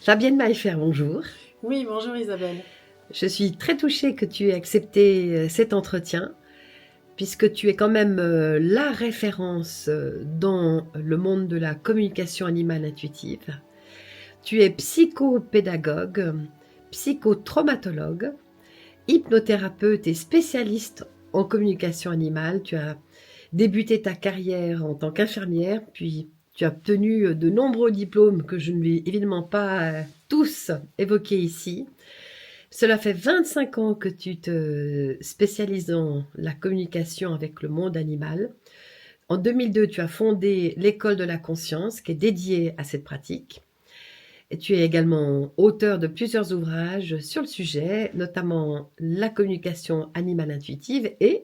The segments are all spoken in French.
Fabienne Maillefer, bonjour. Oui, bonjour Isabelle. Je suis très touchée que tu aies accepté cet entretien, puisque tu es quand même la référence dans le monde de la communication animale intuitive. Tu es psychopédagogue, psychotraumatologue, hypnothérapeute et spécialiste en communication animale. Tu as débuté ta carrière en tant qu'infirmière, puis tu as obtenu de nombreux diplômes que je ne vais évidemment pas tous évoquer ici. Cela fait 25 ans que tu te spécialises dans la communication avec le monde animal. En 2002, tu as fondé l'école de la conscience qui est dédiée à cette pratique. Et tu es également auteur de plusieurs ouvrages sur le sujet, notamment la communication animale intuitive et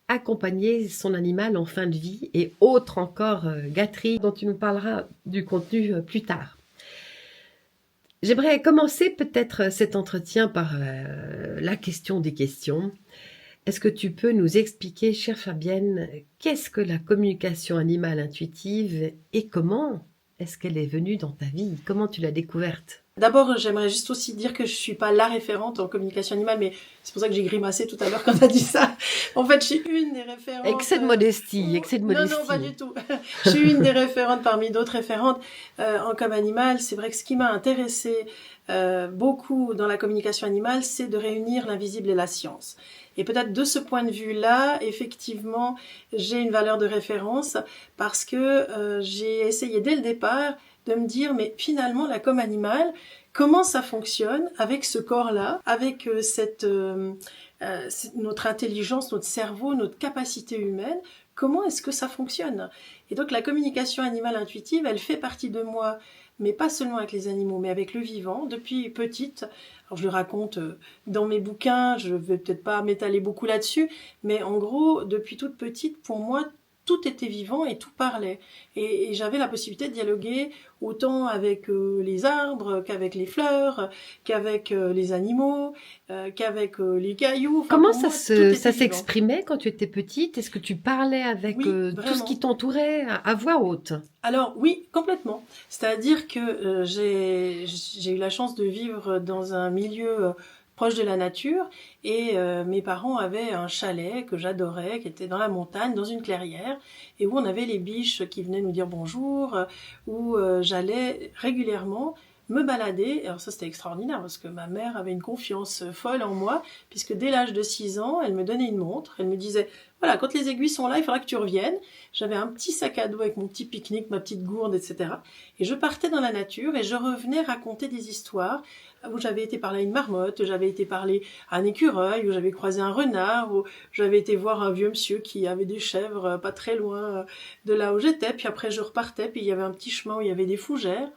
accompagner son animal en fin de vie et autres encore gâteries dont tu nous parleras du contenu plus tard. J'aimerais commencer peut-être cet entretien par la question des questions. Est-ce que tu peux nous expliquer, chère Fabienne, qu'est-ce que la communication animale intuitive et comment est-ce qu'elle est venue dans ta vie? Comment tu l'as découverte? D'abord, j'aimerais juste aussi dire que je suis pas la référente en communication animale, mais c'est pour ça que j'ai grimacé tout à l'heure quand tu as dit ça. En fait, je suis une des référentes. Excès de modestie, excès de Non, non, pas modestie. du tout. Je suis une des référentes parmi d'autres référentes en com animal. C'est vrai que ce qui m'a intéressée beaucoup dans la communication animale, c'est de réunir l'invisible et la science. Et peut-être de ce point de vue-là, effectivement, j'ai une valeur de référence parce que j'ai essayé dès le départ de me dire, mais finalement, la com animale, comment ça fonctionne avec ce corps-là, avec notre intelligence, notre cerveau, notre capacité humaine, comment est-ce que ça fonctionne? Et donc la communication animale intuitive, elle fait partie de moi, mais pas seulement avec les animaux, mais avec le vivant, depuis petite. Alors je le raconte dans mes bouquins, je vais peut-être pas m'étaler beaucoup là-dessus, mais en gros, depuis toute petite, pour moi, tout était vivant et tout parlait. Et j'avais la possibilité de dialoguer autant avec les arbres qu'avec les fleurs, qu'avec les animaux, qu'avec les cailloux. Enfin, Comment pour moi, tout ça était vivant. s'exprimait quand tu étais petite? Est-ce que tu parlais avec Oui, tout ce qui vraiment. t'entourait à voix haute? Alors oui, complètement. C'est-à-dire que j'ai eu la chance de vivre dans un milieu proche de la nature et mes parents avaient un chalet que j'adorais, qui était dans la montagne, dans une clairière, et où on avait les biches qui venaient nous dire bonjour, où j'allais régulièrement me balader. Alors ça c'était extraordinaire parce que ma mère avait une confiance folle en moi, puisque dès l'âge de 6 ans, elle me donnait une montre, elle me disait voilà, quand les aiguilles sont là, il faudra que tu reviennes. J'avais un petit sac à dos avec mon petit pique-nique, ma petite gourde, etc. Et je partais dans la nature et je revenais raconter des histoires où j'avais été parler à une marmotte, j'avais été parler à un écureuil, où j'avais croisé un renard, où j'avais été voir un vieux monsieur qui avait des chèvres pas très loin de là où j'étais. Puis après, je repartais, puis il y avait un petit chemin où il y avait des fougères.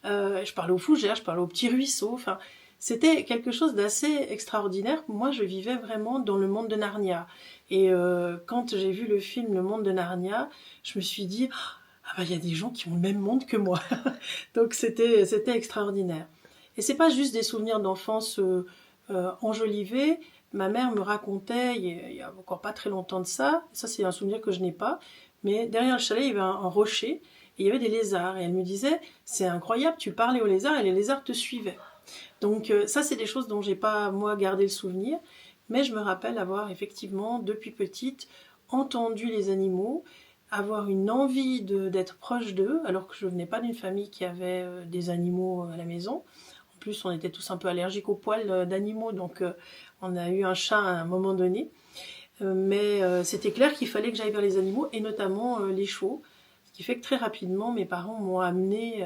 Je parlais aux fougères, je parlais aux petits ruisseaux. Enfin, c'était quelque chose d'assez extraordinaire. Moi, je vivais vraiment dans le monde de Narnia. Et quand j'ai vu le film Le Monde de Narnia, je me suis dit ah bah il y a des gens qui ont le même monde que moi. Donc c'était extraordinaire. Et c'est pas juste des souvenirs d'enfance enjolivés. Ma mère me racontait il y a encore pas très longtemps de ça. Ça c'est un souvenir que je n'ai pas. Mais derrière le chalet il y avait un rocher et il y avait des lézards. Et elle me disait c'est incroyable, tu parlais aux lézards et les lézards te suivaient. Donc ça c'est des choses dont j'ai pas moi gardé le souvenir. Mais je me rappelle avoir effectivement, depuis petite, entendu les animaux, avoir une envie d'être proche d'eux, alors que je venais pas d'une famille qui avait des animaux à la maison. En plus, on était tous un peu allergiques aux poils d'animaux, donc on a eu un chat à un moment donné. Mais c'était clair qu'il fallait que j'aille vers les animaux, et notamment les chevaux. Ce qui fait que très rapidement, mes parents m'ont amené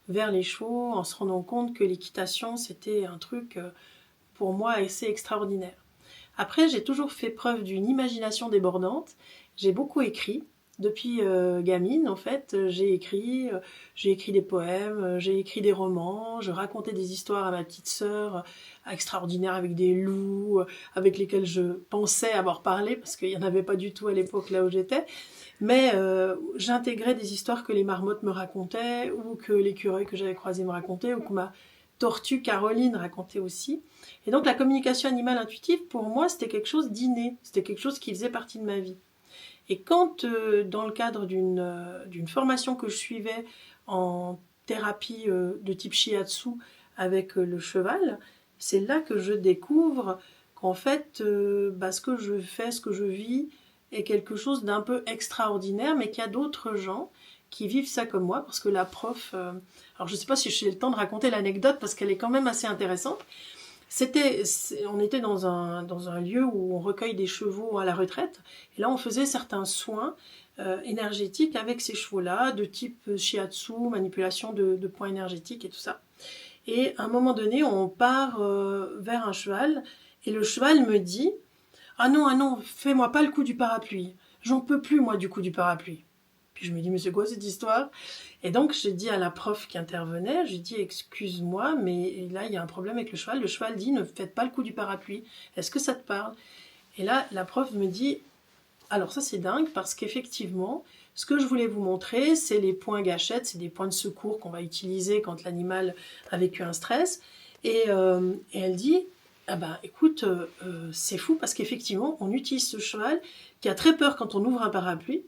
vers les chevaux en se rendant compte que l'équitation, c'était un truc pour moi assez extraordinaire. Après, j'ai toujours fait preuve d'une imagination débordante. J'ai beaucoup écrit. Depuis gamine, en fait, j'ai écrit des poèmes, j'ai écrit des romans, je racontais des histoires à ma petite sœur extraordinaires avec des loups, avec lesquels je pensais avoir parlé, parce qu'il n'y en avait pas du tout à l'époque là où j'étais. Mais j'intégrais des histoires que les marmottes me racontaient, ou que l'écureuil que j'avais croisé me racontait, ou que ma tortue Caroline racontait aussi. Et donc la communication animale intuitive, pour moi, c'était quelque chose d'inné, c'était quelque chose qui faisait partie de ma vie. Et quand, dans le cadre d'une formation que je suivais en thérapie de type shiatsu avec le cheval, c'est là que je découvre qu'en fait, ce que je fais, ce que je vis est quelque chose d'un peu extraordinaire, mais qu'il y a d'autres gens qui vivent ça comme moi, parce que la prof... alors je ne sais pas si j'ai le temps de raconter l'anecdote, parce qu'elle est quand même assez intéressante. On était dans un lieu où on recueille des chevaux à la retraite, et là on faisait certains soins énergétiques avec ces chevaux-là, de type shiatsu, manipulation de points énergétiques et tout ça. Et à un moment donné, on part vers un cheval, et le cheval me dit « ah non, fais-moi pas le coup du parapluie. J'en peux plus, moi, du coup du parapluie. » Puis je me dis « mais c'est quoi cette histoire ?» Et donc, je dis à la prof qui intervenait, je lui dis « excuse-moi, mais là, il y a un problème avec le cheval. Le cheval dit « ne faites pas le coup du parapluie. Est-ce que ça te parle ?» Et là, la prof me dit « alors ça, c'est dingue, parce qu'effectivement, ce que je voulais vous montrer, c'est les points gâchettes, c'est des points de secours qu'on va utiliser quand l'animal a vécu un stress. » Et elle dit « ah ben, écoute, c'est fou, parce qu'effectivement, on utilise ce cheval qui a très peur quand on ouvre un parapluie.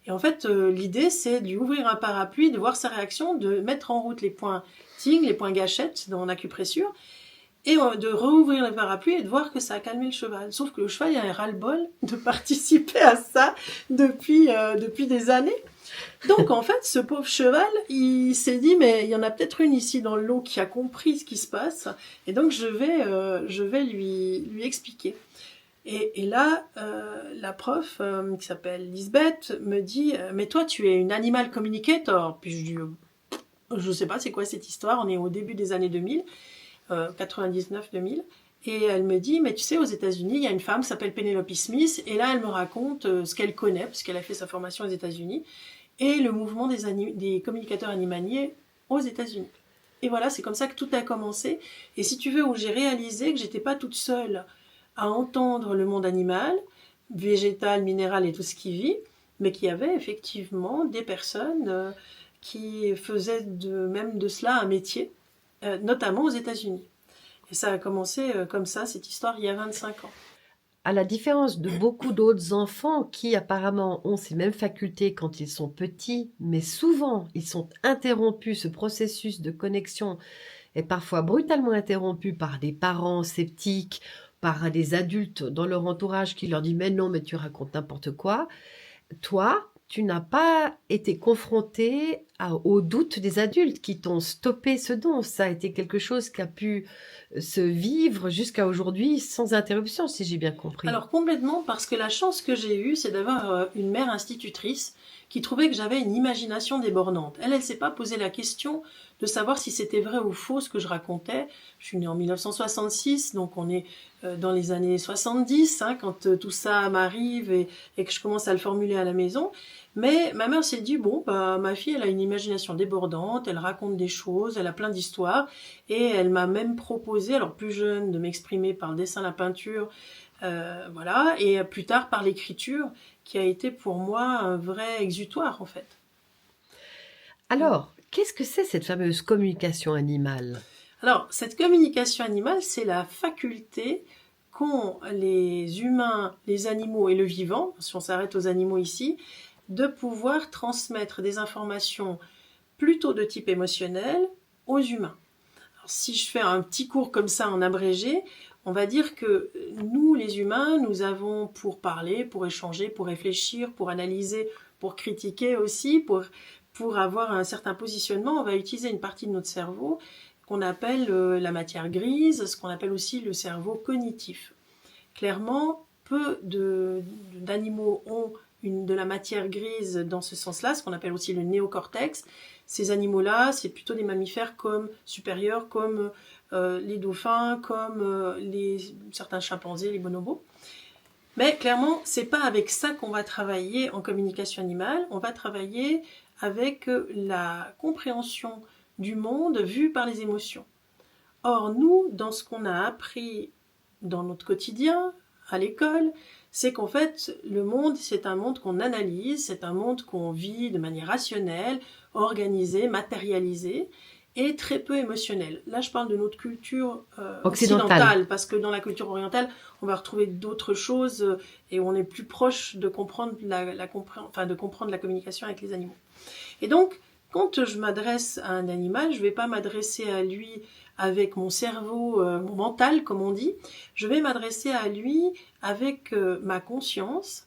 Et en fait, l'idée, c'est de lui ouvrir un parapluie, de voir sa réaction, de mettre en route les points ting, les points gâchettes dans l'acupressure, et de rouvrir le parapluie et de voir que ça a calmé le cheval. Sauf que le cheval, il a un ras-le-bol de participer à ça depuis des années. Donc, en fait, ce pauvre cheval, il s'est dit, mais il y en a peut-être une ici dans le lot qui a compris ce qui se passe, et donc je vais lui expliquer. Et là, la prof, qui s'appelle Lisbeth, me dit « mais toi, tu es une animal communicator ?» Puis je dis « je sais pas, c'est quoi cette histoire ?» On est au début des années 2000, 99-2000. Et elle me dit « mais tu sais, aux États-Unis, il y a une femme qui s'appelle Penelope Smith. » Et là, elle me raconte ce qu'elle connaît, parce qu'elle a fait sa formation aux États-Unis, et le mouvement des communicateurs animaliers aux États-Unis. Et voilà, c'est comme ça que tout a commencé. Et si tu veux, où j'ai réalisé que j'étais pas toute seule à entendre le monde animal, végétal, minéral et tout ce qui vit, mais qu'il y avait effectivement des personnes qui faisaient même de cela un métier, notamment aux États-Unis. Et ça a commencé comme ça, cette histoire, il y a 25 ans. À la différence de beaucoup d'autres enfants qui apparemment ont ces mêmes facultés quand ils sont petits, mais souvent ils sont interrompus, ce processus de connexion est parfois brutalement interrompu par des parents sceptiques, par des adultes dans leur entourage qui leur disent « mais non, mais tu racontes n'importe quoi ». Toi, tu n'as pas été confronté aux doutes des adultes qui t'ont stoppé ce don. Ça a été quelque chose qui a pu se vivre jusqu'à aujourd'hui sans interruption, si j'ai bien compris. Alors complètement, parce que la chance que j'ai eue, c'est d'avoir une mère institutrice qui trouvait que j'avais une imagination débordante. Elle ne s'est pas posé la question de savoir si c'était vrai ou faux ce que je racontais. Je suis née en 1966, donc on est dans les années 70, quand tout ça m'arrive et que je commence à le formuler à la maison. Mais ma mère s'est dit, bon, ma fille, elle a une imagination débordante, elle raconte des choses, elle a plein d'histoires, et elle m'a même proposé, alors plus jeune, de m'exprimer par le dessin, la peinture, voilà, et plus tard par l'écriture, qui a été pour moi un vrai exutoire, en fait. Alors, qu'est-ce que c'est cette fameuse communication animale ? Alors, cette communication animale, c'est la faculté qu'ont les humains, les animaux et le vivant, si on s'arrête aux animaux ici, de pouvoir transmettre des informations plutôt de type émotionnel aux humains. Alors, si je fais un petit cours comme ça en abrégé, on va dire que nous, les humains, nous avons pour parler, pour échanger, pour réfléchir, pour analyser, pour critiquer aussi, pour avoir un certain positionnement, on va utiliser une partie de notre cerveau qu'on appelle la matière grise, ce qu'on appelle aussi le cerveau cognitif. Clairement, peu d'animaux ont de la matière grise dans ce sens-là, ce qu'on appelle aussi le néocortex. Ces animaux-là, c'est plutôt des mammifères supérieurs, comme les dauphins, comme certains chimpanzés, les bonobos. Mais clairement, c'est pas avec ça qu'on va travailler en communication animale. On va travailler avec la compréhension du monde vu par les émotions. Or, nous, dans ce qu'on a appris dans notre quotidien, à l'école, c'est qu'en fait, le monde, c'est un monde qu'on analyse, c'est un monde qu'on vit de manière rationnelle, organisée, matérialisée, et très peu émotionnelle. Là, je parle de notre culture occidentale, parce que dans la culture orientale, on va retrouver d'autres choses et on est plus proche de comprendre de comprendre la communication avec les animaux. Et donc, quand je m'adresse à un animal, je ne vais pas m'adresser à lui avec mon cerveau, mon mental, comme on dit. Je vais m'adresser à lui avec ma conscience,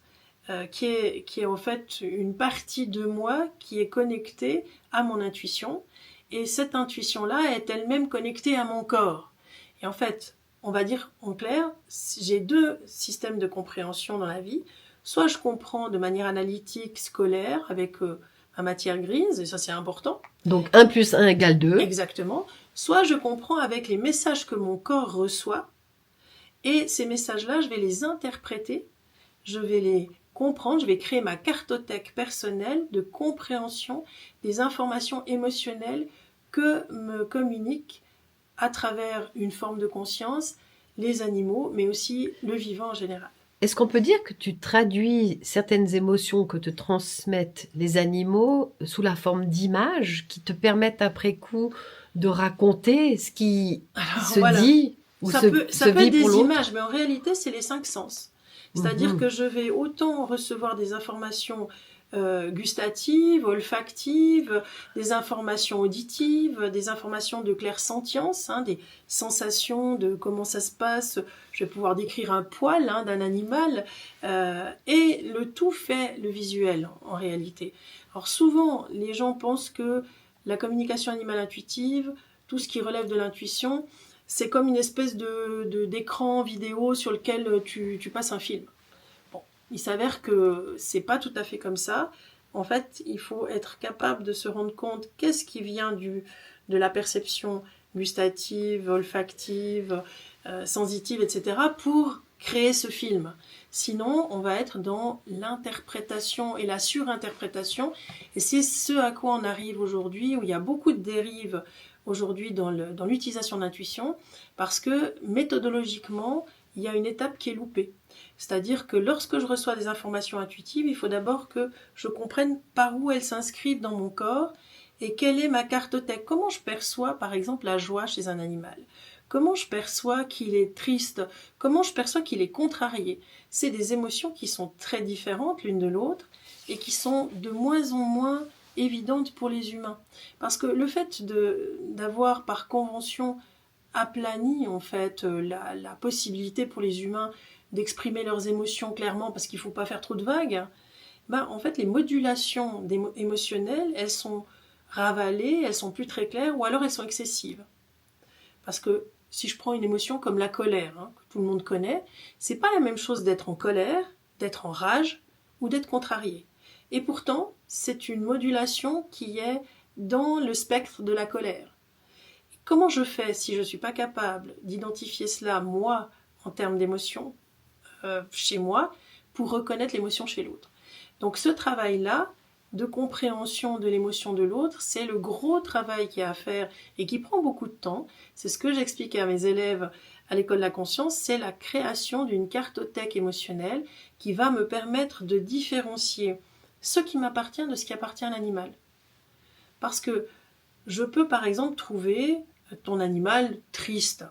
qui est en fait une partie de moi qui est connectée à mon intuition. Et cette intuition-là est elle-même connectée à mon corps. Et en fait, on va dire en clair, j'ai deux systèmes de compréhension dans la vie. Soit je comprends de manière analytique, scolaire, avec ma matière grise, et ça c'est important. Donc 1 plus 1 égale 2. Exactement. Soit je comprends avec les messages que mon corps reçoit, et ces messages-là, je vais les interpréter, je vais les comprendre, je vais créer ma cartothèque personnelle de compréhension des informations émotionnelles que me communiquent à travers une forme de conscience les animaux, mais aussi le vivant en général. Est-ce qu'on peut dire que tu traduis certaines émotions que te transmettent les animaux sous la forme d'images qui te permettent après coup de raconter ce qui se dit ou ça se peut vit être des pour l'autre? images, mais en réalité, c'est les 5 sens. C'est-à-dire que je vais autant recevoir des informations gustatives, olfactives, des informations auditives, des informations de clairsentience, des sensations de comment ça se passe. Je vais pouvoir décrire un poil d'un animal, et le tout fait le visuel en réalité. Alors souvent, les gens pensent que la communication animale intuitive, tout ce qui relève de l'intuition, c'est comme une espèce d'écran vidéo sur lequel tu passes un film. Bon, il s'avère que c'est pas tout à fait comme ça. En fait, il faut être capable de se rendre compte qu'est-ce qui vient de la perception gustative, olfactive, sensitive, etc. pour créer ce film. Sinon, on va être dans l'interprétation et la surinterprétation. Et c'est ce à quoi on arrive aujourd'hui, où il y a beaucoup de dérives aujourd'hui dans l'utilisation de l'intuition, parce que méthodologiquement, il y a une étape qui est loupée. C'est-à-dire que lorsque je reçois des informations intuitives, il faut d'abord que je comprenne par où elles s'inscrivent dans mon corps et quelle est ma cartothèque. Comment je perçois, par exemple, la joie chez un animal? Comment je perçois qu'il est triste? Comment je perçois qu'il est contrarié? C'est des émotions qui sont très différentes l'une de l'autre et qui sont de moins en moins évidentes pour les humains. Parce que le fait d'avoir par convention aplani en fait la possibilité pour les humains d'exprimer leurs émotions clairement parce qu'il ne faut pas faire trop de vagues, en fait les modulations émotionnelles, elles sont ravalées, elles sont plus très claires ou alors elles sont excessives. Parce que si je prends une émotion comme la colère, que tout le monde connaît, c'est pas la même chose d'être en colère, d'être en rage ou d'être contrarié. Et pourtant, c'est une modulation qui est dans le spectre de la colère. Comment je fais si je ne suis pas capable d'identifier cela, moi, en termes d'émotion, chez moi, pour reconnaître l'émotion chez l'autre? Donc ce travail-là, de compréhension de l'émotion de l'autre, c'est le gros travail qu'il y a à faire et qui prend beaucoup de temps. C'est ce que j'explique à mes élèves à l'école de la conscience, c'est la création d'une cartothèque émotionnelle qui va me permettre de différencier ce qui m'appartient de ce qui appartient à l'animal. Parce que je peux par exemple trouver ton animal triste.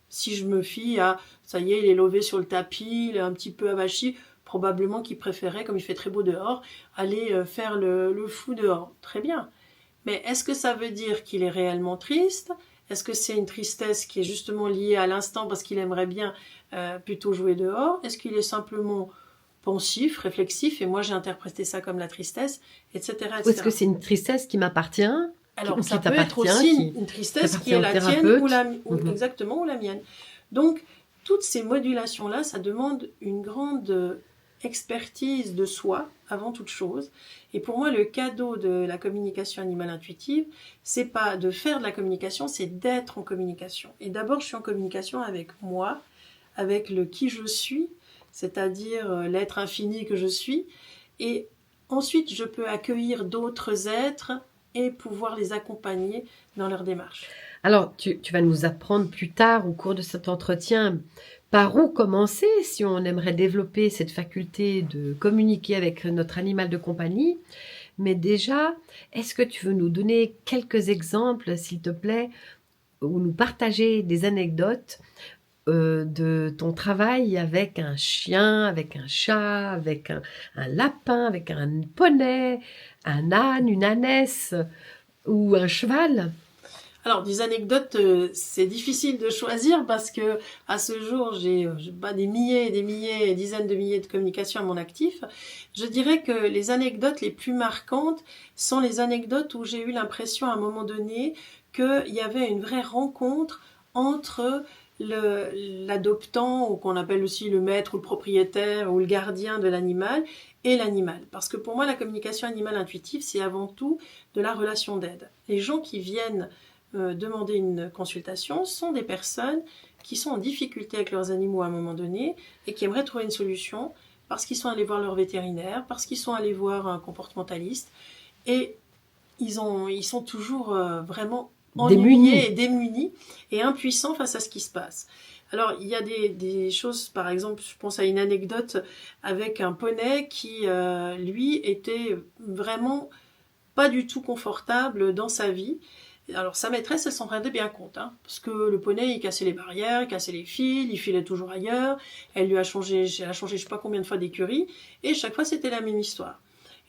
Si je me fie à, ça y est, il est levé sur le tapis, il est un petit peu avachi, probablement qu'il préférait, comme il fait très beau dehors, aller faire le fou dehors. Très bien. Mais est-ce que ça veut dire qu'il est réellement triste? Est-ce que c'est une tristesse qui est justement liée à l'instant parce qu'il aimerait bien plutôt jouer dehors? Est-ce qu'il est simplement pensif, réflexif, et moi j'ai interprété ça comme la tristesse, etc. etc. Ou est-ce que c'est une tristesse qui m'appartient? Alors, ça peut être aussi une tristesse qui est la tienne exactement, ou la mienne. Donc, toutes ces modulations-là, ça demande une grande expertise de soi, avant toute chose. Et pour moi, le cadeau de la communication animale intuitive, c'est pas de faire de la communication, c'est d'être en communication. Et d'abord, je suis en communication avec moi, avec le qui je suis, c'est-à-dire l'être infini que je suis. Et ensuite, je peux accueillir d'autres êtres et pouvoir les accompagner dans leur démarche. Alors, tu vas nous apprendre plus tard, au cours de cet entretien, par où commencer si on aimerait développer cette faculté de communiquer avec notre animal de compagnie. Mais déjà, est-ce que tu veux nous donner quelques exemples, s'il te plaît, ou nous partager des anecdotes de ton travail avec un chien, avec un chat, avec un lapin, avec un poney, un âne, une ânesse ou un cheval? Alors, des anecdotes, c'est difficile de choisir parce que à ce jour, j'ai pas des milliers et des milliers, dizaines de milliers de communications à mon actif. Je dirais que les anecdotes les plus marquantes sont les anecdotes où j'ai eu l'impression à un moment donné qu'il y avait une vraie rencontre entre l'adoptant, ou qu'on appelle aussi le maître ou le propriétaire ou le gardien de l'animal, et l'animal. Parce que pour moi, la communication animale intuitive, c'est avant tout de la relation d'aide. Les gens qui viennent demander une consultation sont des personnes qui sont en difficulté avec leurs animaux à un moment donné et qui aimeraient trouver une solution parce qu'ils sont allés voir leur vétérinaire, parce qu'ils sont allés voir un comportementaliste et ils sont toujours vraiment ennuyés et démunis et impuissants face à ce qui se passe. Alors, il y a des choses, par exemple, je pense à une anecdote avec un poney qui, lui, était vraiment pas du tout confortable dans sa vie. Alors, sa maîtresse, elle s'en rendait bien compte, hein, parce que le poney, il cassait les barrières, il cassait les fils, il filait toujours ailleurs, elle a changé je sais pas combien de fois d'écurie, et chaque fois, c'était la même histoire.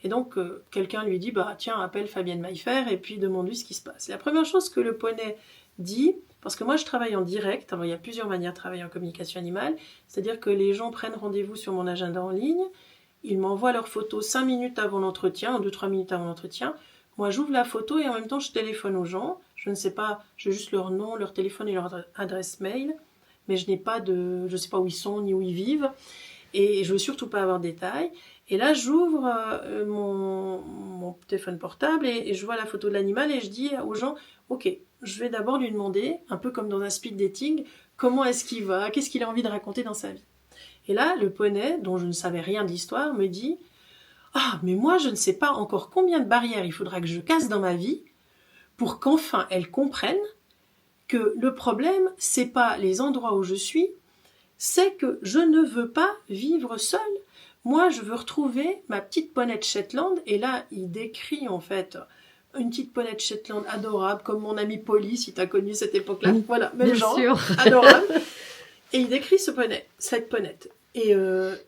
Et donc, quelqu'un lui dit, bah tiens, appelle Fabienne Maillefer, et puis demande-lui ce qui se passe. Et la première chose que le poney dit, parce que moi, je travaille en direct, alors il y a plusieurs manières de travailler en communication animale, c'est-à-dire que les gens prennent rendez-vous sur mon agenda en ligne, ils m'envoient leurs photos 5 minutes avant l'entretien, 2-3 minutes avant l'entretien. Moi, j'ouvre la photo et en même temps, je téléphone aux gens. Je ne sais pas, j'ai juste leur nom, leur téléphone et leur adresse mail, mais je ne sais pas où ils sont ni où ils vivent, et je veux surtout pas avoir de détails. Et là, j'ouvre mon téléphone portable et je vois la photo de l'animal et je dis aux gens, ok, je vais d'abord lui demander, un peu comme dans un speed dating, comment est-ce qu'il va, qu'est-ce qu'il a envie de raconter dans sa vie. Et là, le poney, dont je ne savais rien de l'histoire, me dit, ah, mais moi, je ne sais pas encore combien de barrières il faudra que je casse dans ma vie pour qu'enfin elle comprenne que le problème, c'est pas les endroits où je suis, c'est que je ne veux pas vivre seule. Moi, je veux retrouver ma petite ponette Shetland. Et là, il décrit en fait une petite ponette Shetland adorable, comme mon ami Polly, si tu as connu cette époque-là. Oui, voilà, même genre, sûr. adorable. Et il décrit cette ponette. Et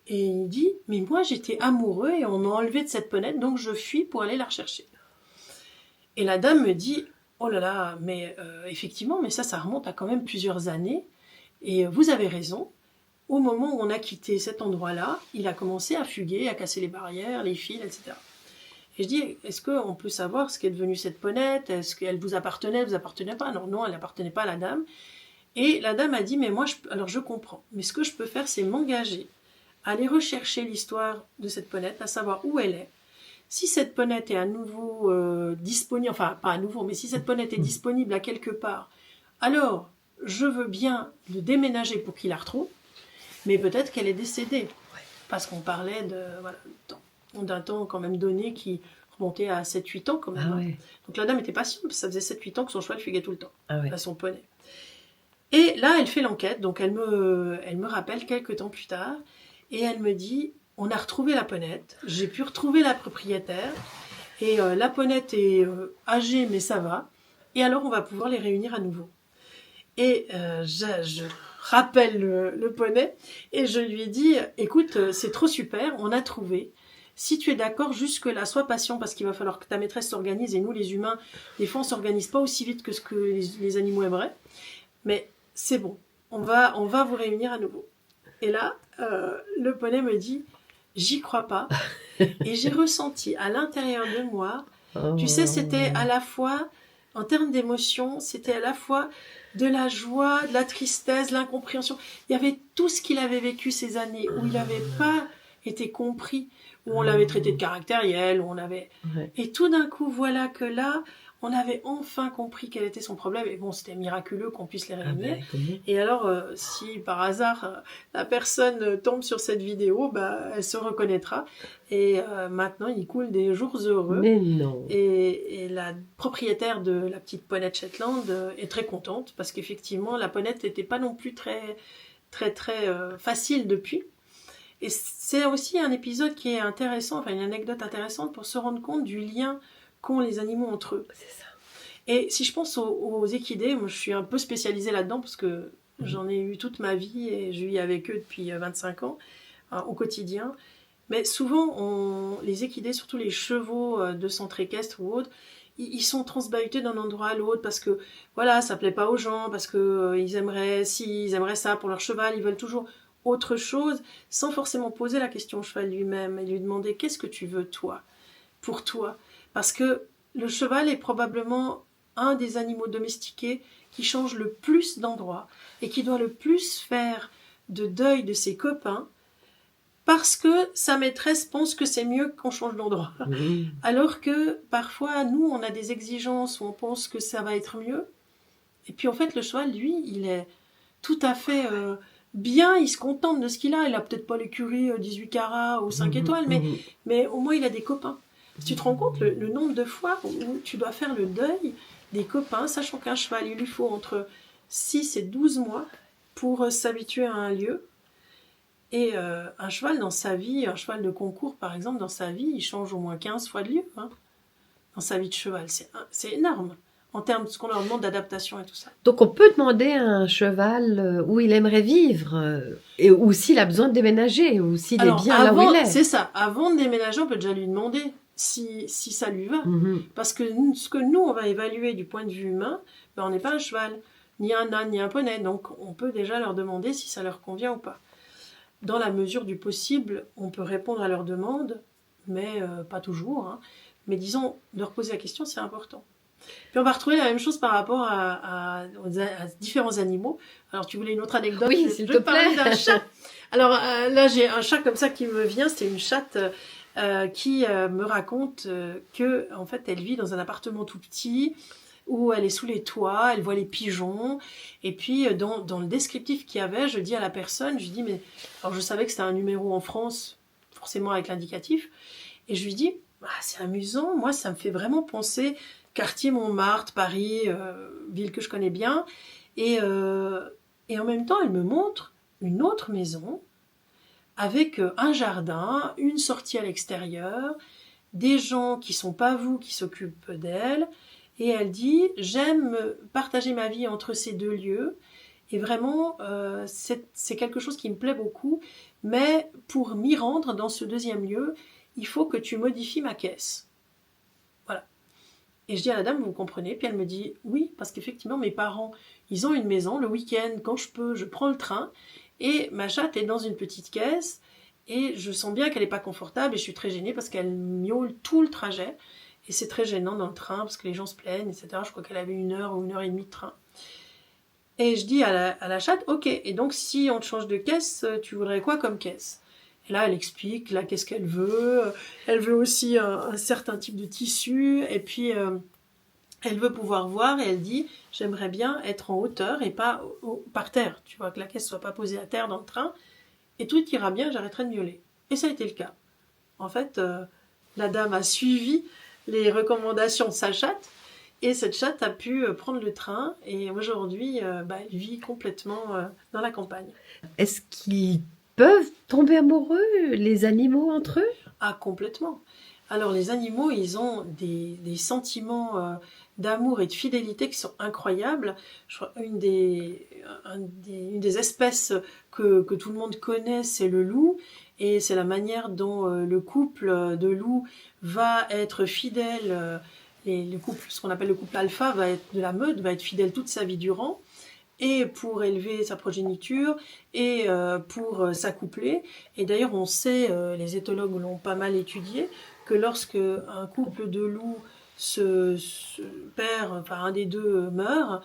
il dit, mais moi j'étais amoureux et on m'a enlevé de cette ponette, donc je fuis pour aller la rechercher. Et la dame me dit, oh là là, mais effectivement, mais ça remonte à quand même plusieurs années. Et vous avez raison, au moment où on a quitté cet endroit-là, il a commencé à fuguer, à casser les barrières, les fils, etc. Et je dis, est-ce qu'on peut savoir ce qu'est devenu cette ponette? Est-ce qu'elle vous appartenait pas? Non, elle n'appartenait pas à la dame. Et la dame a dit, mais moi, alors je comprends, mais ce que je peux faire, c'est m'engager à aller rechercher l'histoire de cette ponette, à savoir où elle est. Si cette ponette est à nouveau disponible, enfin pas à nouveau, mais si cette ponette est disponible à quelque part, alors je veux bien le déménager pour qu'il la retrouve, mais peut-être qu'elle est décédée, parce qu'on parlait d'un temps quand même donné qui remontait à 7-8 ans quand même. Ah ouais. Donc la dame était patiente, parce que ça faisait 7-8 ans que son cheval fuguait tout le temps, Ah ouais. à son poney. Et là, elle fait l'enquête, donc elle me rappelle quelques temps plus tard, et elle me dit, on a retrouvé la ponette, j'ai pu retrouver la propriétaire, et la ponette est âgée, mais ça va, et alors on va pouvoir les réunir à nouveau. Et je rappelle le poney, et je lui dis, écoute, c'est trop super, on a trouvé, si tu es d'accord jusque-là, sois patient, parce qu'il va falloir que ta maîtresse s'organise, et nous les humains, des fois on ne s'organise pas aussi vite que ce que les animaux aimeraient, mais c'est bon, on va vous réunir à nouveau. Et là, le poney me dit, j'y crois pas. Et j'ai ressenti à l'intérieur de moi, tu sais, c'était à la fois, en termes d'émotion, c'était à la fois de la joie, de la tristesse, de l'incompréhension. Il y avait tout ce qu'il avait vécu ces années, où il n'avait pas été compris, où on l'avait traité de caractériel, où on avait... Ouais. Et tout d'un coup, voilà que là, on avait enfin compris quel était son problème. Et bon, c'était miraculeux qu'on puisse les réunir. Et alors, si par hasard, la personne tombe sur cette vidéo, elle se reconnaîtra. Et maintenant, il coule des jours heureux. Mais non. Et la propriétaire de la petite ponette Shetland est très contente, parce qu'effectivement, la ponette n'était pas non plus très, très, très facile depuis. Et c'est aussi un épisode qui est intéressant, enfin une anecdote intéressante pour se rendre compte du lien qu'ont les animaux entre eux. C'est ça. Et si je pense aux équidés, moi je suis un peu spécialisée là-dedans parce que j'en ai eu toute ma vie et je vis avec eux depuis 25 ans au quotidien. Mais souvent, les équidés, surtout les chevaux de centre équestre ou autres, ils sont transbahutés d'un endroit à l'autre parce que voilà, ça plaît pas aux gens, parce que ils aimeraient ça pour leur cheval, ils veulent toujours autre chose, sans forcément poser la question au cheval lui-même et lui demander qu'est-ce que tu veux toi, pour toi. Parce que le cheval est probablement un des animaux domestiqués qui change le plus d'endroits et qui doit le plus faire de deuil de ses copains parce que sa maîtresse pense que c'est mieux qu'on change d'endroit. Mmh. Alors que parfois, nous, on a des exigences où on pense que ça va être mieux. Et puis en fait, le cheval, lui, il est tout à fait bien, il se contente de ce qu'il a. Il a peut-être pas l'écurie 18 carats ou 5 étoiles, mais au moins il a des copains. Si tu te rends compte le nombre de fois où tu dois faire le deuil des copains, sachant qu'un cheval, il lui faut entre 6 et 12 mois pour s'habituer à un lieu. Et un cheval dans sa vie, un cheval de concours par exemple, dans sa vie, il change au moins 15 fois de lieu dans sa vie de cheval. C'est énorme en termes de ce qu'on leur demande d'adaptation et tout ça. Donc on peut demander à un cheval où il aimerait vivre, ou s'il a besoin de déménager, ou s'il est bien là où il est. C'est ça, avant de déménager, on peut déjà lui demander si ça lui va. Parce que ce que nous, on va évaluer du point de vue humain, on n'est pas un cheval, ni un âne, ni un poney. Donc on peut déjà leur demander si ça leur convient ou pas. Dans la mesure du possible, on peut répondre à leurs demandes, mais pas toujours. Mais disons, de leur poser la question, c'est important. Puis on va retrouver la même chose par rapport à différents animaux. Alors tu voulais une autre anecdote? Oui, s'il te plaît. D'un chat. Alors là, j'ai un chat comme ça qui me vient. C'est une chatte qui me raconte que en fait, elle vit dans un appartement tout petit, où elle est sous les toits, elle voit les pigeons, et puis dans le descriptif qu'il y avait, je dis à la personne, je lui dis, mais alors je savais que c'était un numéro en France, forcément avec l'indicatif, et je lui dis, c'est amusant, moi ça me fait vraiment penser quartier Montmartre, Paris, ville que je connais bien, et en même temps elle me montre une autre maison, avec un jardin, une sortie à l'extérieur, des gens qui sont pas vous, qui s'occupent d'elle. Et elle dit, j'aime partager ma vie entre ces deux lieux. Et vraiment, c'est quelque chose qui me plaît beaucoup. Mais pour m'y rendre dans ce deuxième lieu, il faut que tu modifies ma caisse. Voilà. Et je dis à la dame, vous comprenez? Puis elle me dit, oui, parce qu'effectivement, mes parents, ils ont une maison. Le week-end, quand je peux, je prends le train. Et ma chatte est dans une petite caisse. Et je sens bien qu'elle n'est pas confortable. Et je suis très gênée parce qu'elle miaule tout le trajet. Et c'est très gênant dans le train parce que les gens se plaignent, etc. Je crois qu'elle avait 1 heure ou 1 heure et demie de train. Et je dis à la chatte, ok, et donc si on te change de caisse, tu voudrais quoi comme caisse? Et là, elle explique la caisse qu'elle veut. Elle veut aussi un certain type de tissu. Et puis, elle veut pouvoir voir et elle dit, j'aimerais bien être en hauteur et pas par terre. Tu vois, que la caisse ne soit pas posée à terre dans le train. Et tout ira bien, j'arrêterai de miauler. Et ça a été le cas. En fait, la dame a suivi les recommandations de sa chatte, et cette chatte a pu prendre le train, et aujourd'hui, elle vit complètement dans la campagne. Est-ce qu'ils peuvent tomber amoureux, les animaux, entre eux? Ah, complètement. Alors, les animaux, ils ont des sentiments d'amour et de fidélité qui sont incroyables. Je crois une des espèces que tout le monde connaît, c'est le loup. Et c'est la manière dont le couple de loups va être fidèle. Le couple, ce qu'on appelle le couple alpha, va être de la meute, va être fidèle toute sa vie durant, et pour élever sa progéniture, et pour s'accoupler. Et d'ailleurs, on sait, les éthologues l'ont pas mal étudié, que lorsque un couple de loups se perd, enfin un des deux meurt,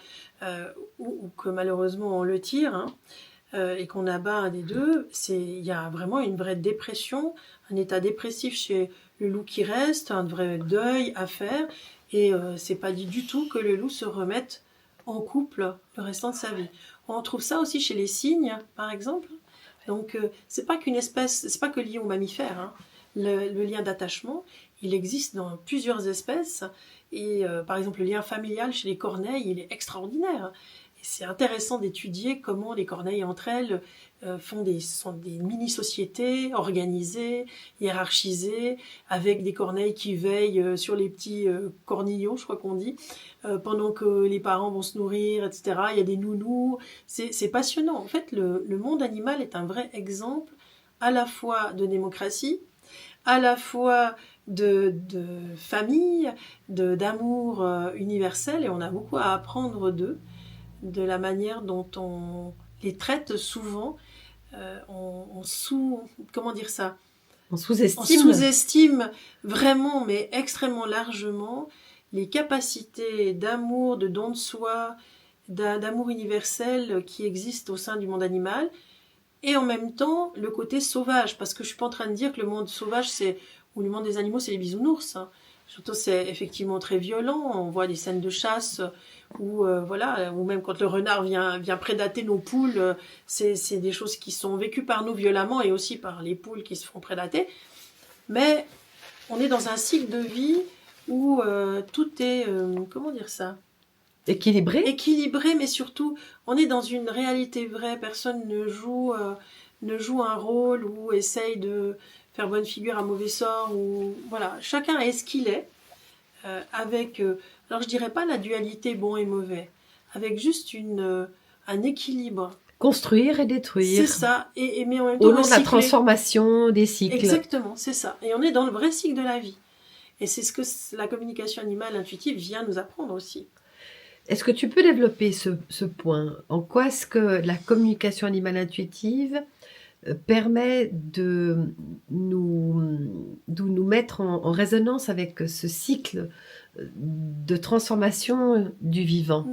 ou que malheureusement on le tire, et qu'on abat un des deux, il y a vraiment une vraie dépression, un état dépressif chez le loup qui reste, un vrai deuil à faire, et c'est pas dit du tout que le loup se remette en couple le restant de sa vie. On trouve ça aussi chez les cygnes, par exemple. Donc c'est pas qu'une espèce, c'est pas que lié aux mammifères. Le lien d'attachement, il existe dans plusieurs espèces, et par exemple le lien familial chez les corneilles, il est extraordinaire. C'est intéressant d'étudier comment les corneilles entre elles sont des mini-sociétés organisées, hiérarchisées, avec des corneilles qui veillent sur les petits cornillons, je crois qu'on dit, pendant que les parents vont se nourrir, etc. Il y a des nounous. C'est passionnant. En fait, le monde animal est un vrai exemple à la fois de démocratie, à la fois de famille, d'amour universel, et on a beaucoup à apprendre d'eux, de la manière dont on les traite souvent. Comment dire ça? On On sous-estime. sous-estime vraiment, mais extrêmement largement, les capacités d'amour, de don de soi, d'amour universel qui existent au sein du monde animal, et en même temps le côté sauvage, parce que je suis pas en train de dire que le monde sauvage ou le monde des animaux c'est les bisounours, hein. Surtout c'est effectivement très violent, on voit des scènes de chasse ou même quand le renard vient prédater nos poules, c'est des choses qui sont vécues par nous violemment et aussi par les poules qui se font prédater. Mais on est dans un cycle de vie où tout est comment dire ça? Équilibré, mais surtout, on est dans une réalité vraie. Personne ne joue un rôle ou essaye de faire bonne figure à mauvais sort. Voilà, chacun est ce qu'il est, avec, alors je dirais pas la dualité bon et mauvais, avec juste un équilibre. Construire et détruire. C'est ça, mais en même temps au long de la transformation des cycles. Exactement, c'est ça. Et on est dans le vrai cycle de la vie. Et c'est ce que la communication animale intuitive vient nous apprendre aussi. Est-ce que tu peux développer ce point? En quoi est-ce que la communication animale intuitive permet de nous mettre en résonance avec ce cycle de transformation du vivant?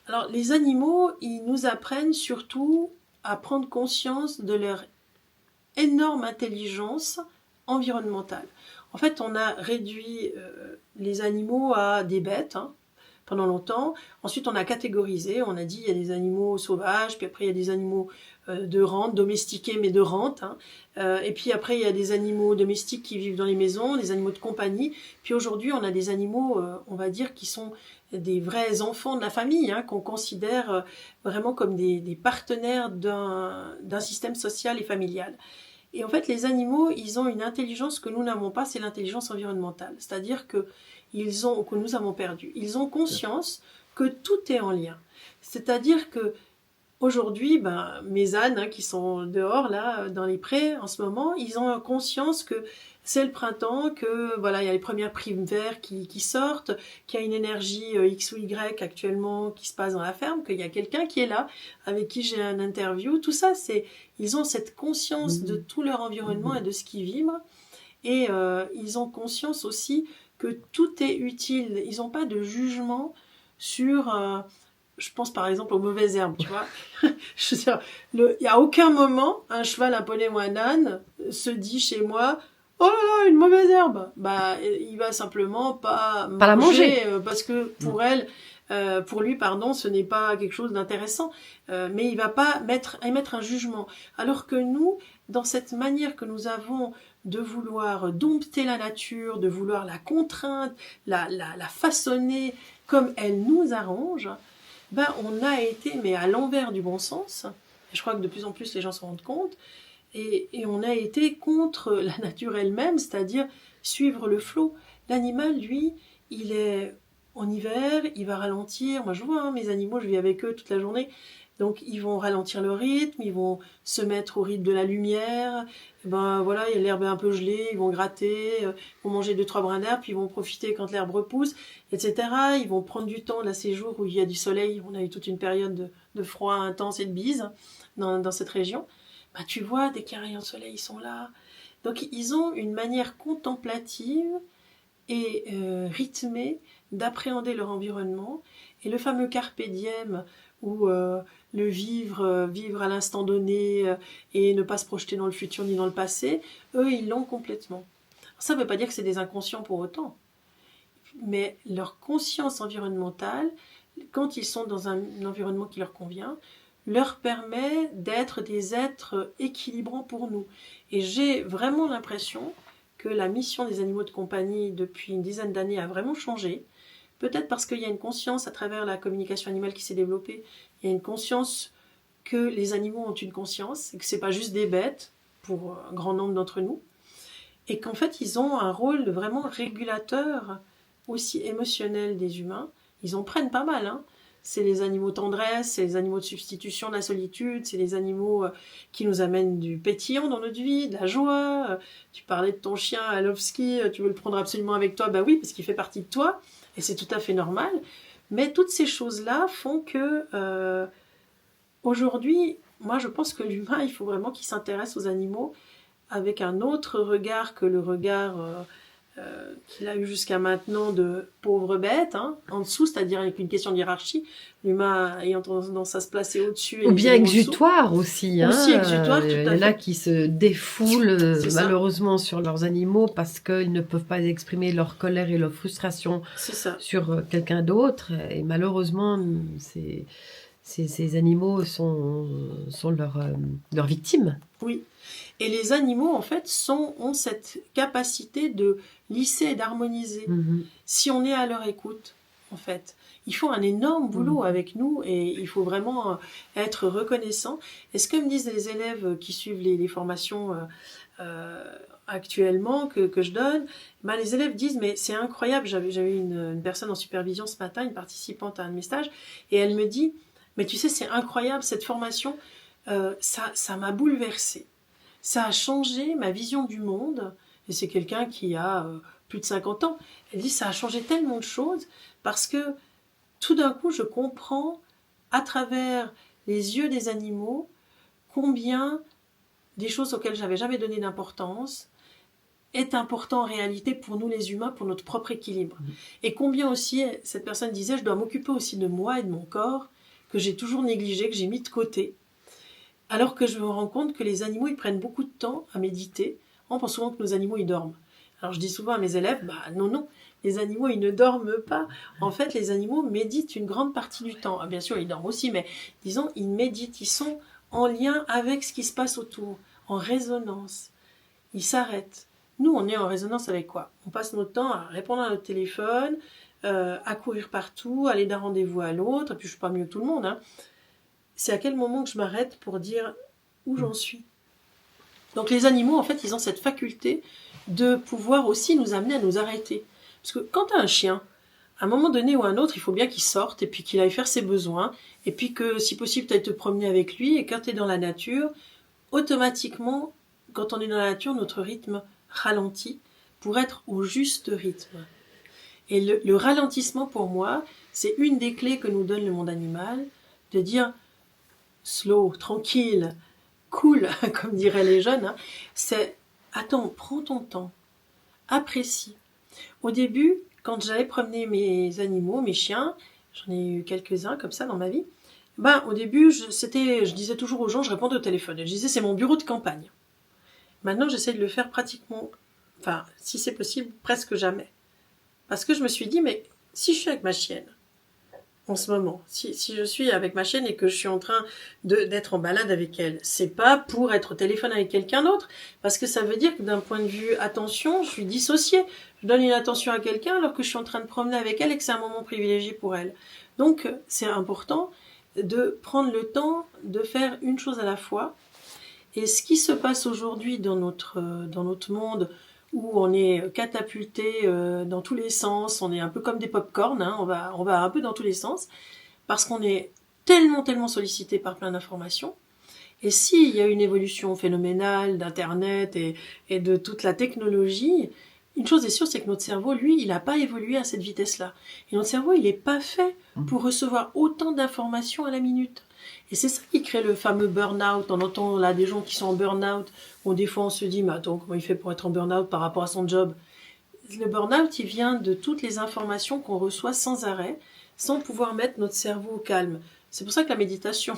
Alors, les animaux, ils nous apprennent surtout à prendre conscience de leur énorme intelligence environnementale. En fait, on a réduit les animaux à des bêtes, hein, pendant longtemps. Ensuite, on a catégorisé, on a dit il y a des animaux sauvages, puis après il y a des animaux de rente, domestiqués mais de rente, hein. Et puis après il y a des animaux domestiques qui vivent dans les maisons, des animaux de compagnie. Puis aujourd'hui, on a des animaux, on va dire, qui sont des vrais enfants de la famille, hein, qu'on considère vraiment comme des partenaires d'un système social et familial. Et en fait, les animaux, ils ont une intelligence que nous n'avons pas, c'est l'intelligence environnementale. C'est-à-dire que nous avons perdu. Ils ont conscience que tout est en lien. C'est-à-dire que aujourd'hui, mes ânes, hein, qui sont dehors là dans les prés en ce moment, ils ont conscience que c'est le printemps, que voilà, il y a les premières primes verts qui sortent, qu'il y a une énergie X ou Y actuellement qui se passe dans la ferme, qu'il y a quelqu'un qui est là, avec qui j'ai un interview. Tout ça, ils ont cette conscience de tout leur environnement et de ce qui vibre. Et ils ont conscience aussi que tout est utile. Ils n'ont pas de jugement sur... je pense par exemple aux mauvaises herbes, tu vois. Je veux dire, il n'y a aucun moment, un cheval, un poney ou un âne se dit chez moi « Oh là là, une mauvaise herbe !» Il va simplement pas la manger. Parce que pour lui, ce n'est pas quelque chose d'intéressant. Mais il va pas émettre un jugement. Alors que nous, dans cette manière que nous avons de vouloir dompter la nature, de vouloir la contraindre, la façonner comme elle nous arrange, on a été à l'envers du bon sens. Et je crois que de plus en plus les gens se rendent compte. Et on a été contre la nature elle-même, c'est-à-dire suivre le flot. L'animal, lui, il est en hiver, il va ralentir. Moi, je vois mes animaux, je vis avec eux toute la journée. Donc, ils vont ralentir le rythme, ils vont se mettre au rythme de la lumière. Et voilà, il y a l'herbe un peu gelée, ils vont gratter, ils vont manger 2-3 brins d'herbe, puis ils vont profiter quand l'herbe repousse, etc. Ils vont prendre du temps, là, ces jours où il y a du soleil. On a eu toute une période de froid intense et de bise dans cette région. Tu vois, dès qu'il y a un rayon de soleil, ils sont là. Donc, ils ont une manière contemplative et rythmée d'appréhender leur environnement. Et le fameux carpe diem, ou le vivre à l'instant donné et ne pas se projeter dans le futur ni dans le passé, eux, ils l'ont complètement. Ça ne veut pas dire que c'est des inconscients pour autant. Mais leur conscience environnementale, quand ils sont dans un environnement qui leur convient, leur permet d'être des êtres équilibrants pour nous. Et j'ai vraiment l'impression que la mission des animaux de compagnie depuis une dizaine d'années a vraiment changé. Peut-être parce qu'il y a une conscience à travers la communication animale qui s'est développée. Il y a une conscience que les animaux ont une conscience et que ce n'est pas juste des bêtes pour un grand nombre d'entre nous. Et qu'en fait, ils ont un rôle vraiment régulateur aussi émotionnel des humains. Ils en prennent pas mal, hein. c'est les animaux tendresse, c'est les animaux de substitution de la solitude, c'est les animaux qui nous amènent du pétillant dans notre vie, de la joie. Tu parlais de ton chien Alovski, tu veux le prendre absolument avec toi, bah oui, parce qu'il fait partie de toi, et c'est tout à fait normal. Mais toutes ces choses-là font que aujourd'hui, moi je pense que l'humain, il faut vraiment qu'il s'intéresse aux animaux avec un autre regard que le regard qu'il a eu jusqu'à maintenant de pauvre bête, hein, en dessous, c'est-à-dire avec une question de hiérarchie, l'humain ayant tendance à se placer au-dessus. Ou bien exutoire aussi. Aussi exutoire, tout à fait. Il y en a qui se défoulent malheureusement ça. sur leurs animaux parce qu'ils ne peuvent pas exprimer leur colère et leur frustration sur quelqu'un d'autre. Et malheureusement, ces animaux sont leurs victimes. Oui. Et les animaux, en fait, ont cette capacité de lisser et d'harmoniser. Si on est à leur écoute, en fait. Ils font un énorme boulot avec nous et il faut vraiment être reconnaissant. Et ce que me disent les élèves qui suivent les formations actuellement que je donne, ben les élèves disent mais c'est incroyable. J'avais une personne en supervision ce matin, une participante à un de mes stages, et elle me dit mais tu sais c'est incroyable cette formation, ça m'a bouleversée. Ça a changé ma vision du monde, et c'est quelqu'un qui a plus de 50 ans. Elle dit ça a changé tellement de choses parce que tout d'un coup je comprends à travers les yeux des animaux combien des choses auxquelles j'avais jamais donné d'importance est important en réalité pour nous les humains, pour notre propre équilibre. Et combien aussi, cette personne disait, je dois m'occuper aussi de moi et de mon corps, que j'ai toujours négligé, que j'ai mis de côté. Alors que je me rends compte que les animaux, ils prennent beaucoup de temps à méditer. On pense souvent que nos animaux, ils dorment. Alors je dis souvent à mes élèves, non, les animaux, ils ne dorment pas. En fait, les animaux méditent une grande partie du temps. Bien sûr, ils dorment aussi, mais disons, ils méditent, ils sont en lien avec ce qui se passe autour, en résonance. Ils s'arrêtent. Nous, on est en résonance avec quoi? On passe notre temps à répondre à notre téléphone, à courir partout, aller d'un rendez-vous à l'autre, et puis je suis pas mieux que tout le monde, hein. C'est à quel moment que je m'arrête pour dire où j'en suis. Donc les animaux, en fait, ils ont cette faculté de pouvoir aussi nous amener à nous arrêter. Parce que quand tu as un chien, à un moment donné ou à un autre, il faut bien qu'il sorte et puis qu'il aille faire ses besoins, et puis que, si possible, tu ailles te promener avec lui, et quand tu es dans la nature, automatiquement, quand on est dans la nature, notre rythme ralentit pour être au juste rythme. Et le ralentissement, pour moi, c'est une des clés que nous donne le monde animal, de dire slow, tranquille, cool, comme diraient les jeunes, hein, c'est attends, prends ton temps, apprécie. Au début, quand j'allais promener mes animaux, mes chiens, j'en ai eu quelques-uns comme ça dans ma vie, au début, je disais toujours aux gens, je répondais au téléphone, je disais c'est mon bureau de campagne. Maintenant, j'essaie de le faire pratiquement, si c'est possible, presque jamais. Parce que je me suis dit, mais si je suis avec ma chienne, en ce moment, si je suis avec ma chienne et que je suis en train d'être en balade avec elle, c'est pas pour être au téléphone avec quelqu'un d'autre, parce que ça veut dire que d'un point de vue attention, je suis dissociée. Je donne une attention à quelqu'un alors que je suis en train de promener avec elle et que c'est un moment privilégié pour elle. Donc, c'est important de prendre le temps de faire une chose à la fois. Et ce qui se passe aujourd'hui dans notre monde, où on est catapulté dans tous les sens, on est un peu comme des pop-corn, hein, on va un peu dans tous les sens, parce qu'on est tellement sollicité par plein d'informations. Et s'il y a une évolution phénoménale d'Internet et de toute la technologie, une chose est sûre, c'est que notre cerveau, lui, il n'a pas évolué à cette vitesse-là. Et notre cerveau, il n'est pas fait pour recevoir autant d'informations à la minute. Et c'est ça qui crée le fameux burn-out. On entend là des gens qui sont en burn-out. Bon, des fois, on se dit, mais attends, comment il fait pour être en burn-out par rapport à son job? Le burn-out, il vient de toutes les informations qu'on reçoit sans arrêt, sans pouvoir mettre notre cerveau au calme. C'est pour ça que la méditation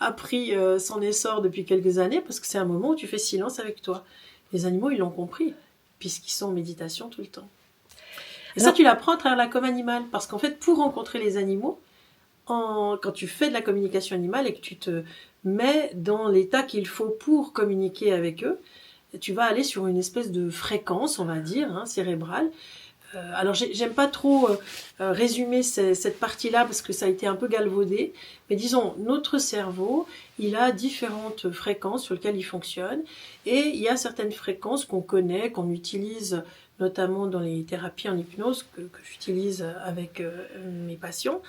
a pris son essor depuis quelques années, parce que c'est un moment où tu fais silence avec toi. Les animaux, ils l'ont compris, puisqu'ils sont en méditation tout le temps. Et ça, tu l'apprends à travers la com animale, parce qu'en fait, pour rencontrer les animaux, quand tu fais de la communication animale et que tu te mets dans l'état qu'il faut pour communiquer avec eux, tu vas aller sur une espèce de fréquence, on va dire, hein, cérébrale. Alors, j'aime pas trop résumer cette partie-là parce que ça a été un peu galvaudé, mais disons, notre cerveau, il a différentes fréquences sur lesquelles il fonctionne, et il y a certaines fréquences qu'on connaît, qu'on utilise notamment dans les thérapies en hypnose que j'utilise avec mes patients,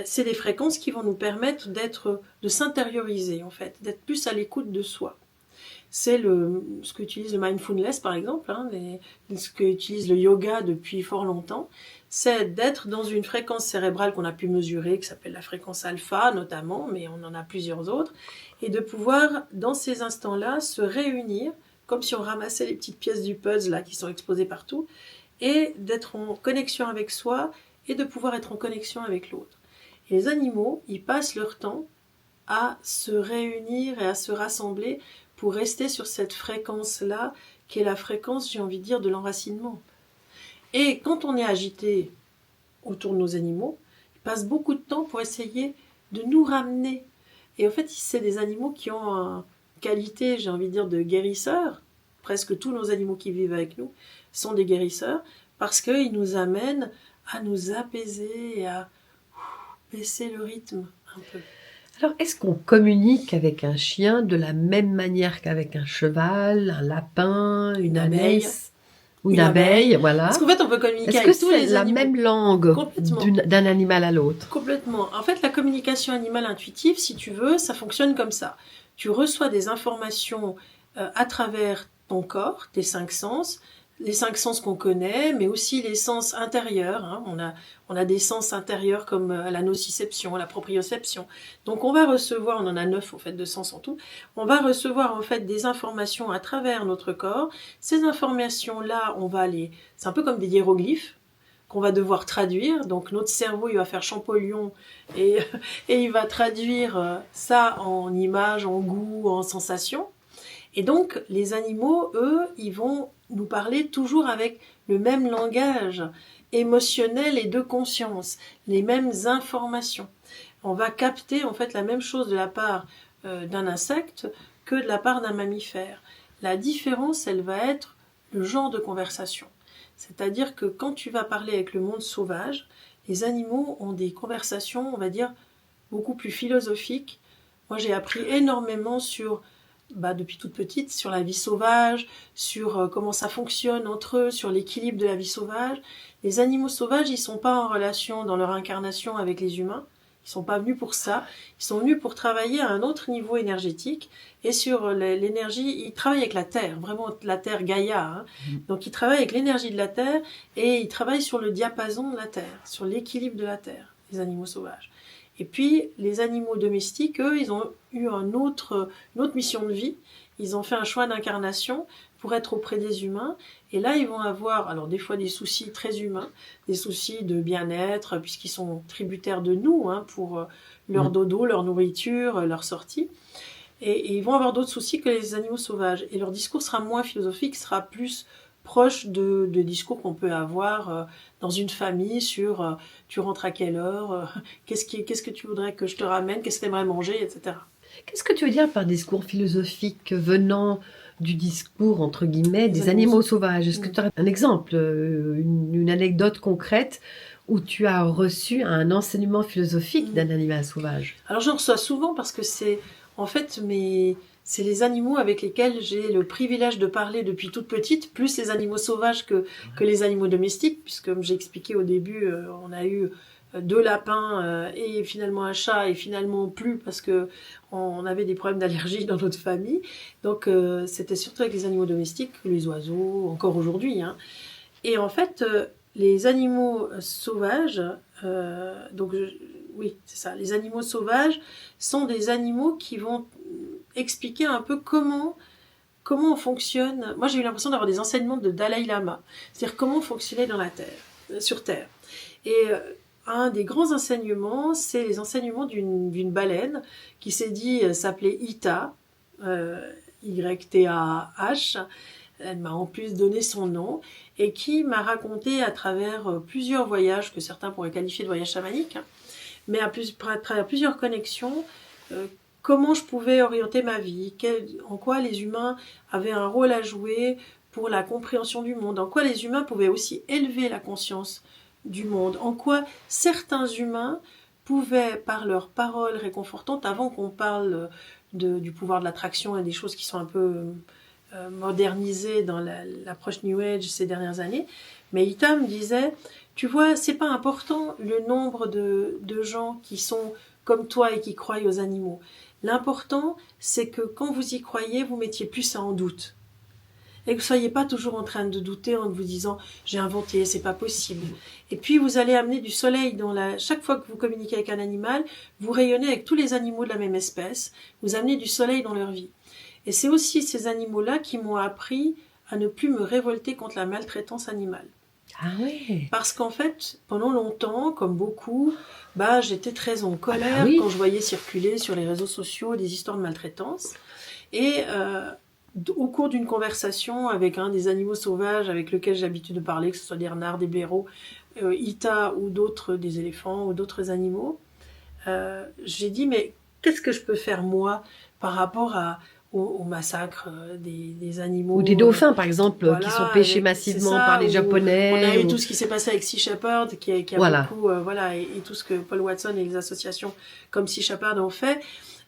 c'est des fréquences qui vont nous permettre de s'intérioriser, en fait, d'être plus à l'écoute de soi. C'est ce qu'utilise le mindfulness, par exemple, ce qu'utilise le yoga depuis fort longtemps, c'est d'être dans une fréquence cérébrale qu'on a pu mesurer, qui s'appelle la fréquence alpha notamment, mais on en a plusieurs autres, et de pouvoir, dans ces instants-là, se réunir, comme si on ramassait les petites pièces du puzzle là, qui sont exposées partout, et d'être en connexion avec soi, et de pouvoir être en connexion avec l'autre. Et les animaux, ils passent leur temps à se réunir et à se rassembler pour rester sur cette fréquence-là, qui est la fréquence, j'ai envie de dire, de l'enracinement. Et quand on est agité autour de nos animaux, ils passent beaucoup de temps pour essayer de nous ramener. Et en fait, c'est des animaux qui ont une qualité, j'ai envie de dire, de guérisseurs. Presque tous nos animaux qui vivent avec nous sont des guérisseurs, parce qu'ils nous amènent à nous apaiser et à baisser le rythme un peu. Alors, est-ce qu'on communique avec un chien de la même manière qu'avec un cheval, un lapin, une ânesse ou une abeille, voilà. Parce qu'en fait, on peut communiquer avec tous les animaux. Est-ce que c'est la même langue d'un animal à l'autre? Complètement. En fait, la communication animale intuitive, si tu veux, ça fonctionne comme ça. Tu reçois des informations à travers ton corps, tes 5 sens, les 5 sens qu'on connaît, mais aussi les sens intérieurs. On a des sens intérieurs comme la nociception, la proprioception. Donc on va recevoir, on en a 9 en fait de sens en tout, on va recevoir en fait des informations à travers notre corps. Ces informations-là, c'est un peu comme des hiéroglyphes qu'on va devoir traduire. Donc notre cerveau, il va faire Champollion et il va traduire ça en images, en goût, en sensations. Et donc, les animaux, eux, ils vont nous parler toujours avec le même langage émotionnel et de conscience, les mêmes informations. On va capter en fait la même chose de la part d'un insecte que de la part d'un mammifère. La différence, elle va être le genre de conversation. C'est-à-dire que quand tu vas parler avec le monde sauvage, les animaux ont des conversations, on va dire, beaucoup plus philosophiques. Moi, j'ai appris énormément depuis toute petite, sur la vie sauvage, sur comment ça fonctionne entre eux, sur l'équilibre de la vie sauvage. Les animaux sauvages, ils sont pas en relation dans leur incarnation avec les humains. Ils sont pas venus pour ça. Ils sont venus pour travailler à un autre niveau énergétique. Et sur l'énergie, ils travaillent avec la Terre, vraiment la Terre Gaïa. Donc ils travaillent avec l'énergie de la Terre et ils travaillent sur le diapason de la Terre, sur l'équilibre de la Terre, les animaux sauvages. Et puis, les animaux domestiques, eux, ils ont eu une autre mission de vie. Ils ont fait un choix d'incarnation pour être auprès des humains. Et là, ils vont avoir, alors des fois des soucis très humains, des soucis de bien-être, puisqu'ils sont tributaires de nous, pour leur dodo, leur nourriture, leur sortie. Et ils vont avoir d'autres soucis que les animaux sauvages. Et leur discours sera moins philosophique, sera plus proche de discours qu'on peut avoir dans une famille sur tu rentres à quelle heure, qu'est-ce que tu voudrais que je te ramène, qu'est-ce que tu aimerais manger, etc. Qu'est-ce que tu veux dire par discours philosophique venant du discours, entre guillemets, des animaux sauvages? Est-ce que tu as un exemple, une anecdote concrète où tu as reçu un enseignement philosophique d'un animal sauvage? Alors j'en reçois souvent parce que c'est les animaux avec lesquels j'ai le privilège de parler depuis toute petite, plus les animaux sauvages que les animaux domestiques, puisque comme j'ai expliqué au début, on a eu 2 lapins et finalement un chat et finalement plus parce que on avait des problèmes d'allergie dans notre famille. Donc c'était surtout avec les animaux domestiques, les oiseaux, encore aujourd'hui. Et en fait, les animaux sauvages, oui, c'est ça. Les animaux sauvages sont des animaux qui vont expliquer un peu comment on fonctionne. Moi, j'ai eu l'impression d'avoir des enseignements de Dalai Lama, c'est-à-dire comment fonctionner sur Terre. Et un des grands enseignements, c'est les enseignements d'une baleine qui s'appelait Ita, Y-T-A-H. Elle m'a en plus donné son nom et qui m'a raconté à travers plusieurs voyages que certains pourraient qualifier de voyages chamaniques, mais à travers plusieurs connexions, comment je pouvais orienter ma vie, en quoi les humains avaient un rôle à jouer pour la compréhension du monde, en quoi les humains pouvaient aussi élever la conscience du monde, en quoi certains humains pouvaient, par leurs paroles réconfortantes, avant qu'on parle du pouvoir de l'attraction et des choses qui sont un peu modernisées dans l'approche New Age ces dernières années, mais Ita me disait, Tu vois, c'est pas important le nombre de gens qui sont comme toi et qui croient aux animaux. L'important, c'est que quand vous y croyez, vous mettiez plus ça en doute. Et que vous soyez pas toujours en train de douter en vous disant j'ai inventé, c'est pas possible. Et puis vous allez amener du soleil chaque fois que vous communiquez avec un animal, vous rayonnez avec tous les animaux de la même espèce, vous amenez du soleil dans leur vie. Et c'est aussi ces animaux-là qui m'ont appris à ne plus me révolter contre la maltraitance animale. Ah ouais. Parce qu'en fait, pendant longtemps, comme beaucoup, j'étais très en colère Ah bah oui. quand je voyais circuler sur les réseaux sociaux des histoires de maltraitance. Et au cours d'une conversation avec un des animaux sauvages avec lequel j'ai l'habitude de parler, que ce soit des renards, des blaireaux, Ita ou d'autres, des éléphants ou d'autres animaux, j'ai dit mais qu'est-ce que je peux faire moi par rapport au massacre des animaux Ou des dauphins, par exemple, voilà, qui sont pêchés massivement par les Japonais. On a eu tout ce qui s'est passé avec Sea Shepherd, qui a voilà. beaucoup, et tout ce que Paul Watson et les associations comme Sea Shepherd ont fait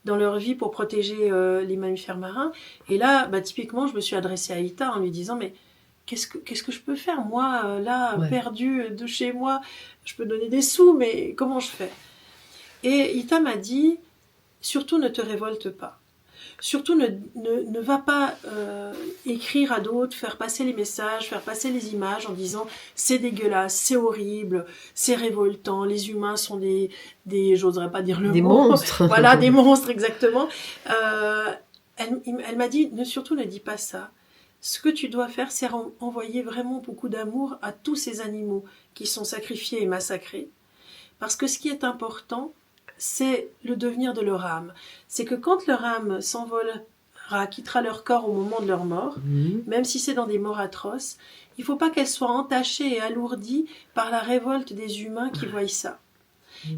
dans leur vie pour protéger les mammifères marins. Et là, typiquement, je me suis adressée à Ita en lui disant, mais qu'est-ce que je peux faire, moi, perdu de chez moi, je peux donner des sous, mais comment je fais? Et Ita m'a dit, surtout ne te révolte pas. Surtout ne va pas écrire à d'autres, faire passer les messages, faire passer les images en disant c'est dégueulasse, c'est horrible, c'est révoltant, les humains sont des j'oserais pas dire le mot. Des monstres. Voilà, des monstres, exactement. Elle m'a dit, surtout ne dis pas ça. Ce que tu dois faire, c'est envoyer vraiment beaucoup d'amour à tous ces animaux qui sont sacrifiés et massacrés. Parce que ce qui est important, c'est le devenir de leur âme. C'est que quand leur âme s'envolera, quittera leur corps au moment de leur mort, même si c'est dans des morts atroces, il ne faut pas qu'elle soit entachée et alourdie par la révolte des humains qui voient ça.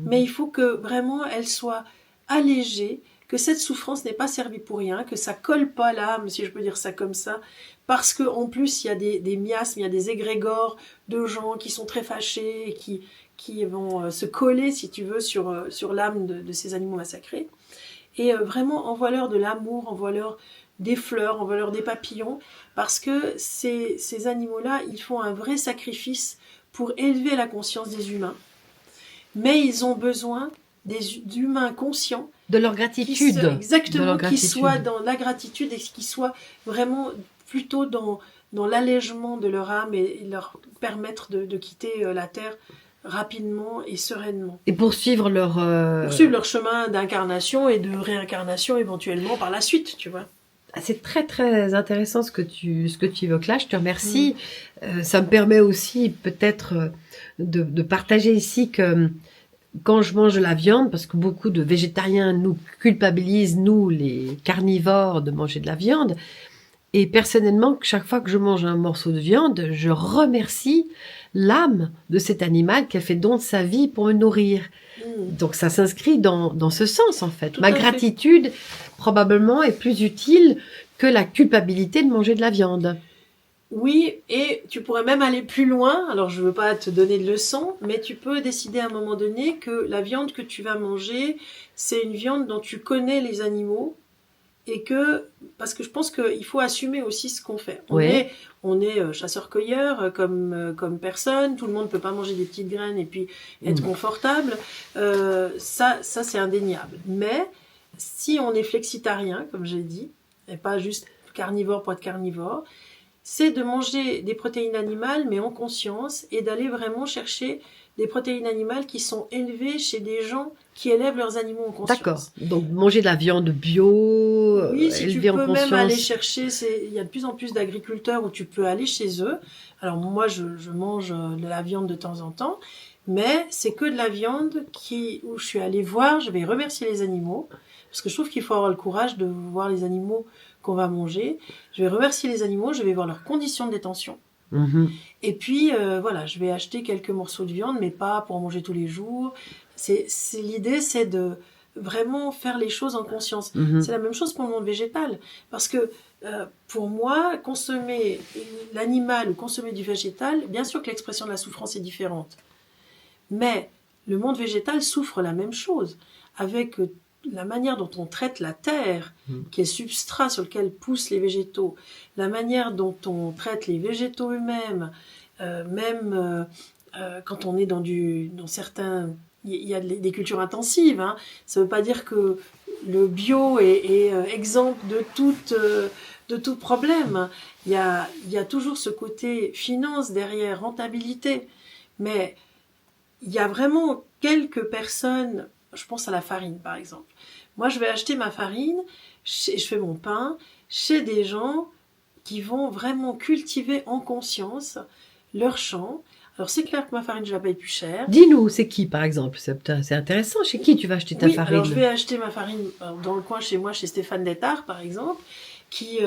Mais il faut que vraiment elle soit allégée, que cette souffrance n'est pas servie pour rien, que ça colle pas l'âme, si je peux dire ça comme ça, parce qu'en plus il y a des miasmes, il y a des égrégores de gens qui sont très fâchés et qui vont se coller, si tu veux, sur l'âme de ces animaux massacrés. Et vraiment, envoie-leur de l'amour, envoie-leur des fleurs, envoie-leur des papillons, parce que ces animaux-là, ils font un vrai sacrifice pour élever la conscience des humains. Mais ils ont besoin d'humains conscients. De leur gratitude. Exactement, qui soient dans la gratitude et qui soient vraiment plutôt dans l'allègement de leur âme et leur permettre de quitter la terre rapidement et sereinement. Et poursuivre leur chemin d'incarnation et de réincarnation éventuellement par la suite, tu vois. C'est très très intéressant ce que tu évoques là. Je te remercie. Ça me permet aussi peut-être de partager ici que quand je mange de la viande, parce que beaucoup de végétariens nous culpabilisent, nous les carnivores, de manger de la viande. Et personnellement, chaque fois que je mange un morceau de viande, je remercie l'âme de cet animal qui a fait don de sa vie pour me nourrir. Donc ça s'inscrit dans ce sens en fait. Ma gratitude probablement est plus utile que la culpabilité de manger de la viande. Oui, et tu pourrais même aller plus loin. Alors je veux pas te donner de leçons, mais tu peux décider à un moment donné que la viande que tu vas manger, c'est une viande dont tu connais les animaux. Et parce que je pense qu'il faut assumer aussi ce qu'on fait. On est chasseur-cueilleur comme personne. Tout le monde ne peut pas manger des petites graines et puis être confortable. Ça c'est indéniable. Mais si on est flexitarien, comme j'ai dit, et pas juste carnivore pour être carnivore, c'est de manger des protéines animales, mais en conscience, et d'aller vraiment chercher des protéines animales qui sont élevées chez des gens qui élèvent leurs animaux en conscience. D'accord. Donc manger de la viande bio, oui, si élevée en conscience. Tu peux même aller chercher, il y a de plus en plus d'agriculteurs où tu peux aller chez eux. Alors moi, je mange de la viande de temps en temps, mais c'est que de la viande où je suis allée voir, je vais remercier les animaux, parce que je trouve qu'il faut avoir le courage de voir les animaux qu'on va manger. Je vais remercier les animaux, je vais voir leurs conditions de détention. Et puis je vais acheter quelques morceaux de viande, mais pas pour manger tous les jours. L'idée, c'est de vraiment faire les choses en conscience. C'est la même chose pour le monde végétal, parce que pour moi, consommer l'animal ou consommer du végétal, bien sûr que l'expression de la souffrance est différente, mais le monde végétal souffre la même chose, avec la manière dont on traite la terre, qui est le substrat sur lequel poussent les végétaux, la manière dont on traite les végétaux eux-mêmes, même quand on est dans certains... Il y a des cultures intensives. Hein. Ça ne veut pas dire que le bio est exempt de tout problème. Il y a toujours ce côté finance derrière, rentabilité. Mais il y a vraiment quelques personnes, je pense à la farine par exemple. Moi, je vais acheter ma farine, je fais mon pain chez des gens qui vont vraiment cultiver en conscience leur champ. Alors, c'est clair que ma farine, je la paye plus cher. Dis-nous, c'est qui par exemple? C'est intéressant. Chez qui tu vas acheter ta farine? Alors je vais acheter ma farine dans le coin chez moi, chez Stéphane Détard par exemple, qui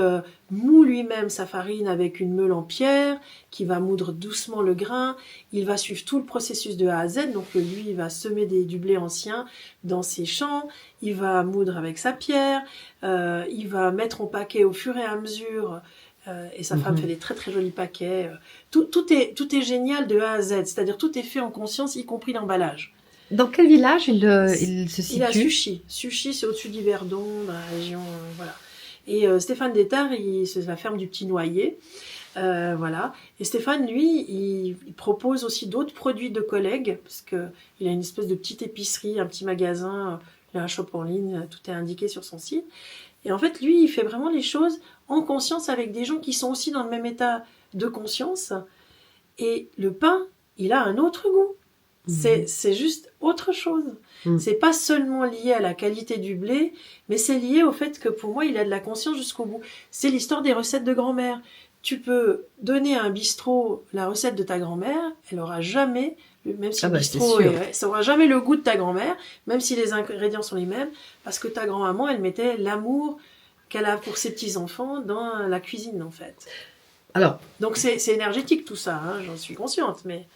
moud lui-même sa farine avec une meule en pierre, qui va moudre doucement le grain. Il va suivre tout le processus de A à Z. Donc lui, il va semer du blé ancien dans ses champs. Il va moudre avec sa pierre. Il va mettre en paquet au fur et à mesure. Et sa femme fait des très très jolis paquets. Tout est génial de A à Z. C'est-à-dire tout est fait en conscience, y compris l'emballage. Dans quel village il se situe? Il est à Suchy. Suchy, c'est au-dessus d'Yverdon, dans la région, voilà. Et Stéphane Détard, c'est la ferme du Petit Noyer, voilà. Et Stéphane, lui, il propose aussi d'autres produits de collègues, parce que il a une espèce de petite épicerie, un petit magasin, il a un shop en ligne, tout est indiqué sur son site. Et en fait, lui, il fait vraiment les choses en conscience avec des gens qui sont aussi dans le même état de conscience. Et le pain, il a un autre goût. C'est juste autre chose. C'est pas seulement lié à la qualité du blé, mais c'est lié au fait que pour moi, il a de la conscience jusqu'au bout. C'est l'histoire des recettes de grand-mère. Tu peux donner à un bistrot la recette de ta grand-mère, elle aura jamais, même si le bistrot, ça aura jamais le goût de ta grand-mère, même si les ingrédients sont les mêmes, parce que ta grand-maman, elle mettait l'amour qu'elle a pour ses petits-enfants dans la cuisine, en fait. Alors, donc c'est énergétique tout ça, hein, j'en suis consciente, mais...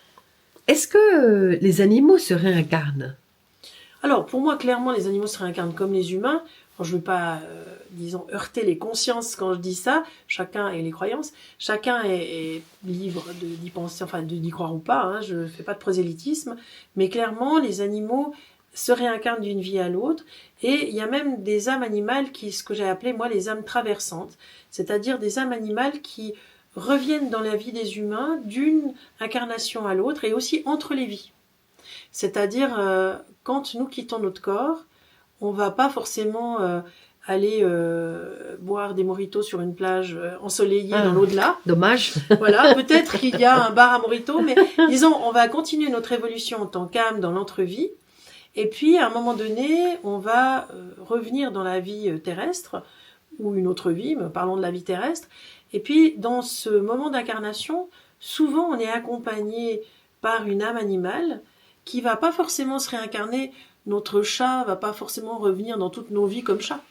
Est-ce que les animaux se réincarnent? Alors, pour moi, clairement, les animaux se réincarnent comme les humains. Alors, je ne veux pas, disons, heurter les consciences quand je dis ça. Chacun et les croyances. Chacun est libre d'y penser, enfin, d'y croire ou pas. Hein, je ne fais pas de prosélytisme. Mais clairement, les animaux se réincarnent d'une vie à l'autre. Et il y a même des âmes animales ce que j'ai appelé, moi, les âmes traversantes. C'est-à-dire des âmes animales qui reviennent dans la vie des humains d'une incarnation à l'autre et aussi entre les vies. C'est-à-dire, quand nous quittons notre corps, on va pas forcément aller boire des mojitos sur une plage ensoleillée dans l'au-delà. Dommage. Voilà, peut-être qu'il y a un bar à mojitos, mais disons, on va continuer notre évolution en tant qu'âme dans l'entre-vie. Et puis, à un moment donné, on va revenir dans la vie terrestre, ou une autre vie, mais parlons de la vie terrestre. Et puis, dans ce moment d'incarnation, souvent, on est accompagné par une âme animale qui va pas forcément se réincarner. Notre chat va pas forcément revenir dans toutes nos vies comme chat,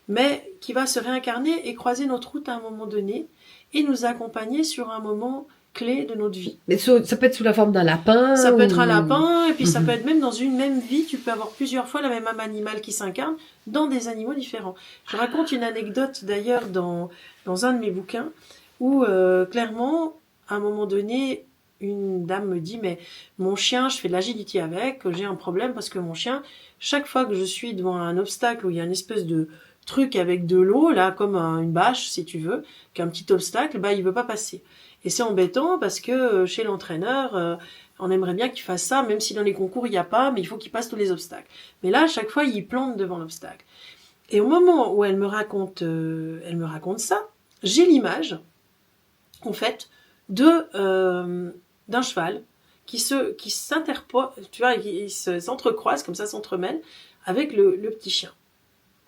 mais qui va se réincarner et croiser notre route à un moment donné et nous accompagner sur un moment clé de notre vie. Mais ça peut être sous la forme d'un lapin. Ça peut être un lapin, et puis ça peut être même dans une même vie, tu peux avoir plusieurs fois la même âme animale qui s'incarne dans des animaux différents. Je raconte une anecdote d'ailleurs dans un de mes bouquins, où clairement, à un moment donné, une dame me dit, mais mon chien, je fais de l'agilité avec, j'ai un problème parce que mon chien, chaque fois que je suis devant un obstacle où il y a une espèce de truc avec de l'eau, là, comme une bâche, si tu veux, qu'un petit obstacle, bah, il veut pas passer. Et c'est embêtant parce que chez l'entraîneur, on aimerait bien qu'il fasse ça, même si dans les concours, il n'y a pas, mais il faut qu'il passe tous les obstacles. Mais là, à chaque fois, il plante devant l'obstacle. Et au moment où elle me raconte ça, j'ai l'image, en fait, d'un cheval qui s'interpose, tu vois, il s'entrecroise, comme ça, s'entremêle, avec le petit chien.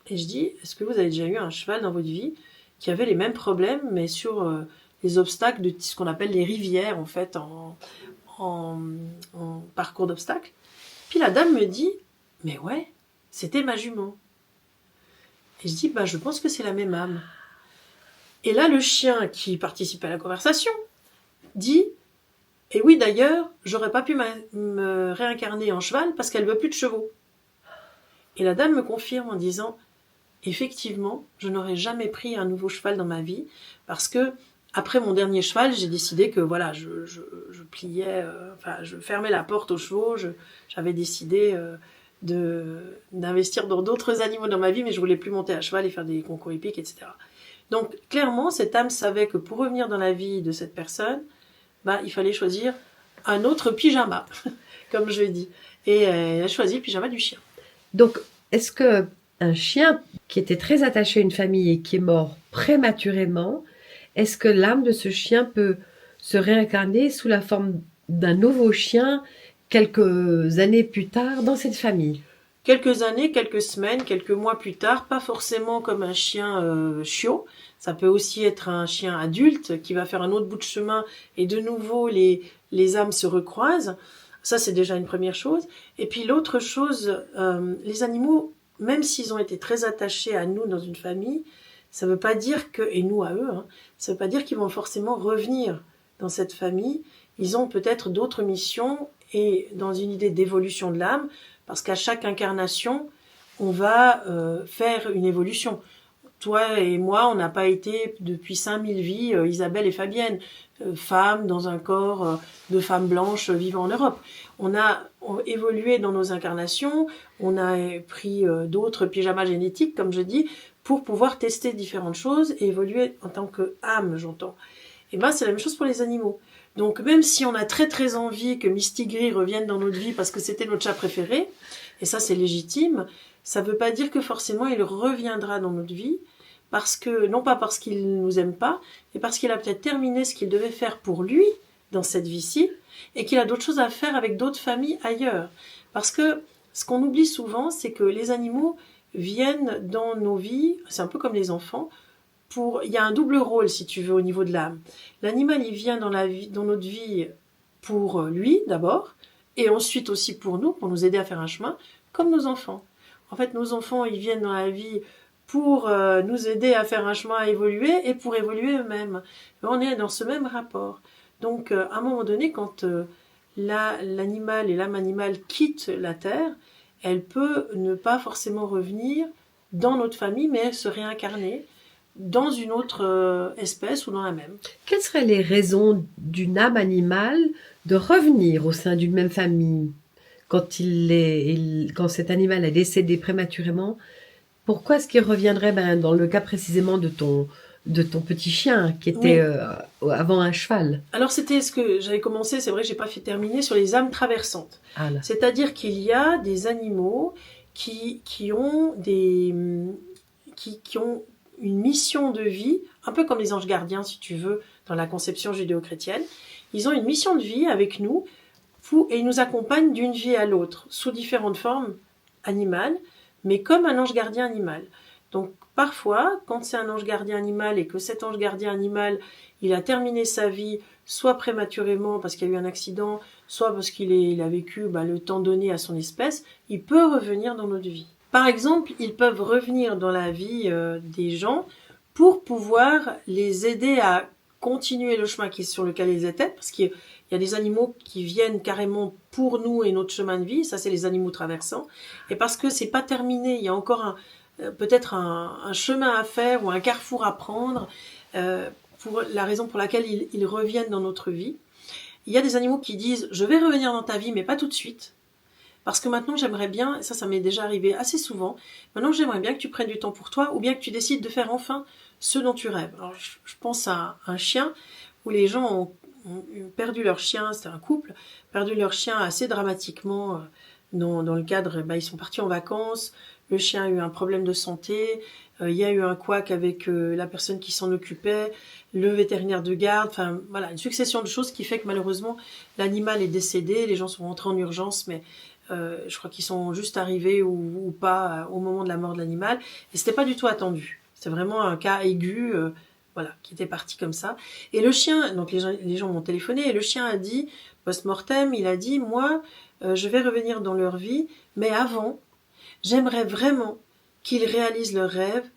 Et je dis, est-ce que vous avez déjà eu un cheval dans votre vie qui avait les mêmes problèmes, mais sur les obstacles de ce qu'on appelle les rivières, en fait, en parcours d'obstacles? Puis la dame me dit, mais ouais, c'était ma jument. Et je dis, bah, je pense que c'est la même âme. Et là, le chien qui participait à la conversation dit, et oui, d'ailleurs, j'aurais pas pu me réincarner en cheval parce qu'elle veut plus de chevaux. Et la dame me confirme en disant, effectivement, je n'aurais jamais pris un nouveau cheval dans ma vie parce que après mon dernier cheval, j'ai décidé que voilà, je pliais, je fermais la porte aux chevaux. J'avais décidé d'investir dans d'autres animaux dans ma vie, mais je voulais plus monter à cheval et faire des concours hippiques, etc. Donc clairement, cette âme savait que pour revenir dans la vie de cette personne, bah, il fallait choisir un autre pyjama, comme je dis. Et elle a choisi le pyjama du chien. Donc, est-ce que un chien qui était très attaché à une famille et qui est mort prématurément, est-ce que l'âme de ce chien peut se réincarner sous la forme d'un nouveau chien quelques années plus tard dans cette famille? Quelques années, quelques semaines, quelques mois plus tard, pas forcément comme un chien chiot. Ça peut aussi être un chien adulte qui va faire un autre bout de chemin et de nouveau les âmes se recroisent. Ça, c'est déjà une première chose. Et puis l'autre chose, les animaux, même s'ils ont été très attachés à nous dans une famille, ça veut pas dire que, et nous à eux, hein, ça veut pas dire qu'ils vont forcément revenir dans cette famille. Ils ont peut-être d'autres missions et dans une idée d'évolution de l'âme, parce qu'à chaque incarnation, on va faire une évolution. Toi et moi, on n'a pas été depuis 5000 vies, Isabelle et Fabienne, femmes dans un corps de femmes blanches vivant en Europe. On a évolué dans nos incarnations, on a pris d'autres pyjamas génétiques, comme je dis, pour pouvoir tester différentes choses et évoluer en tant qu'âme, j'entends. Et ben, c'est la même chose pour les animaux. Donc, même si on a très très envie que Mistigris revienne dans notre vie parce que c'était notre chat préféré, et ça c'est légitime, ça ne veut pas dire que forcément il reviendra dans notre vie, parce que, non pas parce qu'il ne nous aime pas, mais parce qu'il a peut-être terminé ce qu'il devait faire pour lui dans cette vie-ci, et qu'il a d'autres choses à faire avec d'autres familles ailleurs. Parce que ce qu'on oublie souvent, c'est que les animaux viennent dans nos vies, c'est un peu comme les enfants, il y a un double rôle, si tu veux, au niveau de l'âme. L'animal, il vient dans notre vie pour lui, d'abord, et ensuite aussi pour nous aider à faire un chemin, comme nos enfants. En fait, nos enfants, ils viennent dans la vie pour nous aider à faire un chemin, à évoluer, et pour évoluer eux-mêmes. On est dans ce même rapport. Donc, à un moment donné, quand l'animal et l'âme animale quittent la Terre, elle peut ne pas forcément revenir dans notre famille, mais se réincarner dans une autre espèce ou dans la même. Quelles seraient les raisons d'une âme animale de revenir au sein d'une même famille quand quand cet animal est décédé prématurément? Pourquoi est-ce qu'il reviendrait dans le cas précisément de ton petit chien qui était avant un cheval? Alors c'était ce que j'avais commencé, c'est vrai que j'ai pas fait terminer, sur les âmes traversantes. Ah là. C'est-à-dire qu'il y a des animaux qui ont une mission de vie, un peu comme les anges gardiens, si tu veux, dans la conception judéo-chrétienne. Ils ont une mission de vie avec nous et ils nous accompagnent d'une vie à l'autre, sous différentes formes animales, mais comme un ange gardien animal. Donc parfois, quand c'est un ange gardien animal et que cet ange gardien animal, il a terminé sa vie, soit prématurément parce qu'il y a eu un accident, soit parce qu'il a vécu le temps donné à son espèce, il peut revenir dans notre vie. Par exemple, ils peuvent revenir dans la vie des gens pour pouvoir les aider à continuer le chemin sur lequel ils étaient, parce qu'il y a des animaux qui viennent carrément pour nous et notre chemin de vie, ça c'est les animaux traversants, et parce que c'est pas terminé, il y a encore peut-être un chemin à faire ou un carrefour à prendre, pour la raison pour laquelle ils reviennent dans notre vie. Il y a des animaux qui disent « je vais revenir dans ta vie, mais pas tout de suite ». Parce que maintenant, j'aimerais bien, ça m'est déjà arrivé assez souvent, maintenant j'aimerais bien que tu prennes du temps pour toi, ou bien que tu décides de faire enfin ce dont tu rêves. Alors, je pense à un chien, où les gens ont perdu leur chien, c'était un couple, perdu leur chien assez dramatiquement, dans le cadre, ils sont partis en vacances, le chien a eu un problème de santé, il y a eu un couac avec la personne qui s'en occupait, le vétérinaire de garde, enfin voilà, une succession de choses qui fait que malheureusement, l'animal est décédé, les gens sont rentrés en urgence, mais je crois qu'ils sont juste arrivés ou pas au moment de la mort de l'animal, et c'était pas du tout attendu. C'était vraiment un cas aigu, qui était parti comme ça. Et le chien, donc les gens m'ont téléphoné, et le chien a dit, post-mortem, il a dit, moi, je vais revenir dans leur vie, mais avant, j'aimerais vraiment qu'ils réalisent leurs rêves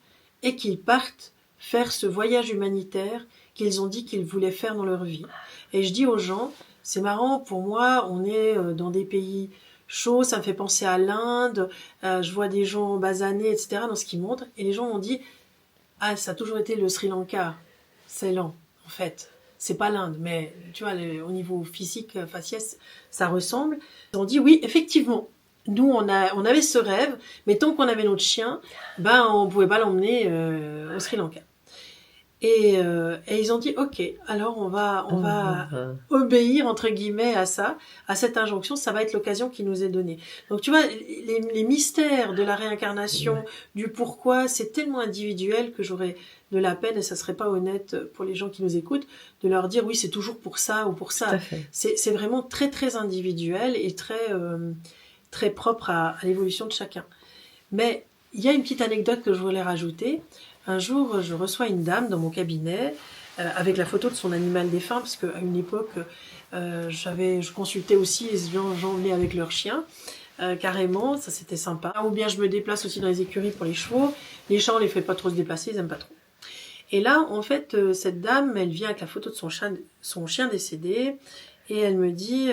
et qu'ils partent faire ce voyage humanitaire qu'ils ont dit qu'ils voulaient faire dans leur vie. Et je dis aux gens, c'est marrant, pour moi, on est dans des pays chauds, ça me fait penser à l'Inde, je vois des gens basanés, etc., dans ce qu'ils montrent, et les gens m'ont dit, ah, ça a toujours été le Sri Lanka, c'est lent, en fait. C'est pas l'Inde, mais tu vois, au niveau physique, faciès, ça ressemble. Ils ont dit, oui, effectivement, nous, on avait ce rêve, mais tant qu'on avait notre chien, on pouvait pas l'emmener au Sri Lanka. Et ils ont dit, ok, alors on va obéir entre guillemets à ça, à cette injonction. Ça va être l'occasion qui nous est donnée. Donc tu vois, les mystères de la réincarnation, du pourquoi, c'est tellement individuel que j'aurais de la peine, et ça serait pas honnête pour les gens qui nous écoutent, de leur dire oui, c'est toujours pour ça ou pour ça. C'est vraiment très très individuel et très propre à l'évolution de chacun. Mais il y a une petite anecdote que je voulais rajouter. Un jour, je reçois une dame dans mon cabinet avec la photo de son animal défunt, parce qu'à une époque, je consultais aussi les gens venaient avec leurs chiens, carrément, ça c'était sympa. Ou bien je me déplace aussi dans les écuries pour les chevaux. Les chats, on les fait pas trop se déplacer, ils aiment pas trop. Et là, en fait, cette dame, elle vient avec la photo de son chien décédé, et elle me dit,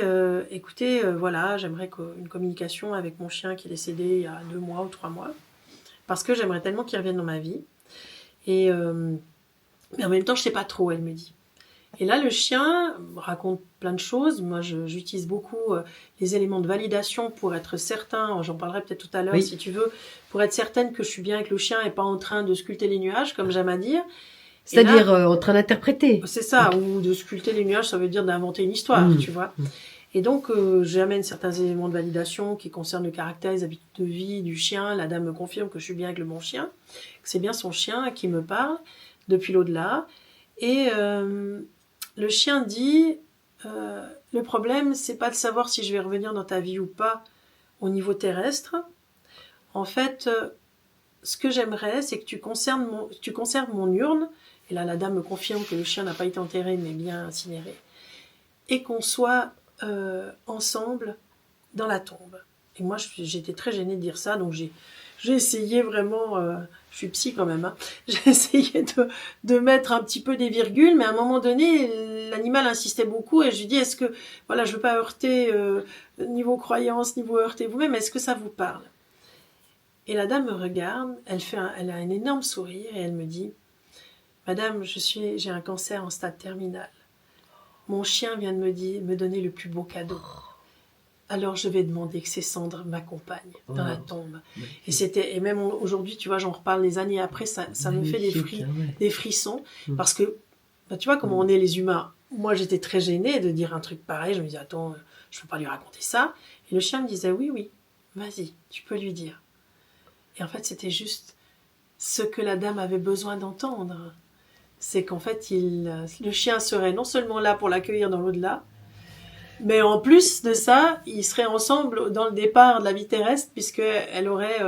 écoutez, voilà, j'aimerais une communication avec mon chien qui est décédé il y a 2 mois ou 3 mois, parce que j'aimerais tellement qu'il revienne dans ma vie. Mais en même temps, je sais pas trop, elle me dit. Et là, le chien raconte plein de choses. Moi, j'utilise beaucoup les éléments de validation pour être certain, j'en parlerai peut-être tout à l'heure si tu veux, pour être certaine que je suis bien avec le chien et pas en train de sculpter les nuages, comme j'aime à dire. C'est-à-dire en train d'interpréter. C'est ça, ou de sculpter les nuages, ça veut dire d'inventer une histoire, tu vois. Et donc, j'amène certains éléments de validation qui concernent le caractère, les habitudes de vie du chien. La dame me confirme que je suis bien avec le bon chien, que c'est bien son chien qui me parle depuis l'au-delà. Et le chien dit, le problème, c'est pas de savoir si je vais revenir dans ta vie ou pas au niveau terrestre. En fait, ce que j'aimerais, c'est que tu conserves mon urne. Et là, la dame me confirme que le chien n'a pas été enterré, mais bien incinéré. Et qu'on soit ensemble dans la tombe. Et moi, j'étais très gênée de dire ça, donc j'ai essayé vraiment, je suis psy quand même, hein, j'ai essayé de mettre un petit peu des virgules, mais à un moment donné, l'animal insistait beaucoup, et je lui dis, est-ce que, voilà, je veux pas heurter niveau croyance, niveau heurter vous-même, est-ce que ça vous parle? Et la dame me regarde, elle a un énorme sourire, et elle me dit, Madame, j'ai un cancer en stade terminal. Mon chien vient de me donner le plus beau cadeau. Alors je vais demander que ses cendres m'accompagnent dans la tombe. Et même aujourd'hui, tu vois, j'en reparle des années après, ça me fait des frissons, parce que, bah, tu vois comment on est les humains. Moi, j'étais très gênée de dire un truc pareil. Je me disais, attends, je peux pas lui raconter ça. Et le chien me disait, oui, vas-y, tu peux lui dire. Et en fait, c'était juste ce que la dame avait besoin d'entendre. C'est qu'en fait, le chien serait non seulement là pour l'accueillir dans l'au-delà, mais en plus de ça, ils seraient ensemble dans le départ de la vie terrestre, puisqu'elle aurait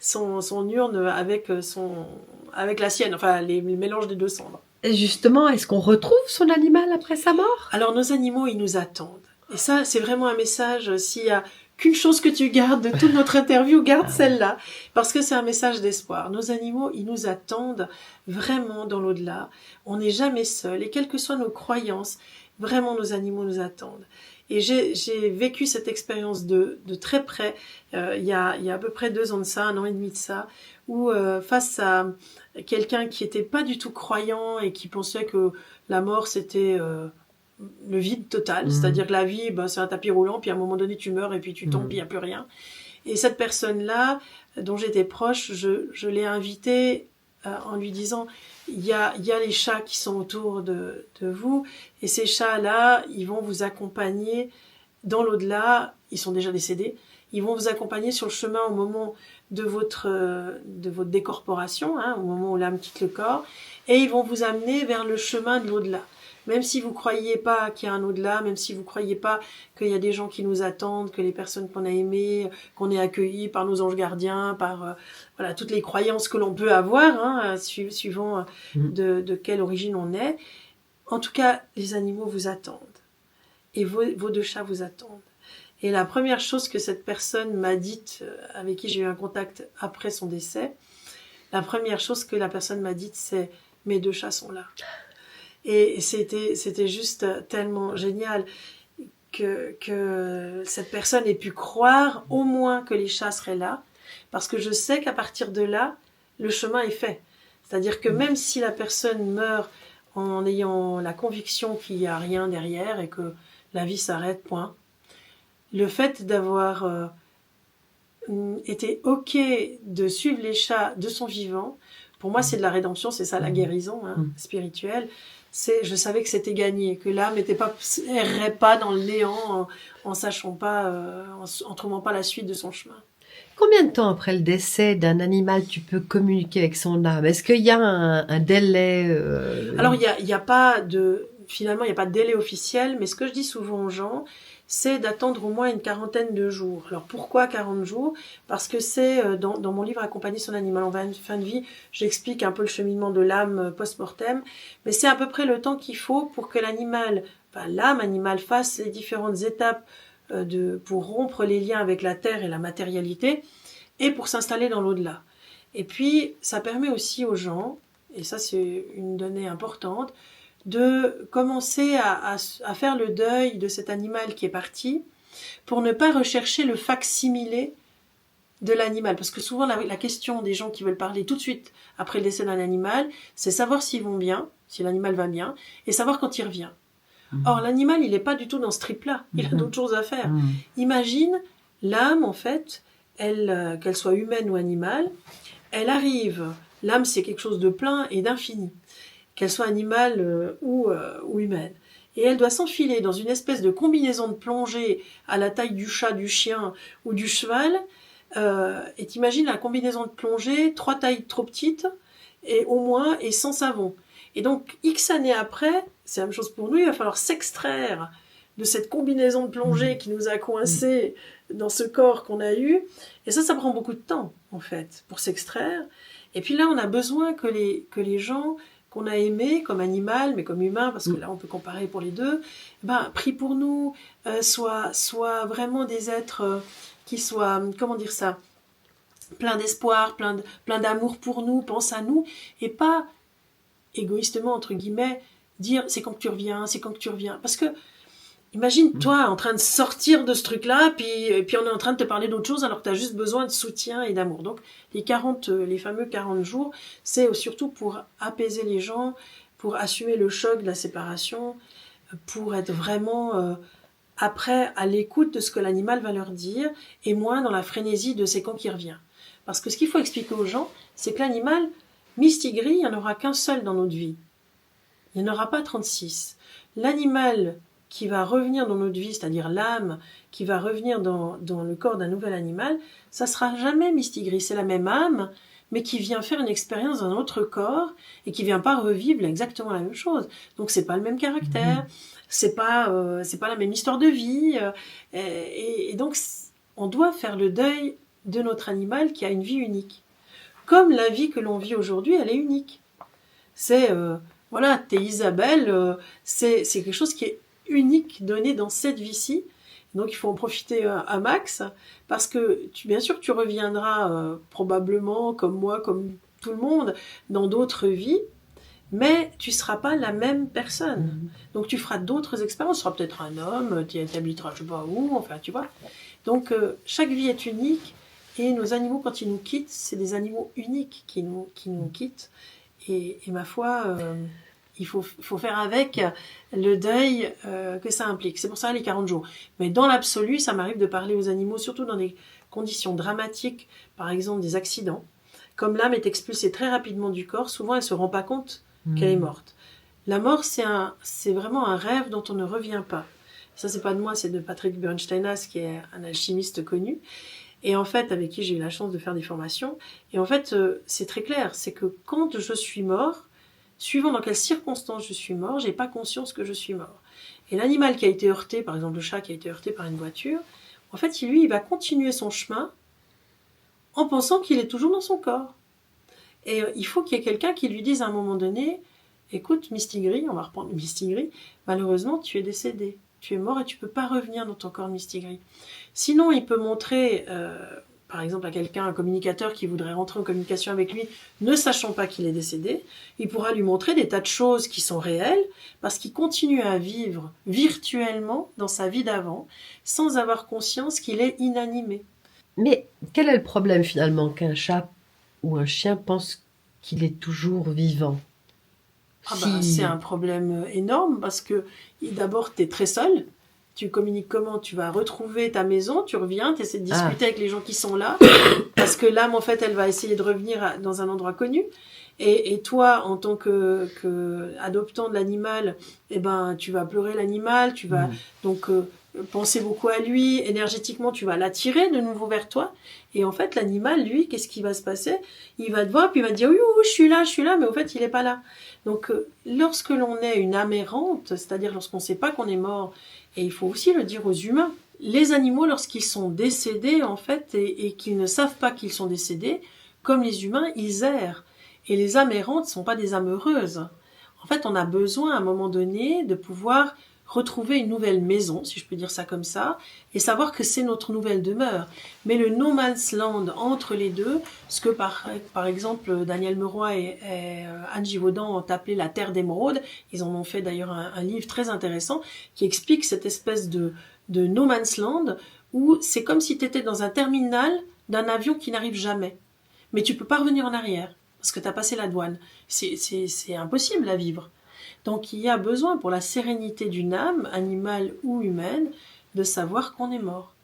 son urne avec la sienne, enfin le mélange des deux cendres. Et justement, est-ce qu'on retrouve son animal après sa mort? Alors nos animaux, ils nous attendent. Et ça, c'est vraiment un message, s'il y a qu'une chose que tu gardes de toute notre interview, garde celle-là, parce que c'est un message d'espoir. Nos animaux, ils nous attendent vraiment dans l'au-delà. On n'est jamais seul, et quelles que soient nos croyances, vraiment nos animaux nous attendent. Et j'ai vécu cette expérience de très près, il y a à peu près 2 ans de ça, 1 an et demi de ça, où face à quelqu'un qui était pas du tout croyant et qui pensait que la mort c'était le vide total, c'est-à-dire que la vie, c'est un tapis roulant, puis à un moment donné tu meurs et puis tu tombes, puis il n'y a plus rien. Et cette personne-là, dont j'étais proche, je l'ai invitée en lui disant, il y a les chats qui sont autour de vous, et ces chats-là, ils vont vous accompagner dans l'au-delà, ils sont déjà décédés, ils vont vous accompagner sur le chemin au moment de votre décorporation, hein, au moment où l'âme quitte le corps, et ils vont vous amener vers le chemin de l'au-delà. Même si vous croyez pas qu'il y a un au-delà, même si vous croyez pas qu'il y a des gens qui nous attendent, que les personnes qu'on a aimées, qu'on est accueillis par nos anges gardiens, par voilà toutes les croyances que l'on peut avoir, hein, suivant de quelle origine on est. En tout cas, les animaux vous attendent. Et vos 2 chats vous attendent. Et la première chose que cette personne m'a dite, avec qui j'ai eu un contact après son décès, la première chose que la personne m'a dite, c'est « mes 2 chats sont là ». Et c'était juste tellement génial que cette personne ait pu croire au moins que les chats seraient là, parce que je sais qu'à partir de là, le chemin est fait. C'est-à-dire que même si la personne meurt en ayant la conviction qu'il n'y a rien derrière et que la vie s'arrête, point, le fait d'avoir été OK de suivre les chats de son vivant Pour moi, c'est de la rédemption, c'est ça la guérison spirituelle. Je savais que c'était gagné, que l'âme errait pas dans le néant en sachant pas, en trouvant pas la suite de son chemin. Combien de temps après le décès d'un animal tu peux communiquer avec son âme? Est-ce qu'il y a un délai Alors, finalement, il n'y a pas de délai officiel, mais ce que je dis souvent aux gens, c'est d'attendre au moins une quarantaine de jours. Alors, pourquoi 40 jours? Parce que c'est, dans mon livre « Accompagner son animal en fin de vie », j'explique un peu le cheminement de l'âme post-mortem, mais c'est à peu près le temps qu'il faut pour que l'âme animale fasse les différentes étapes pour rompre les liens avec la terre et la matérialité, et pour s'installer dans l'au-delà. Et puis, ça permet aussi aux gens, et ça c'est une donnée importante, de commencer à faire le deuil de cet animal qui est parti, pour ne pas rechercher le fac-similé de l'animal. Parce que souvent, la question des gens qui veulent parler tout de suite après le décès d'un animal, c'est savoir s'ils vont bien, si l'animal va bien, et savoir quand il revient. Or, l'animal, il n'est pas du tout dans ce trip-là. Il a d'autres choses à faire. Imagine l'âme, en fait, qu'elle soit humaine ou animale, elle arrive. L'âme, c'est quelque chose de plein et d'infini, qu'elle soit animale ou humaine. Et elle doit s'enfiler dans une espèce de combinaison de plongée à la taille du chat, du chien ou du cheval. Et t'imagines la combinaison de plongée, 3 tailles trop petites, et au moins, et sans savon. Et donc, X années après, c'est la même chose pour nous, il va falloir s'extraire de cette combinaison de plongée qui nous a coincés dans ce corps qu'on a eu. Et ça prend beaucoup de temps, en fait, pour s'extraire. Et puis là, on a besoin que les gens qu'on a aimés comme animal, mais comme humain, parce que là, on peut comparer pour les deux, prient pour nous, soient vraiment des êtres qui soient, comment dire ça, plein d'espoir, plein d'amour pour nous, pensent à nous, et pas égoïstement, entre guillemets, dire c'est quand que tu reviens, c'est quand que tu reviens. Parce que, imagine toi en train de sortir de ce truc-là, puis on est en train de te parler d'autre chose alors que tu as juste besoin de soutien et d'amour. Donc, les fameux 40 jours, c'est surtout pour apaiser les gens, pour assumer le choc de la séparation, pour être vraiment après à l'écoute de ce que l'animal va leur dire, et moins dans la frénésie de c'est quand qu'il revient. Parce que ce qu'il faut expliquer aux gens, c'est que l'animal, Mistigris, il n'y en aura qu'un seul dans notre vie. Il n'y en aura pas 36. L'animal qui va revenir dans notre vie, c'est-à-dire l'âme qui va revenir dans le corps d'un nouvel animal, ça sera jamais Mistigris. C'est la même âme, mais qui vient faire une expérience dans un autre corps et qui vient pas revivre exactement la même chose. Donc c'est pas le même caractère, c'est pas la même histoire de vie, et donc on doit faire le deuil de notre animal qui a une vie unique. Comme la vie que l'on vit aujourd'hui, elle est unique. C'est, t'es Isabelle, c'est quelque chose qui est unique, donné dans cette vie-ci. Donc il faut en profiter à max, parce que bien sûr tu reviendras probablement, comme moi, comme tout le monde, dans d'autres vies, mais tu ne seras pas la même personne. Donc tu feras d'autres expériences, tu seras peut-être un homme, tu habiteras je ne sais pas où, enfin tu vois. Donc chaque vie est unique. Et nos animaux, quand ils nous quittent, c'est des animaux uniques qui nous quittent. Et ma foi, il faut faire avec le deuil que ça implique. C'est pour ça les 40 jours. Mais dans l'absolu, ça m'arrive de parler aux animaux, surtout dans des conditions dramatiques, par exemple des accidents. Comme l'âme est expulsée très rapidement du corps, souvent elle ne se rend pas compte qu'elle est morte. La mort, c'est vraiment un rêve dont on ne revient pas. Ça, c'est pas de moi, c'est de Patrick Bernsteinas, qui est un alchimiste connu. Et en fait, avec qui j'ai eu la chance de faire des formations. Et en fait, c'est très clair. C'est que quand je suis mort, suivant dans quelles circonstances je suis mort, j'ai pas conscience que je suis mort. Et l'animal qui a été heurté, par exemple le chat qui a été heurté par une voiture, en fait, lui, il va continuer son chemin en pensant qu'il est toujours dans son corps. Et il faut qu'il y ait quelqu'un qui lui dise à un moment donné, écoute, Mistigris, on va reprendre Mistigris, malheureusement, tu es décédé. Tu es mort et tu peux pas revenir dans ton corps Mistigris. Sinon, il peut montrer, par exemple, à quelqu'un, un communicateur qui voudrait rentrer en communication avec lui, ne sachant pas qu'il est décédé, il pourra lui montrer des tas de choses qui sont réelles, parce qu'il continue à vivre virtuellement dans sa vie d'avant, sans avoir conscience qu'il est inanimé. Mais quel est le problème finalement qu'un chat ou un chien pense qu'il est toujours vivant? C'est un problème énorme, parce que d'abord, tu es très seul. Tu communiques comment? Tu vas retrouver ta maison, tu reviens, tu essaies de discuter avec les gens qui sont là, parce que l'âme, en fait, elle va essayer de revenir dans un endroit connu. Et toi, en tant que adoptant de l'animal, eh ben, tu vas pleurer l'animal, tu vas donc penser beaucoup à lui, énergétiquement, tu vas l'attirer de nouveau vers toi. Et en fait, l'animal, lui, qu'est-ce qui va se passer? Il va te voir, puis il va te dire, oui, oui, je suis là, mais au fait, il n'est pas là. Donc, lorsque l'on est une âme errante, c'est-à-dire lorsqu'on ne sait pas qu'on est mort, et il faut aussi le dire aux humains, les animaux, lorsqu'ils sont décédés, en fait, et qu'ils ne savent pas qu'ils sont décédés, comme les humains, ils errent. Et les âmes errantes ne sont pas des âmes heureuses. En fait, on a besoin à un moment donné de pouvoir retrouver une nouvelle maison, si je peux dire ça comme ça, et savoir que c'est notre nouvelle demeure. Mais le no man's land entre les deux, ce que par exemple Daniel Meroy et Anne Givaudan ont appelé la terre d'émeraude, ils en ont fait d'ailleurs un livre très intéressant qui explique cette espèce de no man's land où c'est comme si tu étais dans un terminal d'un avion qui n'arrive jamais. Mais tu peux pas revenir en arrière parce que tu as passé la douane. C'est impossible à vivre. Donc il y a besoin pour la sérénité d'une âme, animale ou humaine, de savoir qu'on est mort.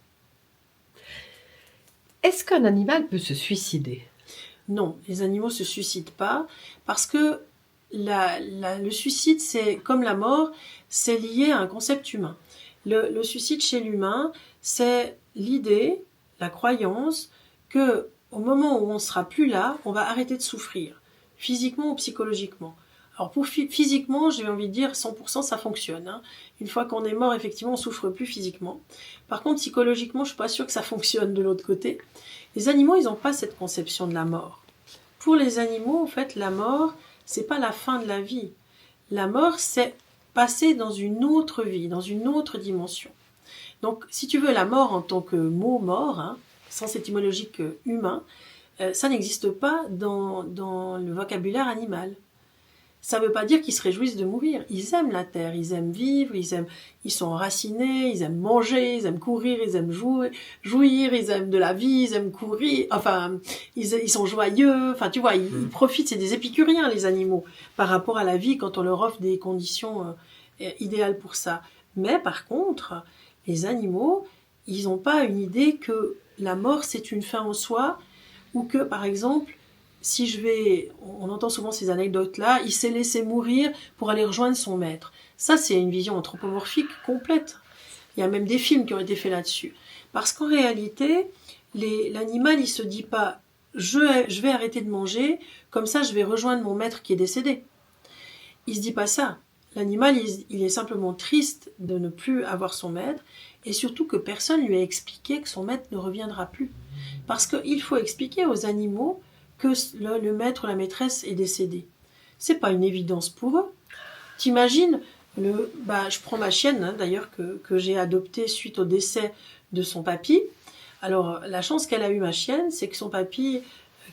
Est-ce qu'un animal peut se suicider? Non, les animaux se suicident pas parce que le suicide, c'est comme la mort, c'est lié à un concept humain. Le suicide chez l'humain, c'est l'idée, la croyance que au moment où on sera plus là, on va arrêter de souffrir, physiquement ou psychologiquement. Alors pour physiquement, j'ai envie de dire 100% ça fonctionne. Hein. Une fois qu'on est mort, effectivement, on souffre plus physiquement. Par contre, psychologiquement, je suis pas sûre que ça fonctionne de l'autre côté. Les animaux, ils n'ont pas cette conception de la mort. Pour les animaux, en fait, la mort, c'est pas la fin de la vie. La mort, c'est passer dans une autre vie, dans une autre dimension. Donc, si tu veux, la mort en tant que mot mort, hein, sens étymologique humain, ça n'existe pas dans le vocabulaire animal. Ça ne veut pas dire qu'ils se réjouissent de mourir. Ils aiment la terre, ils aiment vivre, ils sont enracinés, ils aiment manger, ils aiment courir, ils aiment jouir, ils aiment de la vie, ils aiment courir. Enfin, ils sont joyeux. Enfin, tu vois, ils profitent. C'est des épicuriens, les animaux, par rapport à la vie quand on leur offre des conditions idéales pour ça. Mais par contre, les animaux, ils n'ont pas une idée que la mort, c'est une fin en soi, ou que, par exemple, si je vais, on entend souvent ces anecdotes-là, il s'est laissé mourir pour aller rejoindre son maître. Ça, c'est une vision anthropomorphique complète. Il y a même des films qui ont été faits là-dessus. Parce qu'en réalité, l'animal, il se dit pas, je vais arrêter de manger, comme ça, je vais rejoindre mon maître qui est décédé. Il se dit pas ça. L'animal, il est simplement triste de ne plus avoir son maître, et surtout que personne lui a expliqué que son maître ne reviendra plus. Parce qu'il faut expliquer aux animaux que le maître ou la maîtresse est décédé. C'est pas une évidence pour eux. T'imagines, je prends ma chienne, hein, d'ailleurs, que j'ai adoptée suite au décès de son papy. Alors, la chance qu'elle a eue, ma chienne, c'est que son papy,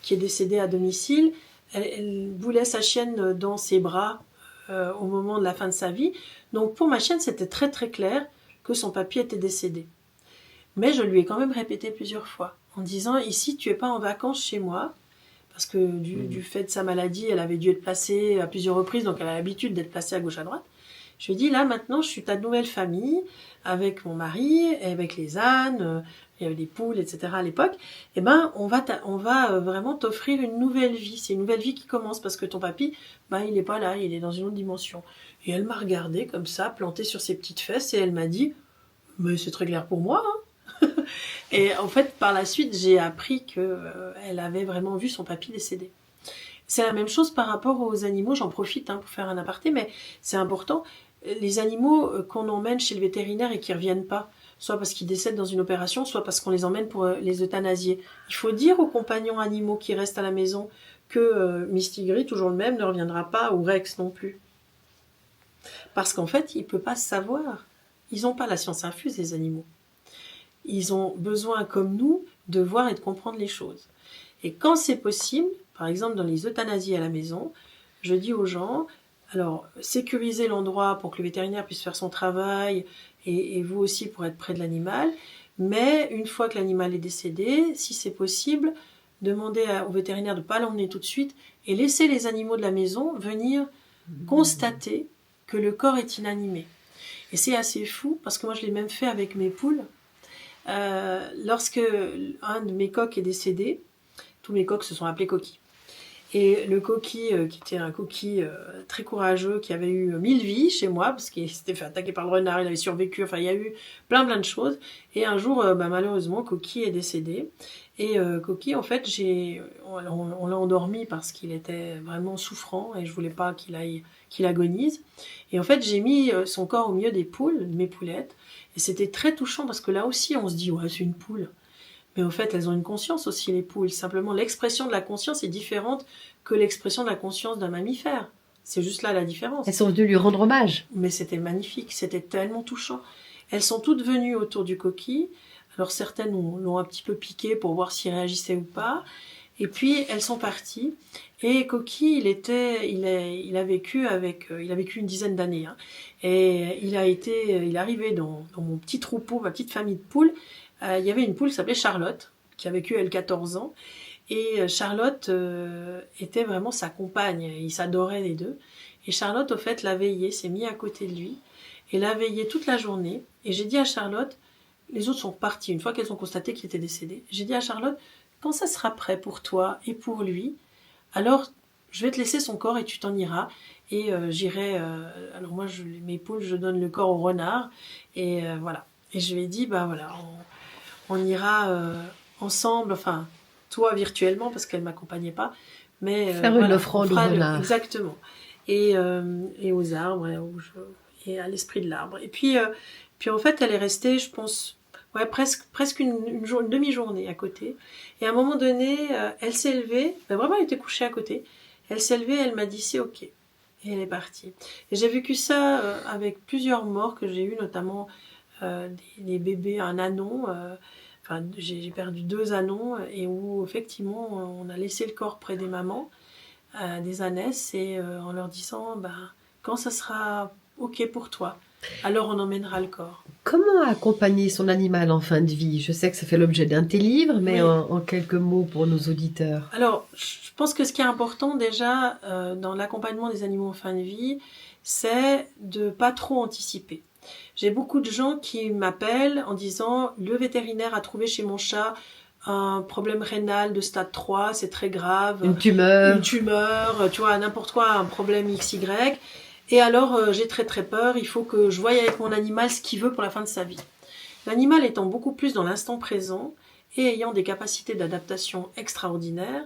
qui est décédé à domicile, elle voulait sa chienne dans ses bras au moment de la fin de sa vie. Donc, pour ma chienne, c'était très très clair que son papy était décédé. Mais je lui ai quand même répété plusieurs fois, en disant, ici, tu es pas en vacances chez moi, parce que du fait de sa maladie, elle avait dû être placée à plusieurs reprises, donc elle a l'habitude d'être placée à gauche à droite. Je lui ai dit, là maintenant, je suis ta nouvelle famille, avec mon mari, et avec les ânes, il y avait des poules, etc. à l'époque. Eh ben, on va vraiment t'offrir une nouvelle vie. C'est une nouvelle vie qui commence, parce que ton papy, il n'est pas là, il est dans une autre dimension. Et elle m'a regardée comme ça, plantée sur ses petites fesses, et elle m'a dit, mais c'est très clair pour moi, hein. Et en fait, par la suite, j'ai appris qu'elle avait vraiment vu son papy décédé. C'est la même chose par rapport aux animaux. J'en profite pour faire un aparté, mais c'est important. Les animaux qu'on emmène chez le vétérinaire et qui ne reviennent pas, soit parce qu'ils décèdent dans une opération, soit parce qu'on les emmène pour les euthanasier. Il faut dire aux compagnons animaux qui restent à la maison que Mistigris, toujours le même, ne reviendra pas, ou Rex non plus. Parce qu'en fait, il ne peut pas savoir. Ils n'ont pas la science infuse, les animaux. Ils ont besoin, comme nous, de voir et de comprendre les choses. Et quand c'est possible, par exemple dans les euthanasies à la maison, je dis aux gens, alors sécurisez l'endroit pour que le vétérinaire puisse faire son travail, et vous aussi pour être près de l'animal, mais une fois que l'animal est décédé, si c'est possible, demandez au vétérinaire de ne pas l'emmener tout de suite, et laisser les animaux de la maison venir constater que le corps est inanimé. Et c'est assez fou, parce que moi je l'ai même fait avec mes poules. Lorsque un de mes coqs est décédé, tous mes coqs se sont appelés Coquilles. Et le coquille, qui était un coquille très courageux, qui avait eu 1000 vies chez moi, parce qu'il s'était fait attaquer par le renard, il avait survécu, enfin il y a eu plein de choses. Et un jour, malheureusement, Coquille est décédé. Et Coquille, en fait, on l'a endormi parce qu'il était vraiment souffrant et je voulais pas qu'il agonise. Et en fait, j'ai mis son corps au milieu des poules, de mes poulettes. Et c'était très touchant parce que là aussi, on se dit, ouais, c'est une poule. Mais au fait, elles ont une conscience aussi, les poules. Simplement, l'expression de la conscience est différente que l'expression de la conscience d'un mammifère. C'est juste là la différence. Elles sont venues lui rendre hommage. Mais c'était magnifique, c'était tellement touchant. Elles sont toutes venues autour du coquille. Alors certaines l'ont un petit peu piqué pour voir s'il réagissait ou pas. Et puis elles sont parties. Et Coquille, il a vécu une dizaine d'années. Hein. Et il est arrivé dans mon petit troupeau, ma petite famille de poules. Il y avait une poule qui s'appelait Charlotte, qui a vécu elle 14 ans. Et Charlotte était vraiment sa compagne. Ils s'adoraient les deux. Et Charlotte, au fait, l'a veillé, s'est mis à côté de lui. Et l'a veillé toute la journée. Et j'ai dit à Charlotte, les autres sont partis, une fois qu'elles ont constaté qu'il était décédé. J'ai dit à Charlotte, quand ça sera prêt pour toi et pour lui, alors je vais te laisser son corps et tu t'en iras. Et j'irai... alors moi, mes poules, je donne le corps au renard. Et voilà. Et je lui ai dit, bah voilà, on ira ensemble, enfin, toi virtuellement, parce qu'elle ne m'accompagnait pas. Mais, faire une offrande au renard. Exactement. Et aux arbres, et à l'esprit de l'arbre. Et puis en fait, elle est restée, je pense, ouais, presque une demi-journée à côté. Et à un moment donné, elle s'est levée, ben vraiment, elle était couchée à côté. Elle s'est levée, elle m'a dit, c'est ok. Et elle est partie. Et j'ai vécu ça avec plusieurs morts que j'ai eues, notamment des bébés, un anon. Enfin, j'ai perdu 2 anons et où, effectivement, on a laissé le corps près des mamans, des ânesses, et en leur disant, quand ça sera ok pour toi, alors on emmènera le corps. Comment accompagner son animal en fin de vie? Je sais que ça fait l'objet d'un de tes livres, mais Oui. en quelques mots pour nos auditeurs. Alors, je pense que ce qui est important déjà dans l'accompagnement des animaux en fin de vie, c'est de pas trop anticiper. J'ai beaucoup de gens qui m'appellent en disant « Le vétérinaire a trouvé chez mon chat un problème rénal de stade 3, c'est très grave. » Une tumeur, tu vois, n'importe quoi, un problème XY. Et alors, j'ai très très peur, il faut que je voie avec mon animal ce qu'il veut pour la fin de sa vie. L'animal étant beaucoup plus dans l'instant présent et ayant des capacités d'adaptation extraordinaires,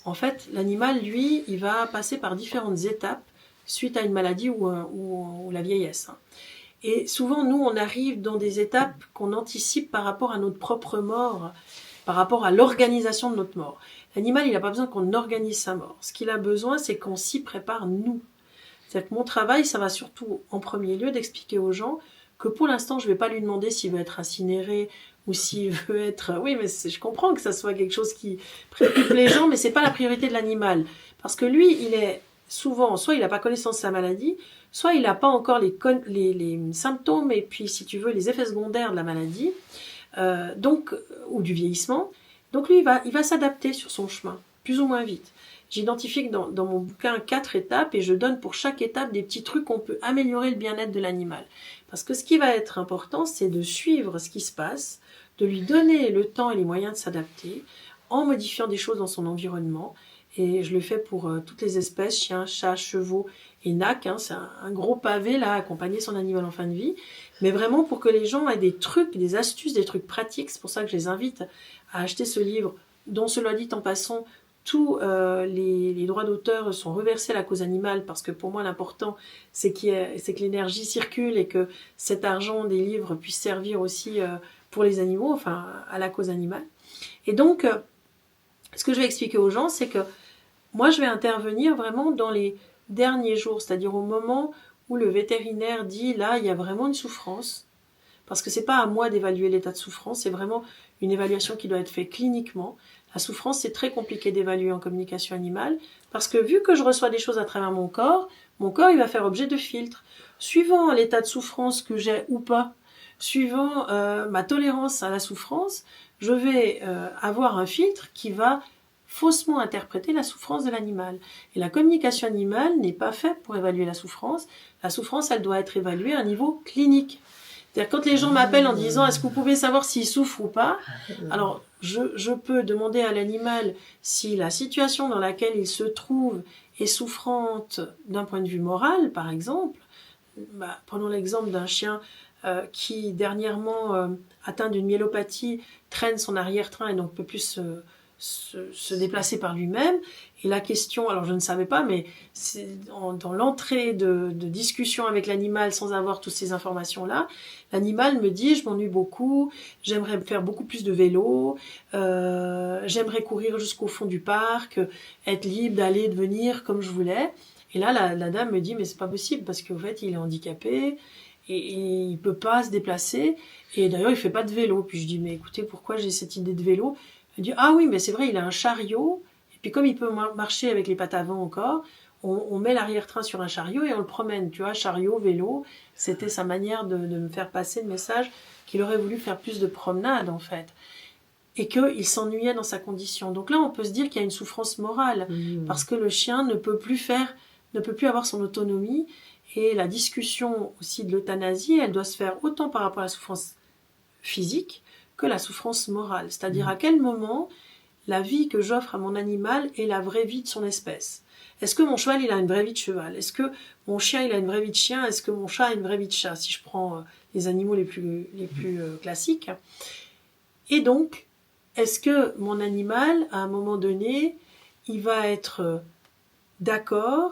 en fait, l'animal, lui, il va passer par différentes étapes suite à une maladie ou la vieillesse. Et souvent, nous, on arrive dans des étapes qu'on anticipe par rapport à notre propre mort, par rapport à l'organisation de notre mort. L'animal, il n'a pas besoin qu'on organise sa mort. Ce qu'il a besoin, c'est qu'on s'y prépare, nous. C'est-à-dire que mon travail, ça va surtout, en premier lieu, d'expliquer aux gens que pour l'instant, je ne vais pas lui demander s'il veut être incinéré ou s'il veut être... Oui, mais je comprends que ça soit quelque chose qui préoccupe les gens, mais ce n'est pas la priorité de l'animal. Parce que lui, il est souvent, soit il n'a pas connaissance de sa maladie, soit il n'a pas encore les symptômes et puis, si tu veux, les effets secondaires de la maladie, ou du vieillissement. Donc lui, il va s'adapter sur son chemin, plus ou moins vite. J'identifie dans mon bouquin 4 étapes et je donne pour chaque étape des petits trucs qu'on peut améliorer le bien-être de l'animal. Parce que ce qui va être important, c'est de suivre ce qui se passe, de lui donner le temps et les moyens de s'adapter en modifiant des choses dans son environnement. Et je le fais pour toutes les espèces, chiens, chats, chevaux et nacs. C'est un gros pavé là, accompagner son animal en fin de vie. Mais vraiment pour que les gens aient des trucs, des astuces, des trucs pratiques. C'est pour ça que je les invite à acheter ce livre, dont cela dit en passant, tous les droits d'auteur sont reversés à la cause animale parce que pour moi l'important c'est que l'énergie circule et que cet argent des livres puisse servir aussi pour les animaux, enfin à la cause animale. Et donc ce que je vais expliquer aux gens, c'est que moi je vais intervenir vraiment dans les derniers jours, c'est-à-dire au moment où le vétérinaire dit là il y a vraiment une souffrance, parce que c'est pas à moi d'évaluer l'état de souffrance, c'est vraiment une évaluation qui doit être faite cliniquement. La souffrance, c'est très compliqué d'évaluer en communication animale, parce que vu que je reçois des choses à travers mon corps, il va faire objet de filtres. Suivant l'état de souffrance que j'ai ou pas, suivant ma tolérance à la souffrance, je vais avoir un filtre qui va faussement interpréter la souffrance de l'animal. Et la communication animale n'est pas faite pour évaluer la souffrance. La souffrance, elle doit être évaluée à un niveau clinique. C'est-à-dire quand les gens m'appellent en disant est-ce que vous pouvez savoir s'il souffre ou pas, alors je peux demander à l'animal si la situation dans laquelle il se trouve est souffrante d'un point de vue moral, par exemple. Prenons l'exemple d'un chien qui dernièrement atteint d'une myélopathie, traîne son arrière-train et donc peut plus se déplacer par lui-même. Et la question, alors je ne savais pas, mais c'est dans l'entrée de discussion avec l'animal sans avoir toutes ces informations-là, l'animal me dit, je m'ennuie beaucoup, j'aimerais faire beaucoup plus de vélo, j'aimerais courir jusqu'au fond du parc, être libre d'aller, de venir comme je voulais. Et là, la dame me dit, mais c'est pas possible parce qu'en fait, il est handicapé et il peut pas se déplacer. Et d'ailleurs, il fait pas de vélo. Puis je dis, mais écoutez, pourquoi j'ai cette idée de vélo? Elle dit, ah oui, mais c'est vrai, il a un chariot. Et puis comme il peut marcher avec les pattes avant encore, on met l'arrière-train sur un chariot et on le promène. Tu vois, chariot, vélo, c'était sa manière de me faire passer le message qu'il aurait voulu faire plus de promenades, en fait. Et qu'il s'ennuyait dans sa condition. Donc là, on peut se dire qu'il y a une souffrance morale, parce que le chien ne peut plus avoir son autonomie, et la discussion aussi de l'euthanasie, elle doit se faire autant par rapport à la souffrance physique que la souffrance morale. C'est-à-dire à quel moment la vie que j'offre à mon animal est la vraie vie de son espèce. Est-ce que mon cheval, il a une vraie vie de cheval? Est-ce que mon chien, il a une vraie vie de chien? Est-ce que mon chat a une vraie vie de chat? Si je prends les animaux les plus classiques. Et donc, est-ce que mon animal, à un moment donné, il va être d'accord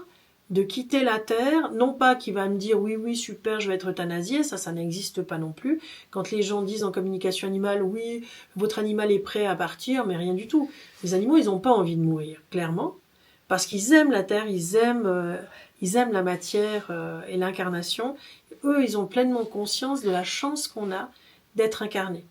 de quitter la terre, non pas qu'il va me dire oui super je vais être euthanasié, ça n'existe pas non plus. Quand les gens disent en communication animale oui votre animal est prêt à partir, mais rien du tout. Les animaux ils n'ont pas envie de mourir, clairement, parce qu'ils aiment la terre, ils aiment la matière et l'incarnation. Eux ils ont pleinement conscience de la chance qu'on a d'être incarné.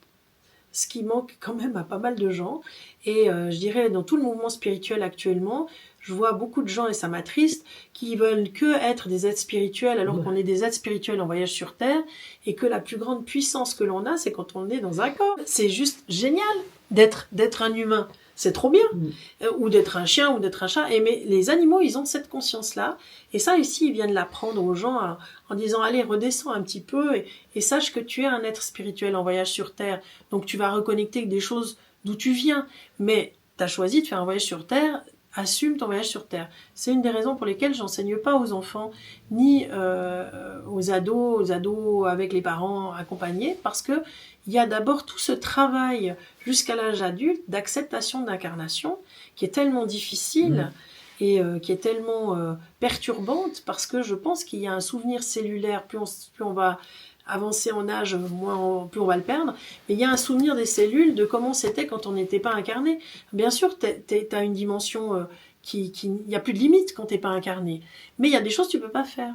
Ce qui manque quand même à pas mal de gens. Et je dirais, dans tout le mouvement spirituel actuellement, je vois beaucoup de gens, et ça m'attriste, qui veulent que être des êtres spirituels, alors qu'on est des êtres spirituels en voyage sur Terre, et que la plus grande puissance que l'on a, c'est quand on est dans un corps. C'est juste génial d'être un humain. C'est trop bien. Ou d'être un chien, ou d'être un chat. Mais les animaux, ils ont cette conscience-là. Et ça, ici, ils viennent l'apprendre aux gens en disant, allez, redescends un petit peu et sache que tu es un être spirituel en voyage sur Terre. Donc, tu vas reconnecter avec des choses d'où tu viens. Mais tu as choisi de faire un voyage sur Terre, assume ton voyage sur Terre. C'est une des raisons pour lesquelles j'enseigne pas aux enfants, ni aux ados avec les parents accompagnés, parce que il y a d'abord tout ce travail jusqu'à l'âge adulte d'acceptation d'incarnation qui est tellement difficile et qui est tellement perturbante, parce que je pense qu'il y a un souvenir cellulaire, plus on va avancer en âge, plus on va le perdre, mais il y a un souvenir des cellules de comment c'était quand on n'était pas incarné. Bien sûr, t'as une dimension il n'y a plus de limite quand t'es pas incarné, mais il y a des choses que tu peux pas faire.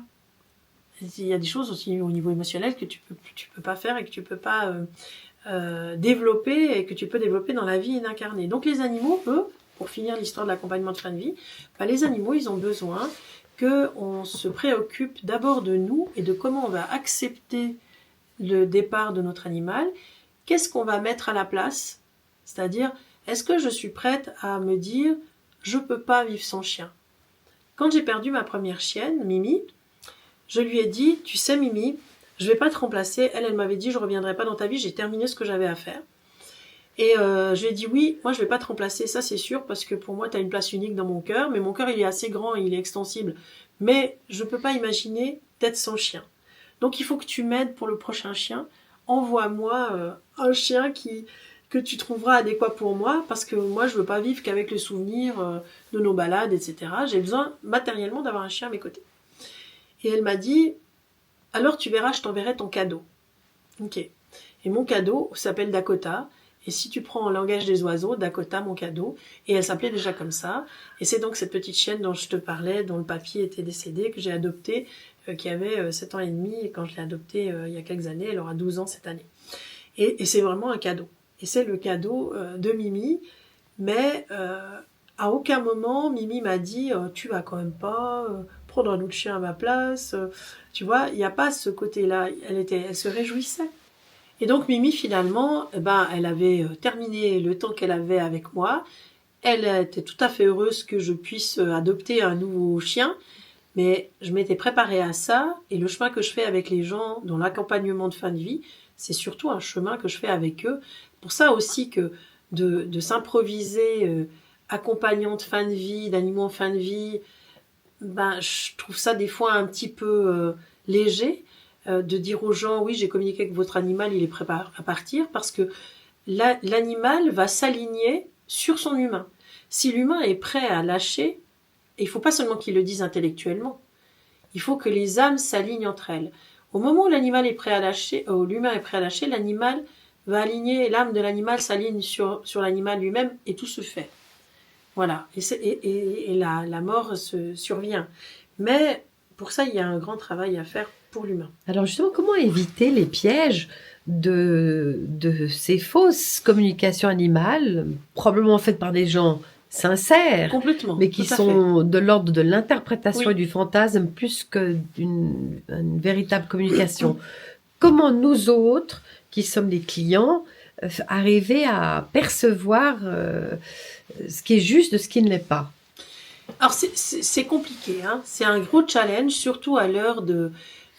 Il y a des choses aussi au niveau émotionnel que tu peux pas faire et que tu peux pas développer, et que tu peux développer dans la vie incarnée. Donc les animaux, eux, pour finir l'histoire de l'accompagnement de fin de vie, les animaux, ils ont besoin qu'on se préoccupe d'abord de nous et de comment on va accepter le départ de notre animal. Qu'est-ce qu'on va mettre à la place? C'est-à-dire, est-ce que je suis prête à me dire je ne peux pas vivre sans chien? Quand j'ai perdu ma première chienne, Mimi, je lui ai dit, tu sais Mimi, je ne vais pas te remplacer. Elle m'avait dit, je ne reviendrai pas dans ta vie, j'ai terminé ce que j'avais à faire. Et je lui ai dit, oui, moi je ne vais pas te remplacer, ça c'est sûr, parce que pour moi tu as une place unique dans mon cœur, mais mon cœur il est assez grand, il est extensible. Mais je ne peux pas imaginer d'être sans chien. Donc il faut que tu m'aides pour le prochain chien. Envoie-moi un chien que tu trouveras adéquat pour moi, parce que moi je veux pas vivre qu'avec le souvenir de nos balades, etc. J'ai besoin matériellement d'avoir un chien à mes côtés. Et elle m'a dit, alors tu verras, je t'enverrai ton cadeau. Ok. Et mon cadeau s'appelle Dakota. Et si tu prends en langage des oiseaux, Dakota, mon cadeau, et elle s'appelait déjà comme ça. Et c'est donc cette petite chienne dont je te parlais, dont le papy était décédé, que j'ai adoptée, qui avait 7 ans et demi, et quand je l'ai adoptée il y a quelques années, elle aura 12 ans cette année. Et c'est vraiment un cadeau. Et c'est le cadeau de Mimi, mais à aucun moment Mimi m'a dit tu vas quand même pas prendre un autre chien à ma place. Tu vois, il n'y a pas ce côté-là. Elle se réjouissait. Et donc Mimi finalement, elle avait terminé le temps qu'elle avait avec moi. Elle était tout à fait heureuse que je puisse adopter un nouveau chien. Mais je m'étais préparée à ça, et le chemin que je fais avec les gens dans l'accompagnement de fin de vie, c'est surtout un chemin que je fais avec eux. Pour ça aussi que de s'improviser accompagnant de fin de vie, d'animaux en fin de vie, ben, je trouve ça des fois un petit peu léger de dire aux gens, oui, j'ai communiqué avec votre animal, il est prêt à partir, parce que l'animal va s'aligner sur son humain. Si l'humain est prêt à lâcher, et il ne faut pas seulement qu'il le dise intellectuellement, il faut que les âmes s'alignent entre elles. Au moment où l'animal est prêt à lâcher, où l'humain est prêt à lâcher, l'animal va aligner, et l'âme de l'animal s'aligne sur l'animal lui-même, et tout se fait. Voilà, et la mort survient. Mais pour ça, il y a un grand travail à faire pour l'humain. Alors justement, comment éviter les pièges de ces fausses communications animales, probablement faites par des gens sincères, Complètement, mais qui tout à sont de l'ordre de l'interprétation Oui. et du fantasme plus que d'une véritable communication. Comment nous autres, qui sommes les clients, arriver à percevoir ce qui est juste de ce qui ne l'est pas? Alors c'est compliqué, hein. C'est un gros challenge, surtout à l'heure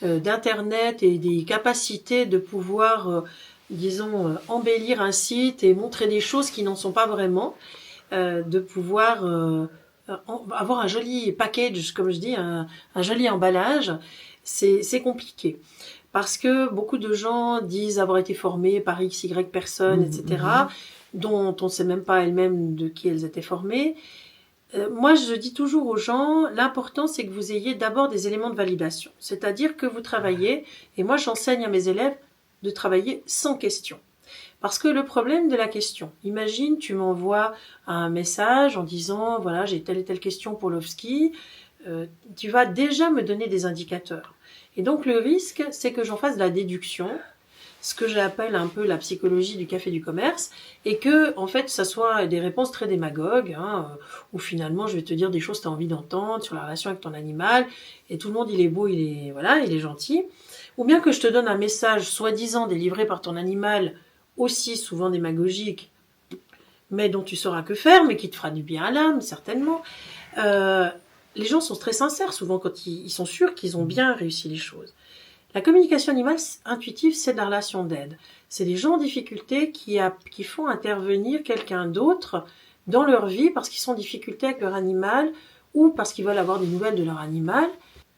d'Internet et des capacités de pouvoir, disons, embellir un site et montrer des choses qui n'en sont pas vraiment, de pouvoir avoir un joli package, comme je dis, un joli emballage. C'est compliqué. Parce que beaucoup de gens disent avoir été formés par X, Y personnes, etc., dont on ne sait même pas elles-mêmes de qui elles étaient formées. Moi, je dis toujours aux gens, l'important, c'est que vous ayez d'abord des éléments de validation. C'est-à-dire que vous travaillez, et moi, j'enseigne à mes élèves de travailler sans question. Parce que le problème de la question, imagine, tu m'envoies un message en disant, voilà, j'ai telle et telle question pour l'off-ski, tu vas déjà me donner des indicateurs. Et donc, le risque, c'est que j'en fasse de la déduction, ce que j'appelle un peu la psychologie du café du commerce, et que, en fait, ça soit des réponses très démagogues, hein, où finalement, je vais te dire des choses que tu as envie d'entendre sur la relation avec ton animal, et tout le monde, il est beau, il est gentil. Ou bien que je te donne un message soi-disant délivré par ton animal, aussi souvent démagogique, mais dont tu sauras que faire, mais qui te fera du bien à l'âme, certainement. Les gens sont très sincères, souvent, quand ils sont sûrs qu'ils ont bien réussi les choses. La communication animale intuitive, c'est de la relation d'aide. C'est des gens en difficulté qui font intervenir quelqu'un d'autre dans leur vie parce qu'ils sont en difficulté avec leur animal ou parce qu'ils veulent avoir des nouvelles de leur animal.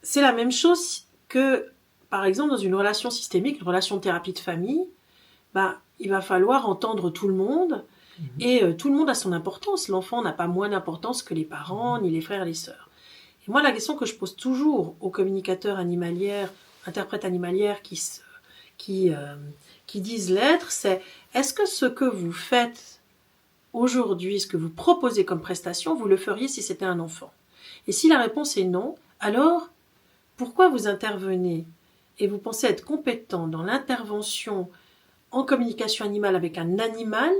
C'est la même chose que, par exemple, dans une relation systémique, une relation de thérapie de famille, il va falloir entendre tout le monde et tout le monde a son importance. L'enfant n'a pas moins d'importance que les parents, ni les frères et les sœurs. Et moi, la question que je pose toujours aux communicateurs animalières, interprètes animalières qui disent l'être, c'est est-ce que ce que vous faites aujourd'hui, ce que vous proposez comme prestation, vous le feriez si c'était un enfant? Et si la réponse est non, alors pourquoi vous intervenez et vous pensez être compétent dans l'intervention en communication animale avec un animal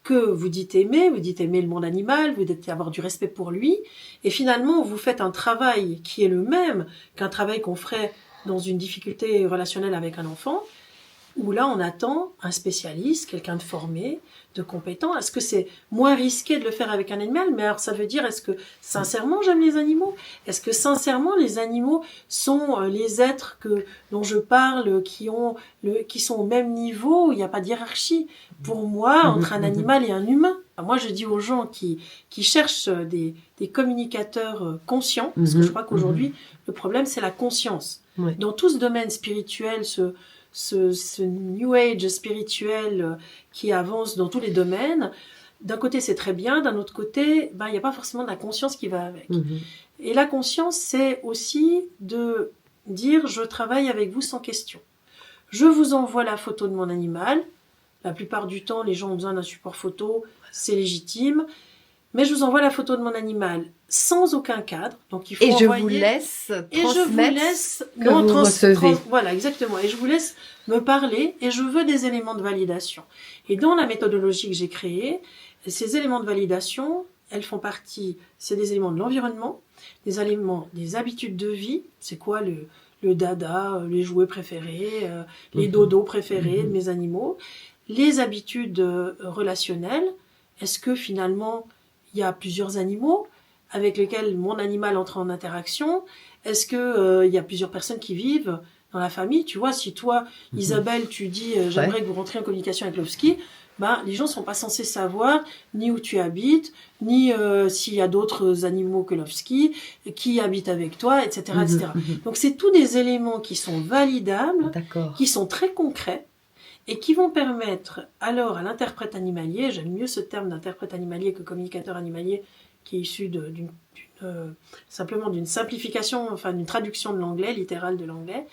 que vous dites aimer le monde animal, vous dites avoir du respect pour lui, et finalement vous faites un travail qui est le même qu'un travail qu'on ferait dans une difficulté relationnelle avec un enfant, où là on attend un spécialiste, quelqu'un de formé, de compétent. Est-ce que c'est moins risqué de le faire avec un animal? Mais alors ça veut dire, est-ce que sincèrement j'aime les animaux? Est-ce que sincèrement les animaux sont les êtres dont je parle, qui sont au même niveau, où il n'y a pas de hiérarchie? Pour moi, entre un animal et un humain. Moi, je dis aux gens qui cherchent des communicateurs conscients, parce que je crois qu'aujourd'hui, le problème, c'est la conscience. Ouais. Dans tout ce domaine spirituel, ce New Age spirituel qui avance dans tous les domaines, d'un côté, c'est très bien, d'un autre côté, il n'y a pas forcément de la conscience qui va avec. Et la conscience, c'est aussi de dire, je travaille avec vous sans question. Je vous envoie la photo de mon animal. La plupart du temps, les gens ont besoin d'un support photo, c'est légitime. Mais je vous envoie la photo de mon animal sans aucun cadre. Donc il faut je vous laisse transmettre voilà, exactement. Et je vous laisse me parler et je veux des éléments de validation. Et dans la méthodologie que j'ai créée, ces éléments de validation, elles font partie, c'est des éléments de l'environnement, des éléments des habitudes de vie. C'est quoi le dada, les jouets préférés, les dodos préférés de mes animaux, les habitudes relationnelles. Est-ce que finalement il y a plusieurs animaux avec lesquels mon animal entre en interaction? Est-ce que il y a plusieurs personnes qui vivent dans la famille? Tu vois, si toi, Isabelle, tu dis j'aimerais que vous rentriez en communication avec Lovski, ben, les gens sont pas censés savoir ni où tu habites, ni s'il y a d'autres animaux que Lovski, qui habitent avec toi, etc. etc. Donc c'est tous des éléments qui sont validables, qui sont très concrets, et qui vont permettre alors à l'interprète animalier, j'aime mieux ce terme d'interprète animalier que communicateur animalier, qui est issu simplement d'une simplification, enfin d'une traduction de l'anglais, littérale de l'anglais.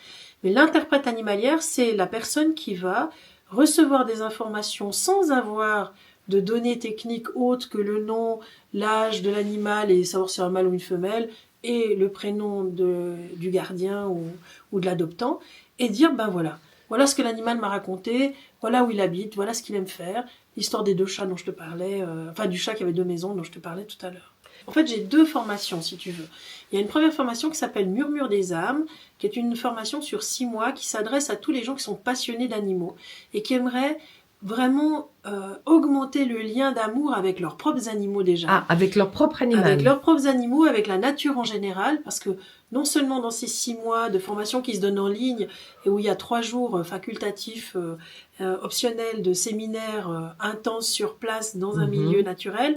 Mais l'interprète animalière, c'est la personne qui va recevoir des informations sans avoir de données techniques autres que le nom, l'âge de l'animal et savoir si c'est un mâle ou une femelle, et le prénom du gardien ou de l'adoptant, et dire, ben voilà ce que l'animal m'a raconté, voilà où il habite, voilà ce qu'il aime faire, l'histoire des 2 chats dont je te parlais, enfin du chat qui avait 2 maisons dont je te parlais tout à l'heure. En fait, j'ai 2 formations, si tu veux. Il y a une première formation qui s'appelle Murmure des âmes, qui est une formation sur 6 mois qui s'adresse à tous les gens qui sont passionnés d'animaux et qui aimeraient vraiment augmenter le lien d'amour avec leurs propres animaux déjà. Ah, avec leur propre animal. Avec leurs propres animaux, avec la nature en général, parce que non seulement dans ces 6 mois de formation qui se donnent en ligne et où il y a 3 jours facultatifs, optionnels de séminaires intenses sur place dans un milieu naturel,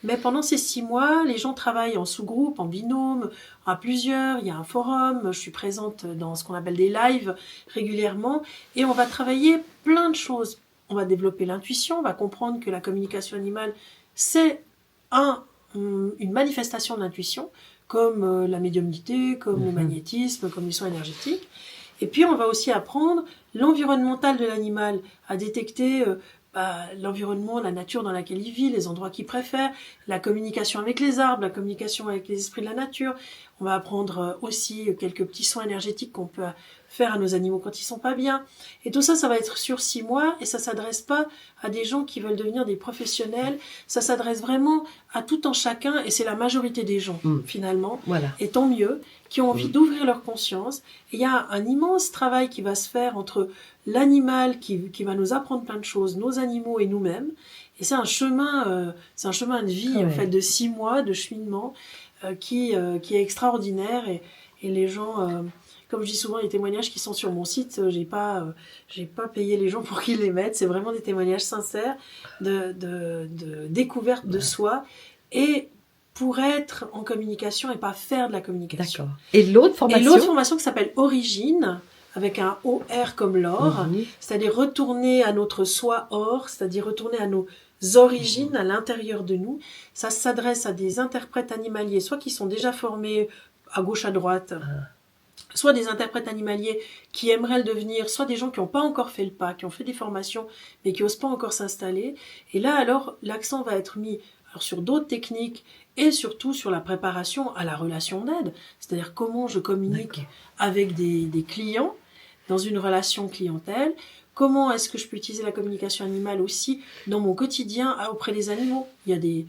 mais pendant ces 6 mois, les gens travaillent en sous-groupe, en binôme, à plusieurs, il y a un forum, je suis présente dans ce qu'on appelle des lives régulièrement, et on va travailler plein de choses. On va développer l'intuition, on va comprendre que la communication animale, c'est une manifestation de l'intuition, comme la médiumnité, comme le magnétisme, comme les soins énergétiques. Et puis on va aussi apprendre l'environnemental de l'animal, à détecter l'environnement, la nature dans laquelle il vit, les endroits qu'il préfère, la communication avec les arbres, la communication avec les esprits de la nature. On va apprendre aussi quelques petits soins énergétiques qu'on peut faire à nos animaux quand ils sont pas bien. Et tout ça, ça va être sur 6 mois et ça s'adresse pas à des gens qui veulent devenir des professionnels. Ça s'adresse vraiment à tout un chacun et c'est la majorité des gens finalement. Voilà. Et tant mieux, qui ont envie d'ouvrir leur conscience. Et il y a un immense travail qui va se faire entre l'animal qui va nous apprendre plein de choses, nos animaux et nous-mêmes. Et c'est un chemin de vie en fait de 6 mois de cheminement qui est extraordinaire et les gens comme je dis souvent, les témoignages qui sont sur mon site, j'ai pas payé les gens pour qu'ils les mettent. C'est vraiment des témoignages sincères de découverte de soi et pour être en communication et pas faire de la communication. D'accord. Et l'autre formation qui s'appelle Origine, avec un OR comme l'or, c'est-à-dire retourner à notre soi or, c'est-à-dire retourner à nos origines à l'intérieur de nous. Ça s'adresse à des interprètes animaliers, soit qui sont déjà formés à gauche à droite, soit des interprètes animaliers qui aimeraient le devenir, soit des gens qui n'ont pas encore fait le pas, qui ont fait des formations, mais qui n'osent pas encore s'installer. Et là, alors, l'accent va être mis sur d'autres techniques et surtout sur la préparation à la relation d'aide. C'est-à-dire comment je communique avec des clients dans une relation clientèle. Comment est-ce que je peux utiliser la communication animale aussi dans mon quotidien auprès des animaux. Il y a des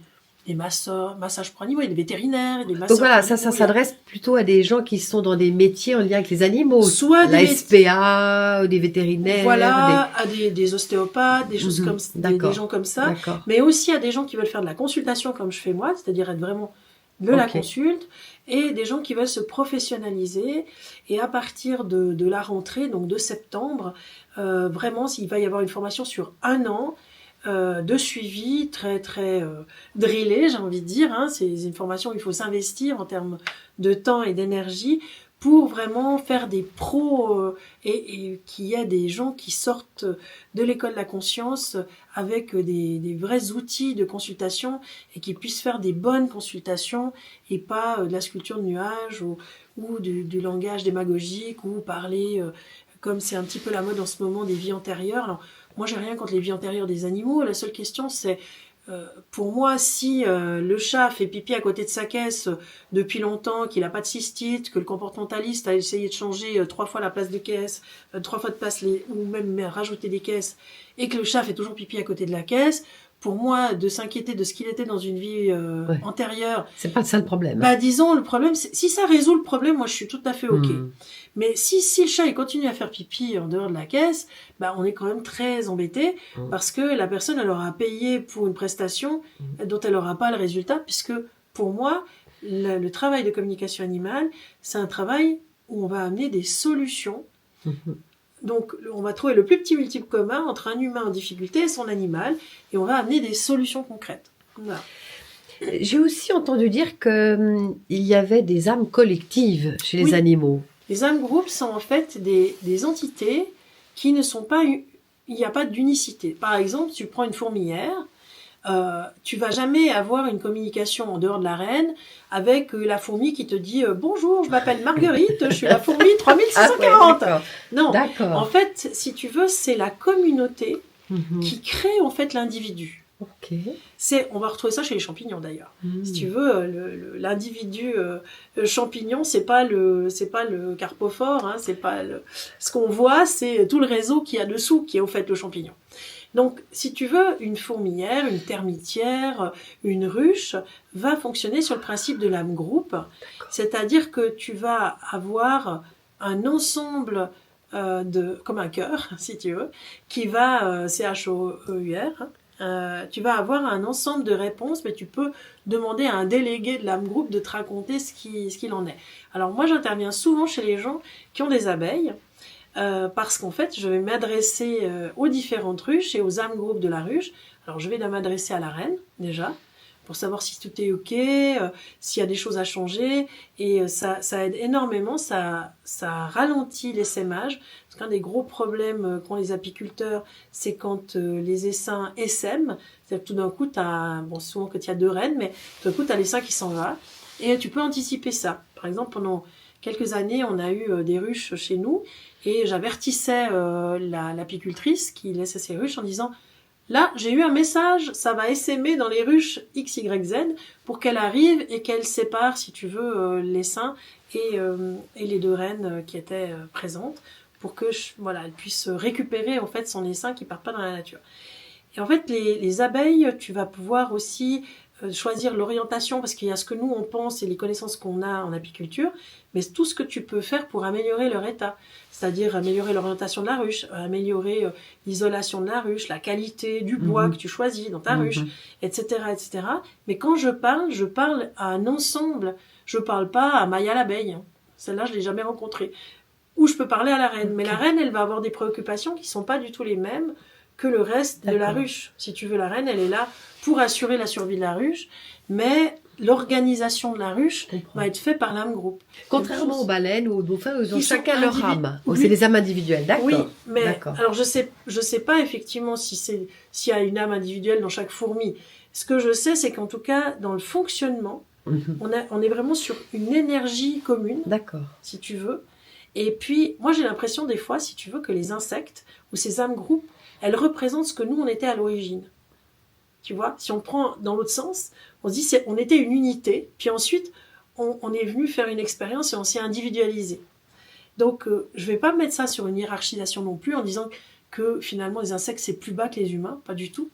massages pour animaux, il y a des vétérinaires, des masseurs. Donc voilà, ça s'adresse plutôt à des gens qui sont dans des métiers en lien avec les animaux. Soit la SPA, des vétérinaires. Voilà, à des ostéopathes, des choses comme des gens comme ça. Mais aussi à des gens qui veulent faire de la consultation comme je fais moi, c'est-à-dire être vraiment de la consulte, et des gens qui veulent se professionnaliser. Et à partir de la rentrée, donc de septembre, vraiment, il va y avoir une formation sur 1 an, de suivi très très drillé, j'ai envie de dire. C'est une formation où il faut s'investir en termes de temps et d'énergie pour vraiment faire des pros et qu'il y ait des gens qui sortent de l'école de la conscience avec des vrais outils de consultation et qui puissent faire des bonnes consultations et pas de la sculpture de nuages ou du langage démagogique ou parler comme c'est un petit peu la mode en ce moment des vies antérieures. Alors, moi, j'ai rien contre les vies antérieures des animaux. La seule question, c'est, pour moi, si le chat fait pipi à côté de sa caisse depuis longtemps, qu'il n'a pas de cystite, que le comportementaliste a essayé de changer 3 fois la place de caisse, 3 fois de place, ou même rajouter des caisses, et que le chat fait toujours pipi à côté de la caisse, pour moi, de s'inquiéter de ce qu'il était dans une vie antérieure... C'est pas ça le problème. Bah, disons, le problème, si ça résout le problème, moi, je suis tout à fait OK. Mais si le chat il continue à faire pipi en dehors de la caisse, bah, on est quand même très embêté parce que la personne, elle aura payé pour une prestation dont elle n'aura pas le résultat, puisque, pour moi, le travail de communication animale, c'est un travail où on va amener des solutions. Donc, on va trouver le plus petit multiple commun entre un humain en difficulté et son animal, et on va amener des solutions concrètes. Voilà. J'ai aussi entendu dire qu'il y avait des âmes collectives chez les animaux. Les âmes groupes sont en fait des entités qui ne sont pas... Il n'y a pas d'unicité. Par exemple, tu prends une fourmilière, tu vas jamais avoir une communication en dehors de la reine avec la fourmi qui te dit bonjour, je m'appelle Marguerite, je suis la fourmi 3640. Non, d'accord. En fait, si tu veux, c'est la communauté qui crée en fait l'individu. Ok. On va retrouver ça chez les champignons d'ailleurs. Si tu veux, l'individu champignon, c'est pas le carpophore, hein, c'est pas ce qu'on voit, c'est tout le réseau qu'il y a dessous qui est au fait le champignon. Donc, si tu veux, une fourmilière, une termitière, une ruche va fonctionner sur le principe de l'âme groupe, c'est-à-dire que tu vas avoir un ensemble comme un cœur, si tu veux, qui va CHOEUR. Tu vas avoir un ensemble de réponses, mais tu peux demander à un délégué de l'âme groupe de te raconter ce qu'il en est. Alors moi, j'interviens souvent chez les gens qui ont des abeilles, parce qu'en fait, je vais m'adresser aux différentes ruches et aux âmes groupes de la ruche. Alors, je vais m'adresser à la reine, déjà, pour savoir si tout est OK, s'il y a des choses à changer. Et ça aide énormément, ça ralentit l'essaimage. Parce qu'un des gros problèmes qu'ont les apiculteurs, c'est quand les essaims essaiment. C'est-à-dire que tout d'un coup, souvent quand il y a 2 reines, mais tout d'un coup, tu as l'essaim qui s'en va. Et tu peux anticiper ça. Par exemple, pendant quelques années, on a eu des ruches chez nous et j'avertissais l'apicultrice qui laissait ses ruches en disant « Là, j'ai eu un message, ça va essaimer dans les ruches X, Y, Z pour qu'elle arrive et qu'elle sépare, si tu veux, l'essaim et les 2 reines qui étaient présentes pour que elle puisse récupérer en fait son essaim qui ne part pas dans la nature. » Et en fait, les abeilles, tu vas pouvoir aussi choisir l'orientation, parce qu'il y a ce que nous on pense et les connaissances qu'on a en apiculture, mais tout ce que tu peux faire pour améliorer leur état, c'est-à-dire améliorer l'orientation de la ruche, améliorer l'isolation de la ruche, la qualité du bois que tu choisis dans ta ruche, etc., etc. Mais quand je parle à un ensemble, je parle pas à Maya l'abeille, celle-là je l'ai jamais rencontrée, ou je peux parler à la reine, mais la reine elle va avoir des préoccupations qui sont pas du tout les mêmes que le reste de la ruche. Si tu veux, la reine, elle est là pour assurer la survie de la ruche, mais l'organisation de la ruche va être faite par l'âme groupe. Contrairement aux baleines ou aux dauphins, ils ont chacun leur âme. Oui. C'est des âmes individuelles, d'accord. Oui, mais alors je sais pas effectivement s'il y a une âme individuelle dans chaque fourmi. Ce que je sais, c'est qu'en tout cas, dans le fonctionnement, on est vraiment sur une énergie commune, si tu veux. Et puis, moi j'ai l'impression des fois, si tu veux, que les insectes ou ces âmes groupes, elles représentent ce que nous, on était à l'origine. Tu vois, si on prend dans l'autre sens, on se dit on était une unité, puis ensuite, on est venu faire une expérience et on s'est individualisé. Donc, je ne vais pas mettre ça sur une hiérarchisation non plus, en disant que finalement, les insectes, c'est plus bas que les humains, pas du tout.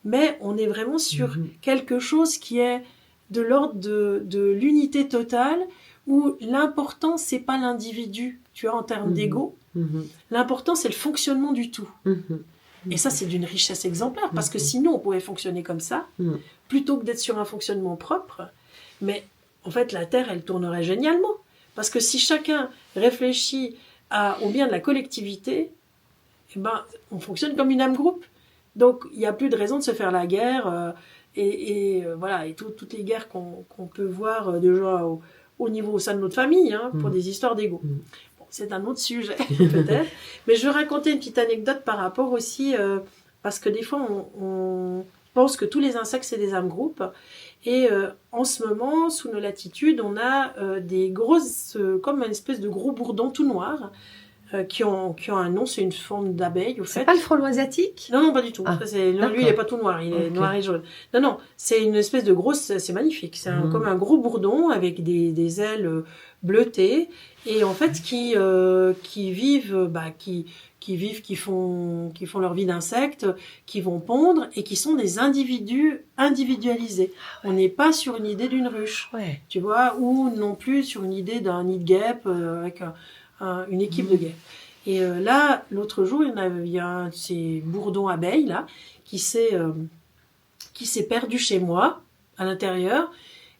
Mais on est vraiment sur quelque chose qui est de l'ordre de l'unité totale, où l'important, c'est pas l'individu, tu vois, en termes d'ego. L'important, c'est le fonctionnement du tout. Et ça, c'est d'une richesse exemplaire, parce que sinon, on pouvait fonctionner comme ça, plutôt que d'être sur un fonctionnement propre. Mais en fait, la Terre, elle tournerait génialement. Parce que si chacun réfléchit au bien de la collectivité, eh ben, on fonctionne comme une âme groupe. Donc, il n'y a plus de raison de se faire la guerre. Et toutes les guerres qu'on peut voir déjà au niveau au sein de notre famille, hein, pour des histoires d'ego. C'est un autre sujet, peut-être. Mais je vais raconter une petite anecdote par rapport aussi, parce que des fois, on pense que tous les insectes, c'est des âmes groupes. Et en ce moment, sous nos latitudes, on a des grosses, comme une espèce de gros bourdons tout noirs, qui ont un nom, c'est une forme d'abeille, au fait. C'est pas le frelon asiatique ? Non, pas du tout. Ah, lui, il n'est pas tout noir, il est noir et jaune. Non, c'est une espèce de grosse, c'est magnifique. C'est comme un gros bourdon avec des ailes bleutées, et en fait, qui vivent, qui font leur vie d'insectes, qui vont pondre, et qui sont des individus individualisés. On n'est pas sur une idée d'une ruche, tu vois, ou non plus sur une idée d'un nid de guêpe avec une équipe de guêpes. Et là, l'autre jour, il y a un de ces bourdons abeilles là qui s'est perdu chez moi à l'intérieur,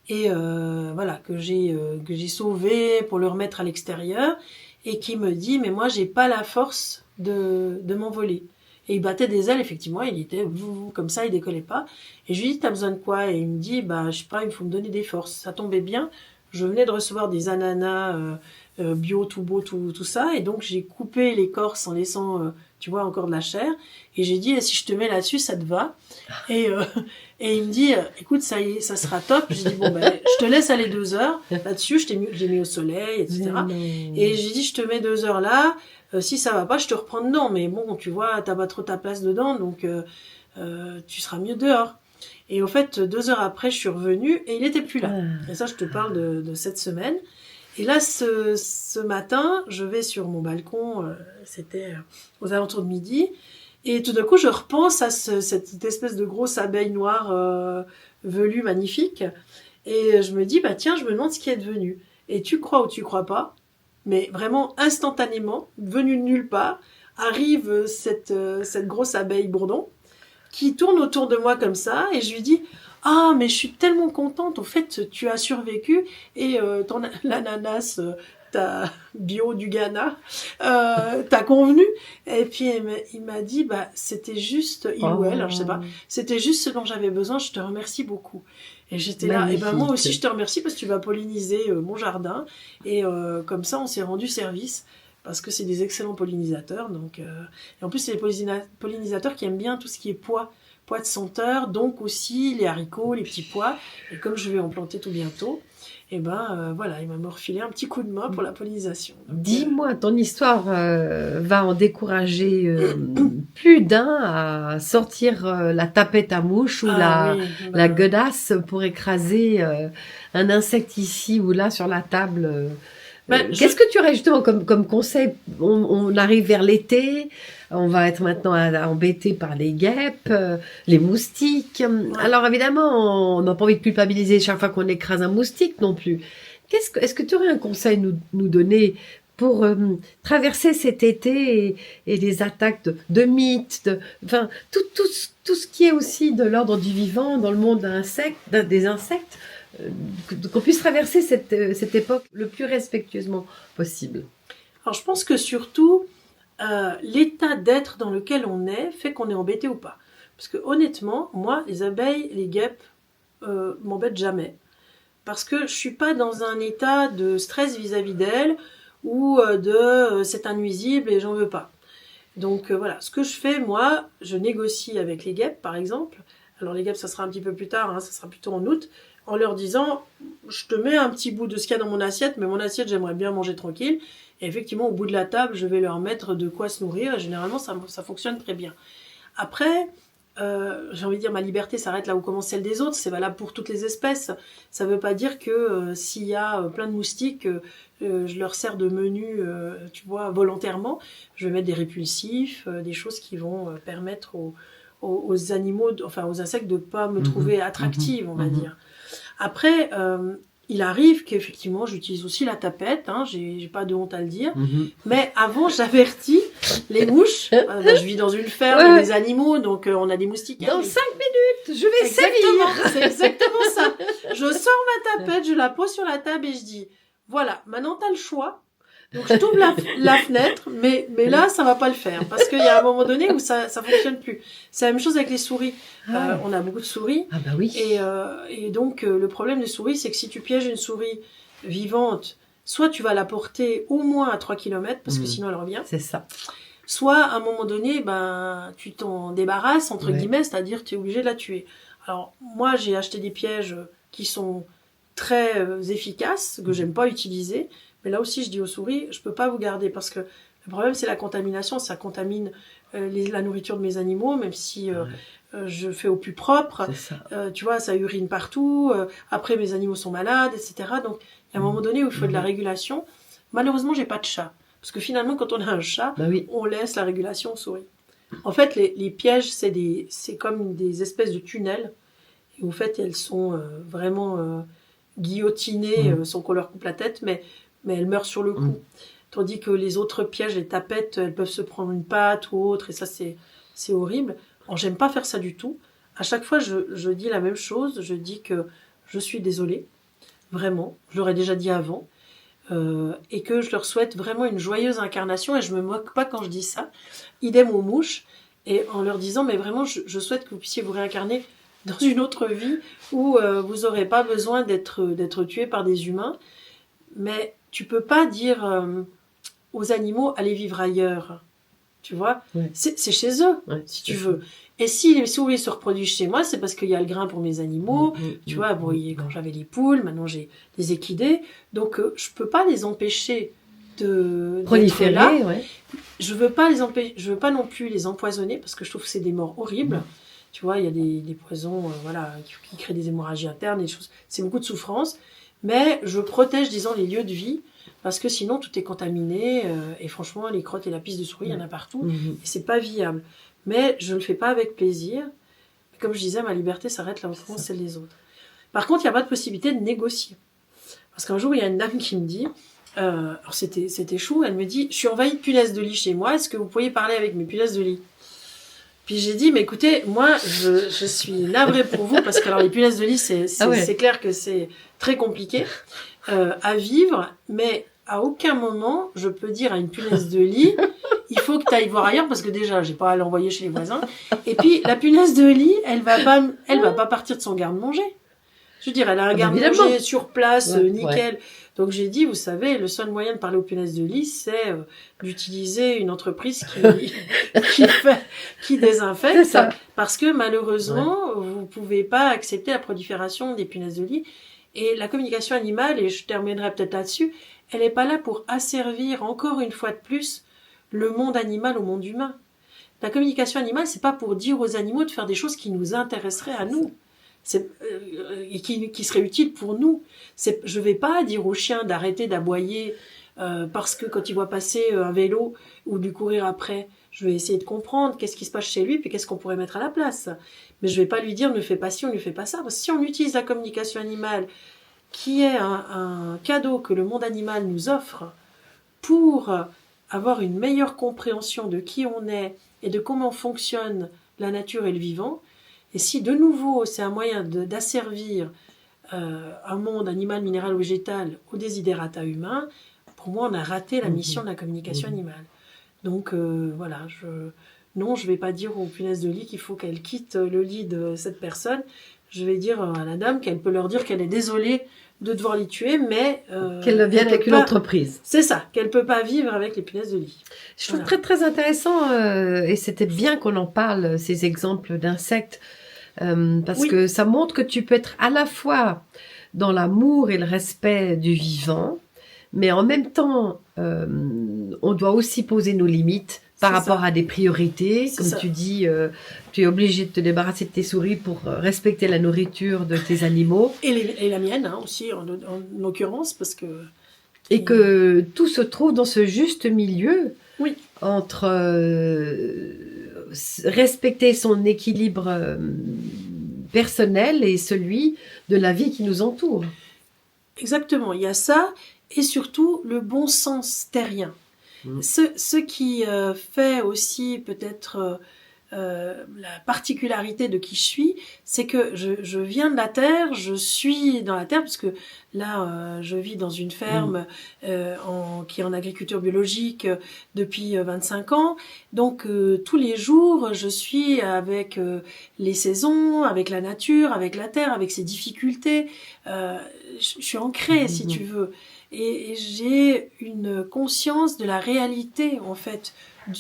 et voilà, que j'ai sauvé pour le remettre à l'extérieur, et qui me dit, mais moi, j'ai pas la force de m'envoler. Et il battait des ailes, effectivement, il était comme ça, il décollait pas. Et je lui dis, t'as besoin de quoi? Et il me dit, bah, je sais pas, il faut me donner des forces. Ça tombait bien. Je venais de recevoir des ananas bio, tout beau, tout ça. Et donc, j'ai coupé l'écorce en laissant, tu vois, encore de la chair. Et j'ai dit, si je te mets là-dessus, ça te va? Et, et il me dit, écoute, ça y est, ça sera top. J'ai dit, bon, ben, je te laisse aller 2 heures là-dessus. J'ai mis au soleil, etc. Et j'ai dit, je te mets 2 heures là. Si ça va pas, je te reprends dedans. Mais bon, tu vois, t'as pas trop ta place dedans, donc tu seras mieux dehors. Et au fait, 2 heures après, je suis revenue et il était plus là. Et ça, je te parle de cette semaine. Et là, ce matin, je vais sur mon balcon, c'était aux alentours de midi, et tout d'un coup, je repense à cette espèce de grosse abeille noire velue magnifique, et je me dis, bah tiens, je me demande ce qui est devenu. Et tu crois ou tu crois pas, mais vraiment instantanément, venue de nulle part, arrive cette grosse abeille bourdon, qui tourne autour de moi comme ça, et je lui dis, ah, mais je suis tellement contente, au fait, tu as survécu, et l'ananas, ta bio du Ghana, t'as convenu. Et puis il m'a dit, bah, c'était juste, il ou elle, je sais pas, c'était juste ce dont j'avais besoin, je te remercie beaucoup. Et j'étais là, et ben moi aussi je te remercie parce que tu vas polliniser mon jardin, et comme ça on s'est rendu service. Parce que c'est des excellents pollinisateurs. Donc, et en plus, c'est des pollinisateurs qui aiment bien tout ce qui est pois de senteur, donc aussi les haricots, les petits pois. Et comme je vais en planter tout bientôt, et ben voilà, il m'a refilé un petit coup de main pour la pollinisation. Dis-moi, ton histoire va en décourager plus d'un à sortir la tapette à mouche ou la godasse pour écraser un insecte ici ou là sur la table. Qu'est-ce que tu aurais justement comme conseil? On arrive vers l'été, on va être maintenant embêté par les guêpes, les moustiques. Ouais. Alors évidemment, on n'a pas envie de culpabiliser chaque fois qu'on écrase un moustique non plus. Est-ce que tu aurais un conseil nous donner pour traverser cet été et les attaques de mythes, enfin tout ce qui est aussi de l'ordre du vivant dans le monde des insectes? Qu'on puisse traverser cette époque le plus respectueusement possible. Alors je pense que surtout, l'état d'être dans lequel on est fait qu'on est embêté ou pas. Parce que honnêtement, moi, les abeilles, les guêpes, m'embêtent jamais. Parce que je suis pas dans un état de stress vis-à-vis d'elles ou c'est un nuisible et j'en veux pas. Donc voilà, ce que je fais, moi, je négocie avec les guêpes, par exemple. Alors les guêpes, ça sera un petit peu plus tard, ça sera plutôt en août, en leur disant, je te mets un petit bout de ce qu'il y a dans mon assiette, mais mon assiette, j'aimerais bien manger tranquille. Et effectivement, au bout de la table, je vais leur mettre de quoi se nourrir. Et généralement, ça fonctionne très bien. Après, j'ai envie de dire, ma liberté s'arrête là où commence celle des autres. C'est valable pour toutes les espèces. Ça ne veut pas dire que s'il y a plein de moustiques, je leur sers de menu, tu vois, volontairement. Je vais mettre des répulsifs, des choses qui vont permettre aux animaux, enfin aux insectes de ne pas me trouver attractive, on va dire. Après, il arrive qu'effectivement, j'utilise aussi la tapette, j'ai pas de honte à le dire. Mais avant, j'avertis les mouches. Je vis dans une ferme, il y a des animaux, donc on a des moustiques. Dans 5 minutes, je vais sévir. C'est exactement ça. Je sors ma tapette, je la pose sur la table et je dis, voilà, maintenant t'as le choix. Donc je t'ouvre la fenêtre, mais là ça va pas le faire parce qu'il y a un moment donné où ça fonctionne plus. C'est la même chose avec les souris. On a beaucoup de souris. Ah bah oui. Et donc le problème des souris, c'est que si tu pièges une souris vivante, soit tu vas la porter au moins à 3 km parce que sinon elle revient. C'est ça. Soit à un moment donné, tu t'en débarrasses entre guillemets, c'est-à-dire tu es obligé de la tuer. Alors moi j'ai acheté des pièges qui sont très efficaces que j'aime pas utiliser. Mais là aussi, je dis aux souris, je peux pas vous garder parce que le problème, c'est la contamination. Ça contamine la nourriture de mes animaux, même si je fais au plus propre. Tu vois, ça urine partout. Après, mes animaux sont malades, etc. Donc, il y a un moment donné où il faut de la régulation. Malheureusement, j'ai pas de chat. Parce que finalement, quand on a un chat, on laisse la régulation aux souris. En fait, les pièges, c'est comme des espèces de tunnels. Et en fait, elles sont vraiment guillotinées sans qu'on leur coupe la tête, mais elles meurent sur le coup. Tandis que les autres pièges, les tapettes, elles peuvent se prendre une patte ou autre, et ça, c'est horrible. Alors, j'aime pas faire ça du tout. À chaque fois, je dis la même chose. Je dis que je suis désolée. vraiment, je leur ai déjà dit avant, et que je leur souhaite vraiment une joyeuse incarnation, et je me moque pas quand je dis ça. Idem aux mouches, et en leur disant, mais vraiment, je souhaite que vous puissiez vous réincarner dans une autre vie où vous n'aurez pas besoin d'être tué par des humains. Mais tu peux pas dire aux animaux, allez vivre ailleurs. Tu vois, Ouais. c'est chez eux, Ouais, si tu veux. Et si les souris se reproduisent chez moi, c'est parce qu'il y a le grain pour mes animaux. Tu vois, bon, quand j'avais les poules, maintenant j'ai des équidés. Donc, je peux pas les empêcher de proliférer, là. ouais. Je veux pas je veux pas non plus les empoisonner parce que je trouve que c'est des morts horribles. Tu vois, il y a des poisons, voilà, qui créent des hémorragies internes, des choses. C'est beaucoup de souffrance. Mais je protège, disons, les lieux de vie. Parce que sinon, tout est contaminé. Et franchement, les crottes et la pisse de souris, il y en a partout. Et c'est pas viable. Mais je ne le fais pas avec plaisir. Comme je disais, ma liberté s'arrête là où commence celle des autres. Par contre, il n'y a pas de possibilité de négocier. Parce qu'un jour, il y a une dame qui me dit, alors c'était chou, elle me dit, je suis envahie de punaises de lit chez moi, est-ce que vous pourriez parler avec mes punaises de lit? Puis j'ai dit, mais écoutez, moi, je suis navrée pour vous, parce que alors, les punaises de lit, c'est clair que c'est très compliqué à vivre, mais à aucun moment, je peux dire à une punaise de lit, il faut que tu ailles voir ailleurs, parce que déjà, j'ai pas à l'envoyer chez les voisins. Et puis, la punaise de lit, elle va pas partir de son garde-manger. Je veux dire, elle a un garde-manger sur place, nickel. Ouais. Donc j'ai dit, vous savez, le seul moyen de parler aux punaises de lit, c'est d'utiliser une entreprise qui désinfecte. Parce que malheureusement, vous pouvez pas accepter la prolifération des punaises de lit. Et la communication animale, et je terminerai peut-être là-dessus, elle n'est pas là pour asservir encore une fois de plus le monde animal au monde humain. La communication animale, c'est pas pour dire aux animaux de faire des choses qui nous intéresseraient à nous. Et qui serait utile pour nous. Je ne vais pas dire au chien d'arrêter d'aboyer parce que quand il voit passer un vélo ou lui courir après, je vais essayer de comprendre qu'est-ce qui se passe chez lui puis qu'est-ce qu'on pourrait mettre à la place. Mais je ne vais pas lui dire ne fais pas ci, on ne fait pas ça. Parce que si on utilise la communication animale, qui est un cadeau que le monde animal nous offre pour avoir une meilleure compréhension de qui on est et de comment fonctionne la nature et le vivant, et si de nouveau c'est un moyen d'asservir un monde animal, minéral ou végétal au desiderata humain, pour moi on a raté la mission de la communication animale. Donc voilà, non, je ne vais pas dire aux punaises de lit qu'il faut qu'elles quittent le lit de cette personne. Je vais dire à la dame qu'elle peut leur dire qu'elle est désolée de devoir les tuer, mais qu'elle vienne avec une entreprise. C'est ça, qu'elle ne peut pas vivre avec les punaises de lit. Je trouve très très intéressant, et c'était bien qu'on en parle, ces exemples d'insectes, parce que ça montre que tu peux être à la fois dans l'amour et le respect du vivant, mais en même temps, on doit aussi poser nos limites par rapport à des priorités. Comme tu dis, tu es obligé de te débarrasser de tes souris pour respecter la nourriture de tes animaux. Et la mienne aussi, en l'occurrence, parce que... Et que tout se trouve dans ce juste milieu entre respecter son équilibre personnel et celui de la vie qui nous entoure. Exactement, il y a ça, et surtout le bon sens terrien. Ce qui fait aussi peut-être la particularité de qui je suis, c'est que je viens de la terre, je suis dans la terre, puisque là je vis dans une ferme qui est en agriculture biologique depuis 25 ans. Donc tous les jours je suis avec les saisons, avec la nature, avec la terre, avec ses difficultés. Je suis ancrée, si tu veux. Et j'ai une conscience de la réalité, en fait,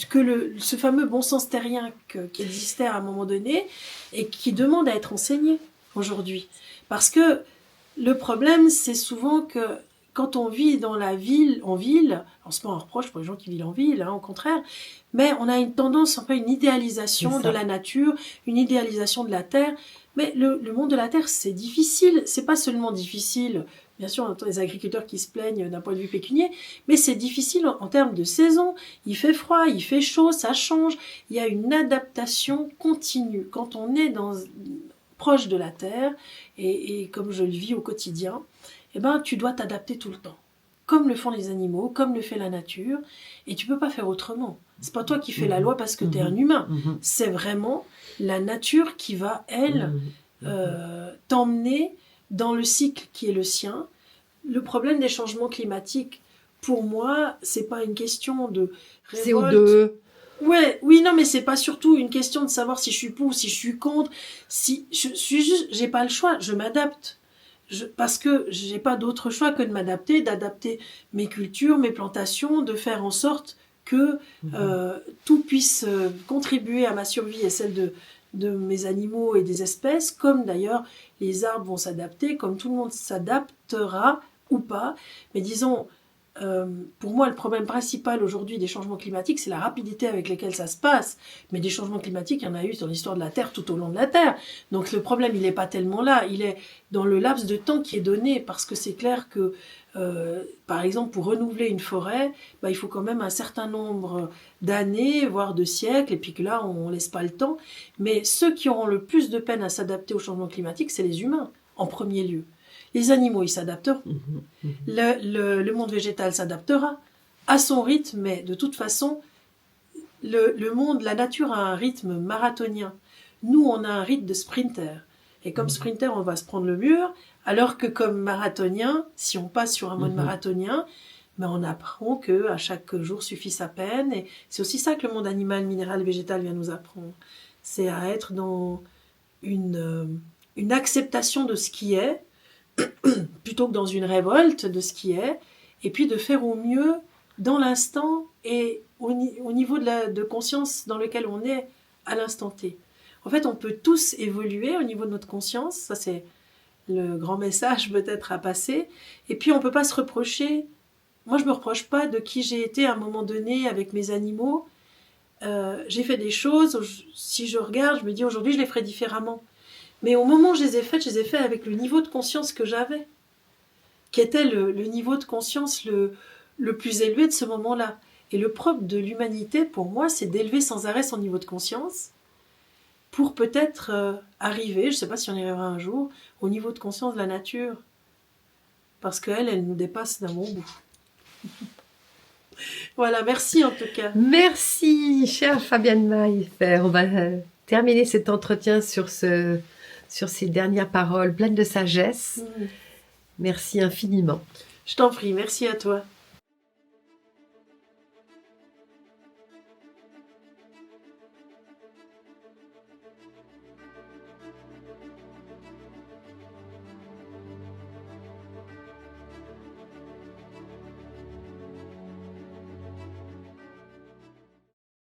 que ce fameux bon sens terrien qui existait à un moment donné et qui demande à être enseigné aujourd'hui. Parce que le problème, c'est souvent que quand on vit dans la ville, en ville, alors c'est pas un reproche pour les gens qui vivent en ville, au contraire, mais on a une tendance, un peu une idéalisation de la nature, une idéalisation de la terre. Mais le monde de la terre, c'est difficile. C'est pas seulement difficile. Bien sûr, on entend les agriculteurs qui se plaignent d'un point de vue pécunier, mais c'est difficile en termes de saison. Il fait froid, il fait chaud, ça change. Il y a une adaptation continue. Quand on est proche de la terre, et comme je le vis au quotidien, tu dois t'adapter tout le temps. Comme le font les animaux, comme le fait la nature, et tu peux pas faire autrement. C'est pas toi qui fais la loi parce que tu es un humain. C'est vraiment la nature qui va, elle, t'emmener dans le cycle qui est le sien, le problème des changements climatiques, pour moi, c'est pas une question de révolte. CO2. Ouais, oui, non, mais c'est pas surtout une question de savoir si je suis pour ou si je suis contre. Si je suis juste, j'ai pas le choix, je m'adapte. Parce que j'ai pas d'autre choix que de m'adapter, d'adapter mes cultures, mes plantations, de faire en sorte que tout puisse contribuer à ma survie et celle de mes animaux et des espèces, comme d'ailleurs les arbres vont s'adapter, comme tout le monde s'adaptera ou pas. Mais disons, pour moi, le problème principal aujourd'hui des changements climatiques, c'est la rapidité avec laquelle ça se passe. Mais des changements climatiques, il y en a eu dans l'histoire de la Terre tout au long de la Terre. Donc le problème, il n'est pas tellement là. Il est dans le laps de temps qui est donné. Parce que c'est clair que, par exemple, pour renouveler une forêt, il faut quand même un certain nombre d'années, voire de siècles. Et puis que là, on ne laisse pas le temps. Mais ceux qui auront le plus de peine à s'adapter au changement climatique, c'est les humains, en premier lieu. Les animaux, ils s'adapteront. Le monde végétal s'adaptera à son rythme, mais de toute façon, le monde, la nature a un rythme marathonien. Nous, on a un rythme de sprinter. Et comme sprinter, on va se prendre le mur, alors que comme marathonien, si on passe sur un mode marathonien, on apprend que à chaque jour suffit sa peine. Et c'est aussi ça que le monde animal, minéral, végétal vient nous apprendre. C'est à être dans une acceptation de ce qui est, plutôt que dans une révolte de ce qui est, et puis de faire au mieux dans l'instant et au niveau de conscience dans lequel on est à l'instant T. En fait, on peut tous évoluer au niveau de notre conscience, ça c'est le grand message peut-être à passer, et puis on ne peut pas se reprocher. Moi, je ne me reproche pas de qui j'ai été à un moment donné avec mes animaux. J'ai fait des choses, si je regarde, je me dis aujourd'hui je les ferais différemment. Mais au moment où je les ai faites avec le niveau de conscience que j'avais, qui était le niveau de conscience le plus élevé de ce moment-là. Et le propre de l'humanité, pour moi, c'est d'élever sans arrêt son niveau de conscience pour peut-être arriver, je ne sais pas si on y arrivera un jour, au niveau de conscience de la nature. Parce qu'elle nous dépasse d'un bon bout. Voilà, merci en tout cas. Merci, chère Fabienne Maillefer. On va terminer cet entretien sur ces dernières paroles pleines de sagesse. Merci infiniment. Je t'en prie, merci à toi.